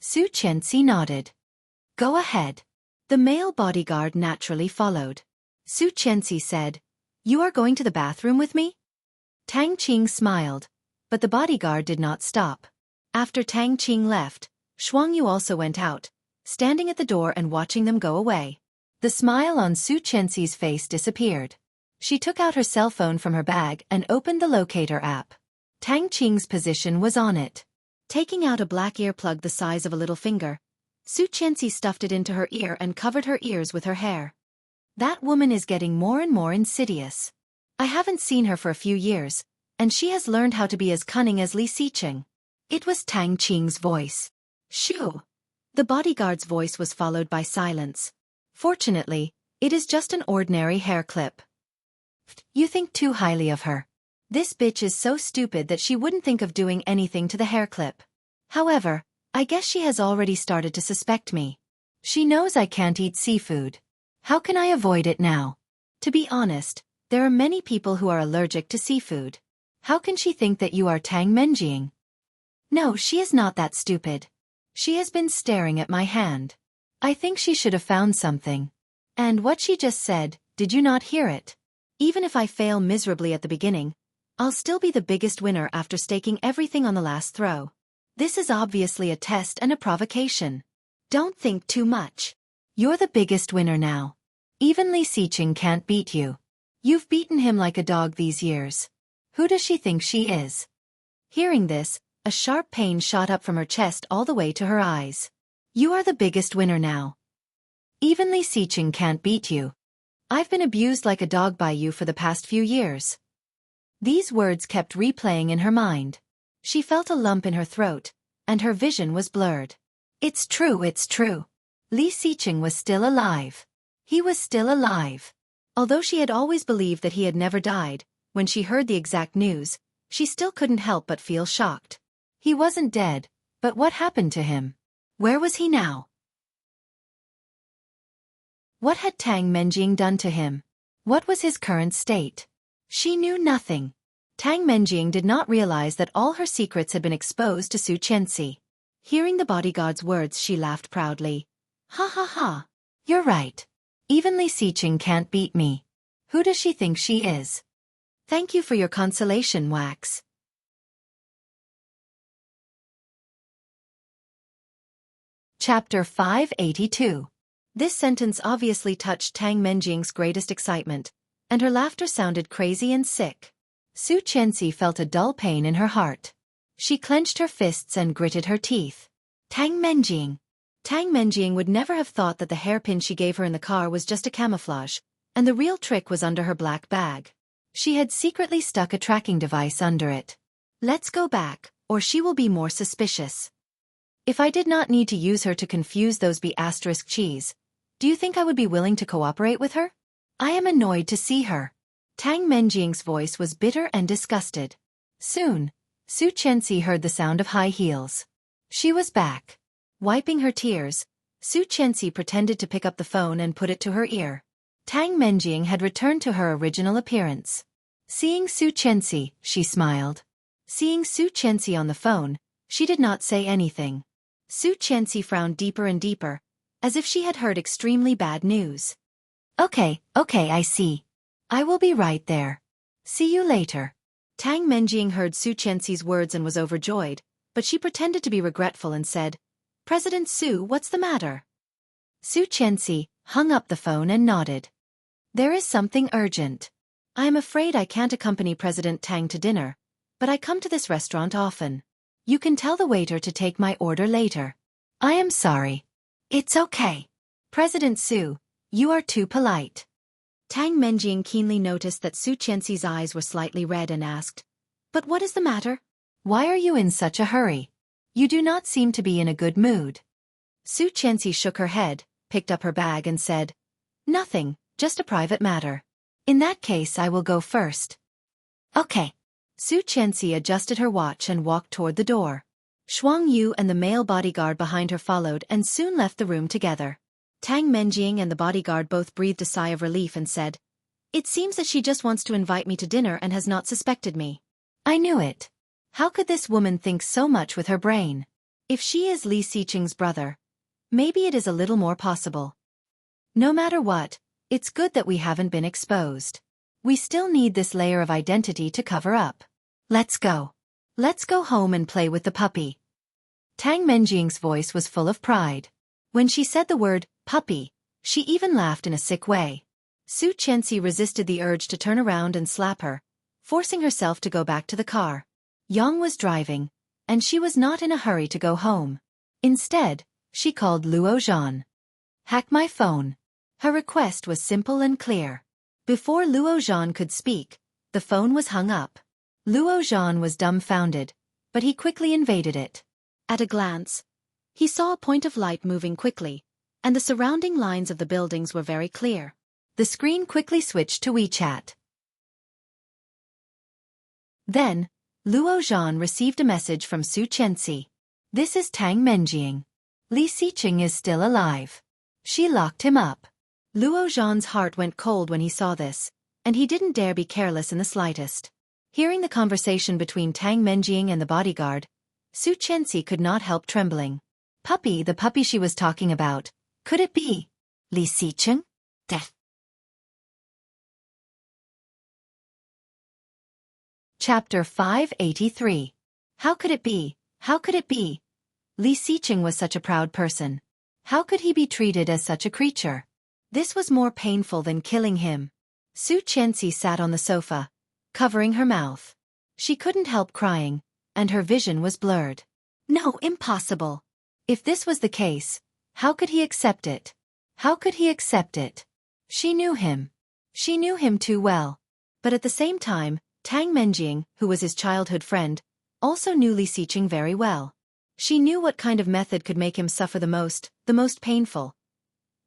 Xueqi nodded. Go ahead. The male bodyguard naturally followed. Xueqi said, You are going to the bathroom with me? Tang Qing smiled, but the bodyguard did not stop. After Tang Qing left, Xueqi also went out, standing at the door and watching them go away. The smile on Xueqi's face disappeared. She took out her cell phone from her bag and opened the locator app. Tang Qing's position was on it. Taking out a black earplug the size of a little finger, Xueqi stuffed it into her ear and covered her ears with her hair. That woman is getting more and more insidious. I haven't seen her for a few years, and she has learned how to be as cunning as Li Xiqing. It was Tang Qing's voice. Shoo! The bodyguard's voice was followed by silence. Fortunately, it is just an ordinary hair clip. You think too highly of her. This bitch is so stupid that she wouldn't think of doing anything to the hair clip. However, I guess she has already started to suspect me. She knows I can't eat seafood. How can I avoid it now? To be honest, there are many people who are allergic to seafood. How can she think that you are Tang Menjing? No, she is not that stupid. She has been staring at my hand. I think she should have found something. And what she just said, did you not hear it? Even if I fail miserably at the beginning, I'll still be the biggest winner after staking everything on the last throw. This is obviously a test and a provocation. Don't think too much. You're the biggest winner now. Even Li Xiqing can't beat you. You've beaten him like a dog these years. Who does she think she is? Hearing this, a sharp pain shot up from her chest all the way to her eyes. You are the biggest winner now. Even Li Xiqing can't beat you. I've been abused like a dog by you for the past few years. These words kept replaying in her mind. She felt a lump in her throat, and her vision was blurred. It's true, it's true. Li Xiqing was still alive. He was still alive. Although she had always believed that he had never died, when she heard the exact news, she still couldn't help but feel shocked. He wasn't dead, but what happened to him? Where was he now? What had Tang Menjing done to him? What was his current state? She knew nothing. Tang Menjing did not realize that all her secrets had been exposed to Xueqi. Hearing the bodyguard's words, she laughed proudly. Ha ha ha. You're right. Even Li Xiqing can't beat me. Who does she think she is? Thank you for your consolation, Wax. Chapter 582. This sentence obviously touched Tang Menjing's greatest excitement, and her laughter sounded crazy and sick. Xueqi felt a dull pain in her heart. She clenched her fists and gritted her teeth. Tang Menjing. Tang Menjing would never have thought that the hairpin she gave her in the car was just a camouflage, and the real trick was under her black bag. She had secretly stuck a tracking device under it. Let's go back, or she will be more suspicious. If I did not need to use her to confuse those B***cheese, do you think I would be willing to cooperate with her? I am annoyed to see her. Tang Menjing's voice was bitter and disgusted. Soon, Xueqi heard the sound of high heels. She was back. Wiping her tears, Xueqi pretended to pick up the phone and put it to her ear. Tang Menjing had returned to her original appearance. Seeing Xueqi, she smiled. Seeing Xueqi on the phone, she did not say anything. Xueqi frowned deeper and deeper, as if she had heard extremely bad news. Okay, I see. I will be right there. See you later. Tang Menjing heard Xueqi's words and was overjoyed, but she pretended to be regretful and said, President Su, what's the matter? Xueqi hung up the phone and nodded. There is something urgent. I am afraid I can't accompany President Tang to dinner, but I come to this restaurant often. You can tell the waiter to take my order later. I am sorry. It's okay. President Su, you are too polite. Tang Menjing keenly noticed that Xueqi's eyes were slightly red and asked, But what is the matter? Why are you in such a hurry? You do not seem to be in a good mood. Xueqi shook her head, picked up her bag and said, Nothing, just a private matter. In that case I will go first. Okay. Xueqi adjusted her watch and walked toward the door. Xueqi and the male bodyguard behind her followed and soon left the room together. Tang Menjing and the bodyguard both breathed a sigh of relief and said, It seems that she just wants to invite me to dinner and has not suspected me. I knew it. How could this woman think so much with her brain? If she is Li Xiqing's brother, maybe it is a little more possible. No matter what, it's good that we haven't been exposed. We still need this layer of identity to cover up. Let's go. Let's go home and play with the puppy. Tang Menjing's voice was full of pride. When she said the word, puppy, she even laughed in a sick way. Xueqi resisted the urge to turn around and slap her, forcing herself to go back to the car. Yang was driving, and she was not in a hurry to go home. Instead, she called Luo Zhan. Hack my phone. Her request was simple and clear. Before Luo Zhan could speak, the phone was hung up. Luo Zhan was dumbfounded, but he quickly invaded it. At a glance, he saw a point of light moving quickly, and the surrounding lines of the buildings were very clear. The screen quickly switched to WeChat. Then, Luo Zhan received a message from Xueqi. This is Tang Menjing. Li Xiqing is still alive. She locked him up. Luo Zhan's heart went cold when he saw this, and he didn't dare be careless in the slightest. Hearing the conversation between Tang Menjing and the bodyguard, Xueqi could not help trembling. Puppy, the puppy she was talking about. Could it be Li Xiqing? Death. Chapter 583. How could it be? How could it be? Li Xiqing was such a proud person. How could he be treated as such a creature? This was more painful than killing him. Xueqi sat on the sofa, covering her mouth. She couldn't help crying, and her vision was blurred. No, impossible. If this was the case, how could he accept it? How could he accept it? She knew him. She knew him too well. But at the same time, Tang Menjing, who was his childhood friend, also knew Li Xiqing very well. She knew what kind of method could make him suffer the most painful.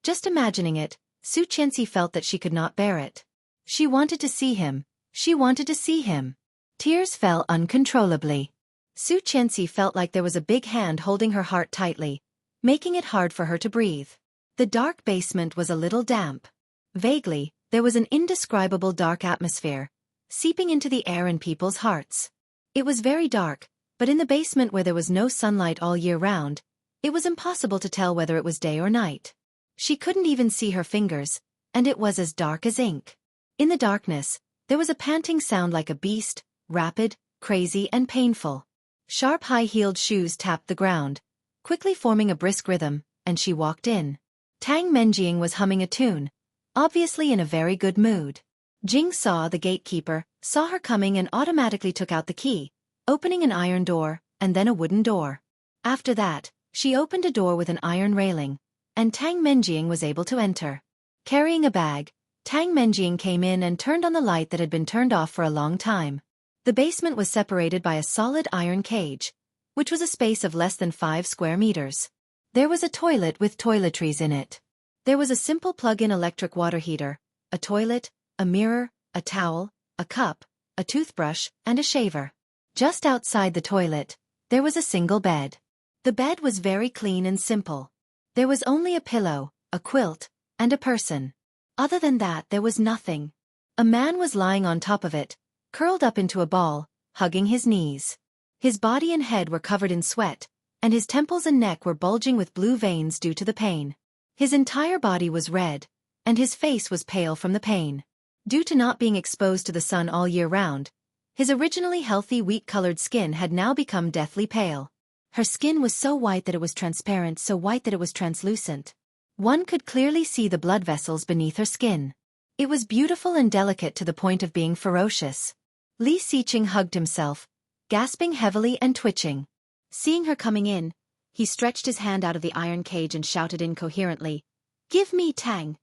Just imagining it, Xueqi felt that she could not bear it. She wanted to see him. She wanted to see him. Tears fell uncontrollably. Xueqi felt like there was a big hand holding her heart tightly, making it hard for her to breathe. The dark basement was a little damp. Vaguely, there was an indescribable dark atmosphere, seeping into the air in people's hearts. It was very dark, but in the basement where there was no sunlight all year round, it was impossible to tell whether it was day or night. She couldn't even see her fingers, and it was as dark as ink. In the darkness, there was a panting sound like a beast, rapid, crazy and painful. Sharp high-heeled shoes tapped the ground, quickly forming a brisk rhythm, and she walked in. Tang Menjing was humming a tune, obviously in a very good mood. Jing saw the gatekeeper, saw her coming and automatically took out the key, opening an iron door, and then a wooden door. After that, she opened a door with an iron railing, and Tang Menjing was able to enter. Carrying a bag, Tang Menjing came in and turned on the light that had been turned off for a long time. The basement was separated by a solid iron cage, which was a space of less than 5 square meters. There was a toilet with toiletries in it. There was a simple plug-in electric water heater, a toilet, a mirror, a towel, a cup, a toothbrush, and a shaver. Just outside the toilet, there was a single bed. The bed was very clean and simple. There was only a pillow, a quilt, and a person. Other than that, there was nothing. A man was lying on top of it, curled up into a ball, hugging his knees. His body and head were covered in sweat, and his temples and neck were bulging with blue veins due to the pain. His entire body was red, and his face was pale from the pain. Due to not being exposed to the sun all year round, his originally healthy wheat-colored skin had now become deathly pale. Her skin was so white that it was transparent, so white that it was translucent. One could clearly see the blood vessels beneath her skin. It was beautiful and delicate to the point of being ferocious. Li Xiqing hugged himself, gasping heavily and twitching. Seeing her coming in, he stretched his hand out of the iron cage and shouted incoherently, "Give me Tang!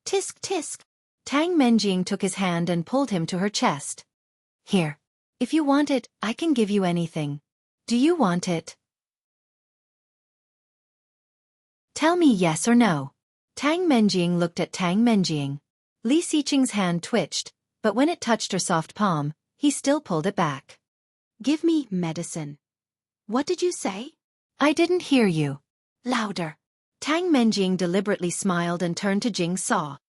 Tisk tisk!" Tang Menjing took his hand and pulled him to her chest. "Here. If you want it, I can give you anything. Do you want it? Tell me yes or no." Tang Menjing looked at Tang Menjing. Li Xiqing's hand twitched, but when it touched her soft palm, he still pulled it back. "Give me medicine." "What did you say?" "I didn't hear you." "Louder." Tang Menjing deliberately smiled and turned to Jing Saw.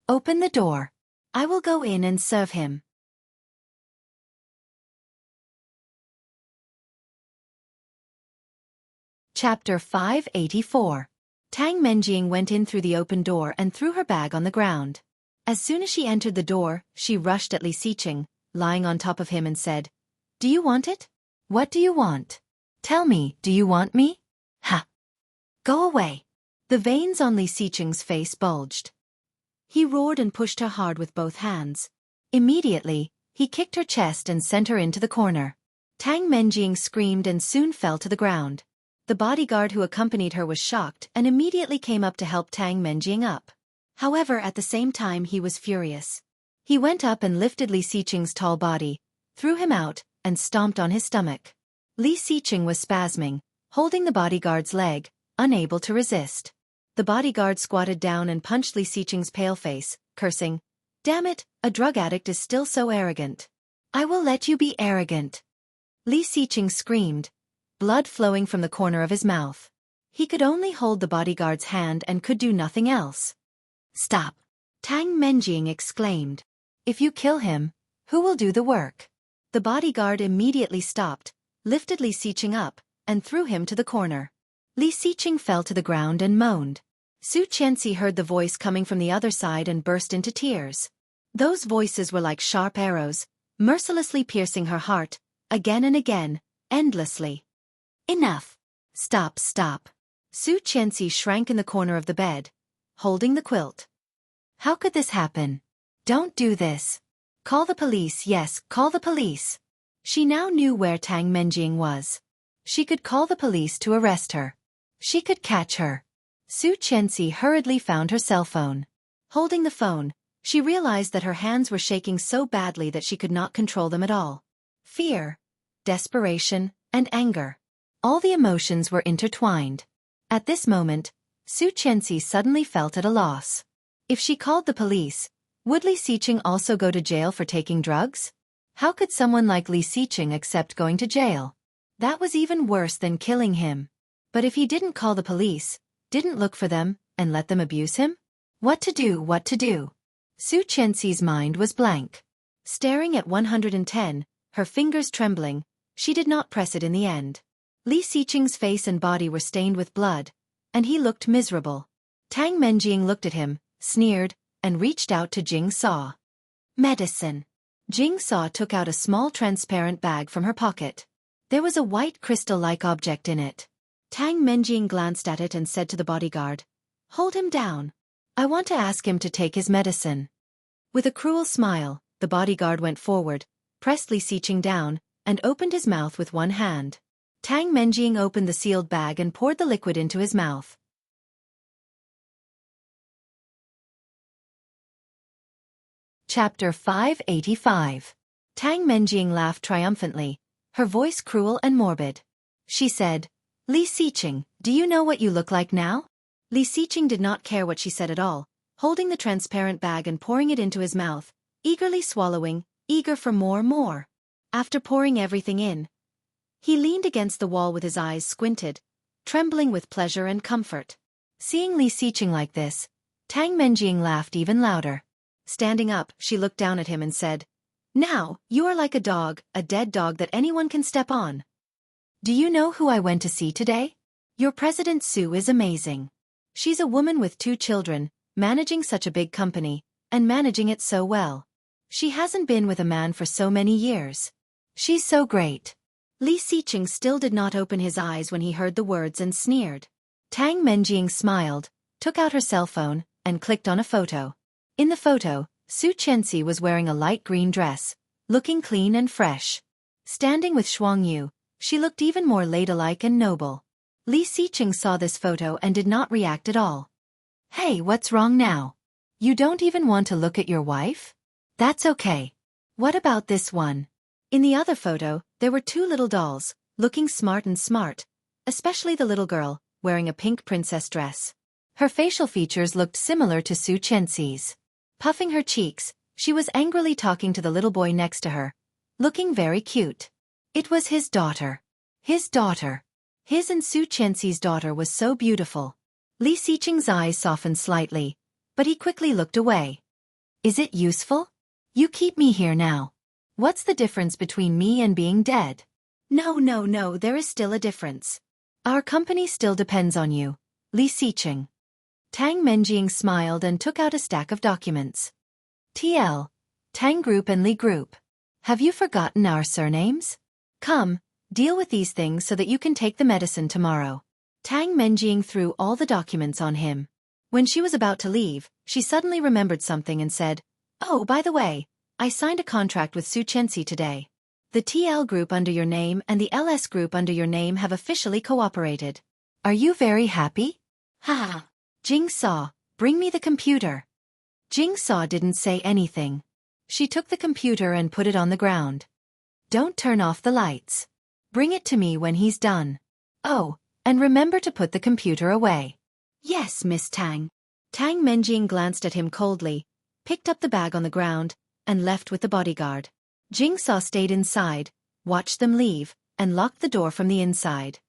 "Open the door. I will go in and serve him." Chapter 584. Tang Menjing went in through the open door and threw her bag on the ground. As soon as she entered the door, she rushed at Li Xiqing, lying on top of him, and said, "Do you want it? What do you want? Tell me, do you want me? Ha! Go away." The veins on Li Xiqing's face bulged. He roared and pushed her hard with both hands. Immediately, he kicked her chest and sent her into the corner. Tang Menjing screamed and soon fell to the ground. The bodyguard who accompanied her was shocked and immediately came up to help Tang Menjing up. However, at the same time he was furious. He went up and lifted Li Xiqing's tall body, threw him out, and stomped on his stomach. Li Xiqing was spasming, holding the bodyguard's leg, unable to resist. The bodyguard squatted down and punched Li Xiqing's pale face, cursing, "Damn it, a drug addict is still so arrogant. I will let you be arrogant." Li Xiqing screamed, blood flowing from the corner of his mouth. He could only hold the bodyguard's hand and could do nothing else. "Stop!" Tang Menjing exclaimed. "If you kill him, who will do the work?" The bodyguard immediately stopped, lifted Li Xiqing up, and threw him to the corner. Li Xiqing fell to the ground and moaned. Xueqi heard the voice coming from the other side and burst into tears. Those voices were like sharp arrows, mercilessly piercing her heart, again and again, endlessly. "Enough! Stop, stop!" Xueqi shrank in the corner of the bed, holding the quilt. "How could this happen? Don't do this. Call the police, yes, call the police." She now knew where Tang Menjing was. She could call the police to arrest her. She could catch her. Xueqi hurriedly found her cell phone. Holding the phone, she realized that her hands were shaking so badly that she could not control them at all. Fear, desperation, and anger. All the emotions were intertwined. At this moment, Xueqi suddenly felt at a loss. If she called the police, would Li Xiqing also go to jail for taking drugs? How could someone like Li Xiqing accept going to jail? That was even worse than killing him. But if he didn't call the police, didn't look for them, and let them abuse him? What to do, what to do? Xueqi's mind was blank. Staring at 110, her fingers trembling, she did not press it in the end. Li Xiqing's face and body were stained with blood, and he looked miserable. Tang Menjing looked at him, sneered, and reached out to Jing Saw. "Medicine." Jing Saw took out a small transparent bag from her pocket. There was a white crystal-like object in it. Tang Menjing glanced at it and said to the bodyguard, "Hold him down. I want to ask him to take his medicine." With a cruel smile, the bodyguard went forward, pressed Li Xiqing down, and opened his mouth with one hand. Tang Menjing opened the sealed bag and poured the liquid into his mouth. Chapter 585. Tang Menjing laughed triumphantly, her voice cruel and morbid. She said, "Li Xiqing, do you know what you look like now?" Li Xiqing did not care what she said at all, holding the transparent bag and pouring it into his mouth, eagerly swallowing, eager for more. After pouring everything in, he leaned against the wall with his eyes squinted, trembling with pleasure and comfort. Seeing Li Xiqing like this, Tang Menjing laughed even louder. Standing up, she looked down at him and said, "Now, you are like a dog, a dead dog that anyone can step on. Do you know who I went to see today? Your President Sue is amazing. She's a woman with 2 children, managing such a big company, and managing it so well. She hasn't been with a man for so many years. She's so great." Li Xiqing still did not open his eyes when he heard the words and sneered. Tang Menjing smiled, took out her cell phone, and clicked on a photo. In the photo, Xueqi was wearing a light green dress, looking clean and fresh. Standing with Xueqi, she looked even more ladylike and noble. Li Xiqing saw this photo and did not react at all. "Hey, what's wrong now? You don't even want to look at your wife? That's okay. What about this one?" In the other photo, there were 2 little dolls, looking smart, especially the little girl, wearing a pink princess dress. Her facial features looked similar to Xueqi's. Puffing her cheeks, she was angrily talking to the little boy next to her, looking very cute. It was his daughter. His daughter. His and Xueqi's daughter was so beautiful. Li Xiqing's eyes softened slightly, but he quickly looked away. "Is it useful? You keep me here now. What's the difference between me and being dead?" No, there is still a difference. Our company still depends on you. Li Xiqing. Tang Menjing smiled and took out a stack of documents. TL. Tang Group and Li Group. Have you forgotten our surnames? Come, deal with these things so that you can take the medicine tomorrow. Tang Menjing threw all the documents on him. When she was about to leave, she suddenly remembered something and said, "Oh, by the way, I signed a contract with Xueqi today. The TL Group under your name and the LS Group under your name have officially cooperated. Are you very happy?" Ha! Jing Saw, bring me the computer. Jing Saw didn't say anything. She took the computer and put it on the ground. Don't turn off the lights. Bring it to me when he's done. Oh, and remember to put the computer away. Yes, Miss Tang. Tang Menjing glanced at him coldly, picked up the bag on the ground, and left with the bodyguard. Jing Saw stayed inside, watched them leave, and locked the door from the inside.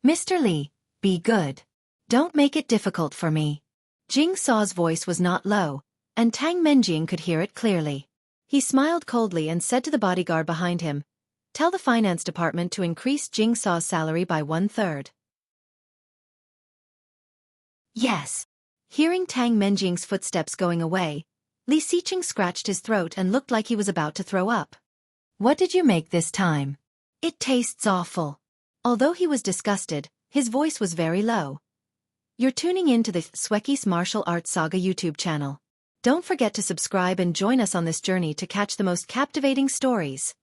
Mr. Li, be good. Don't make it difficult for me. Jing Saw's voice was not low, and Tang Menjing could hear it clearly. He smiled coldly and said to the bodyguard behind him, "Tell the finance department to increase Jing Saw's salary by 1/3. Yes. Hearing Tang Menjing's footsteps going away, Li Xiqing scratched his throat and looked like he was about to throw up. What did you make this time? It tastes awful. Although he was disgusted, his voice was very low. You're tuning in to the Xueqi's Martial Arts Saga YouTube channel. Don't forget to subscribe and join us on this journey to catch the most captivating stories.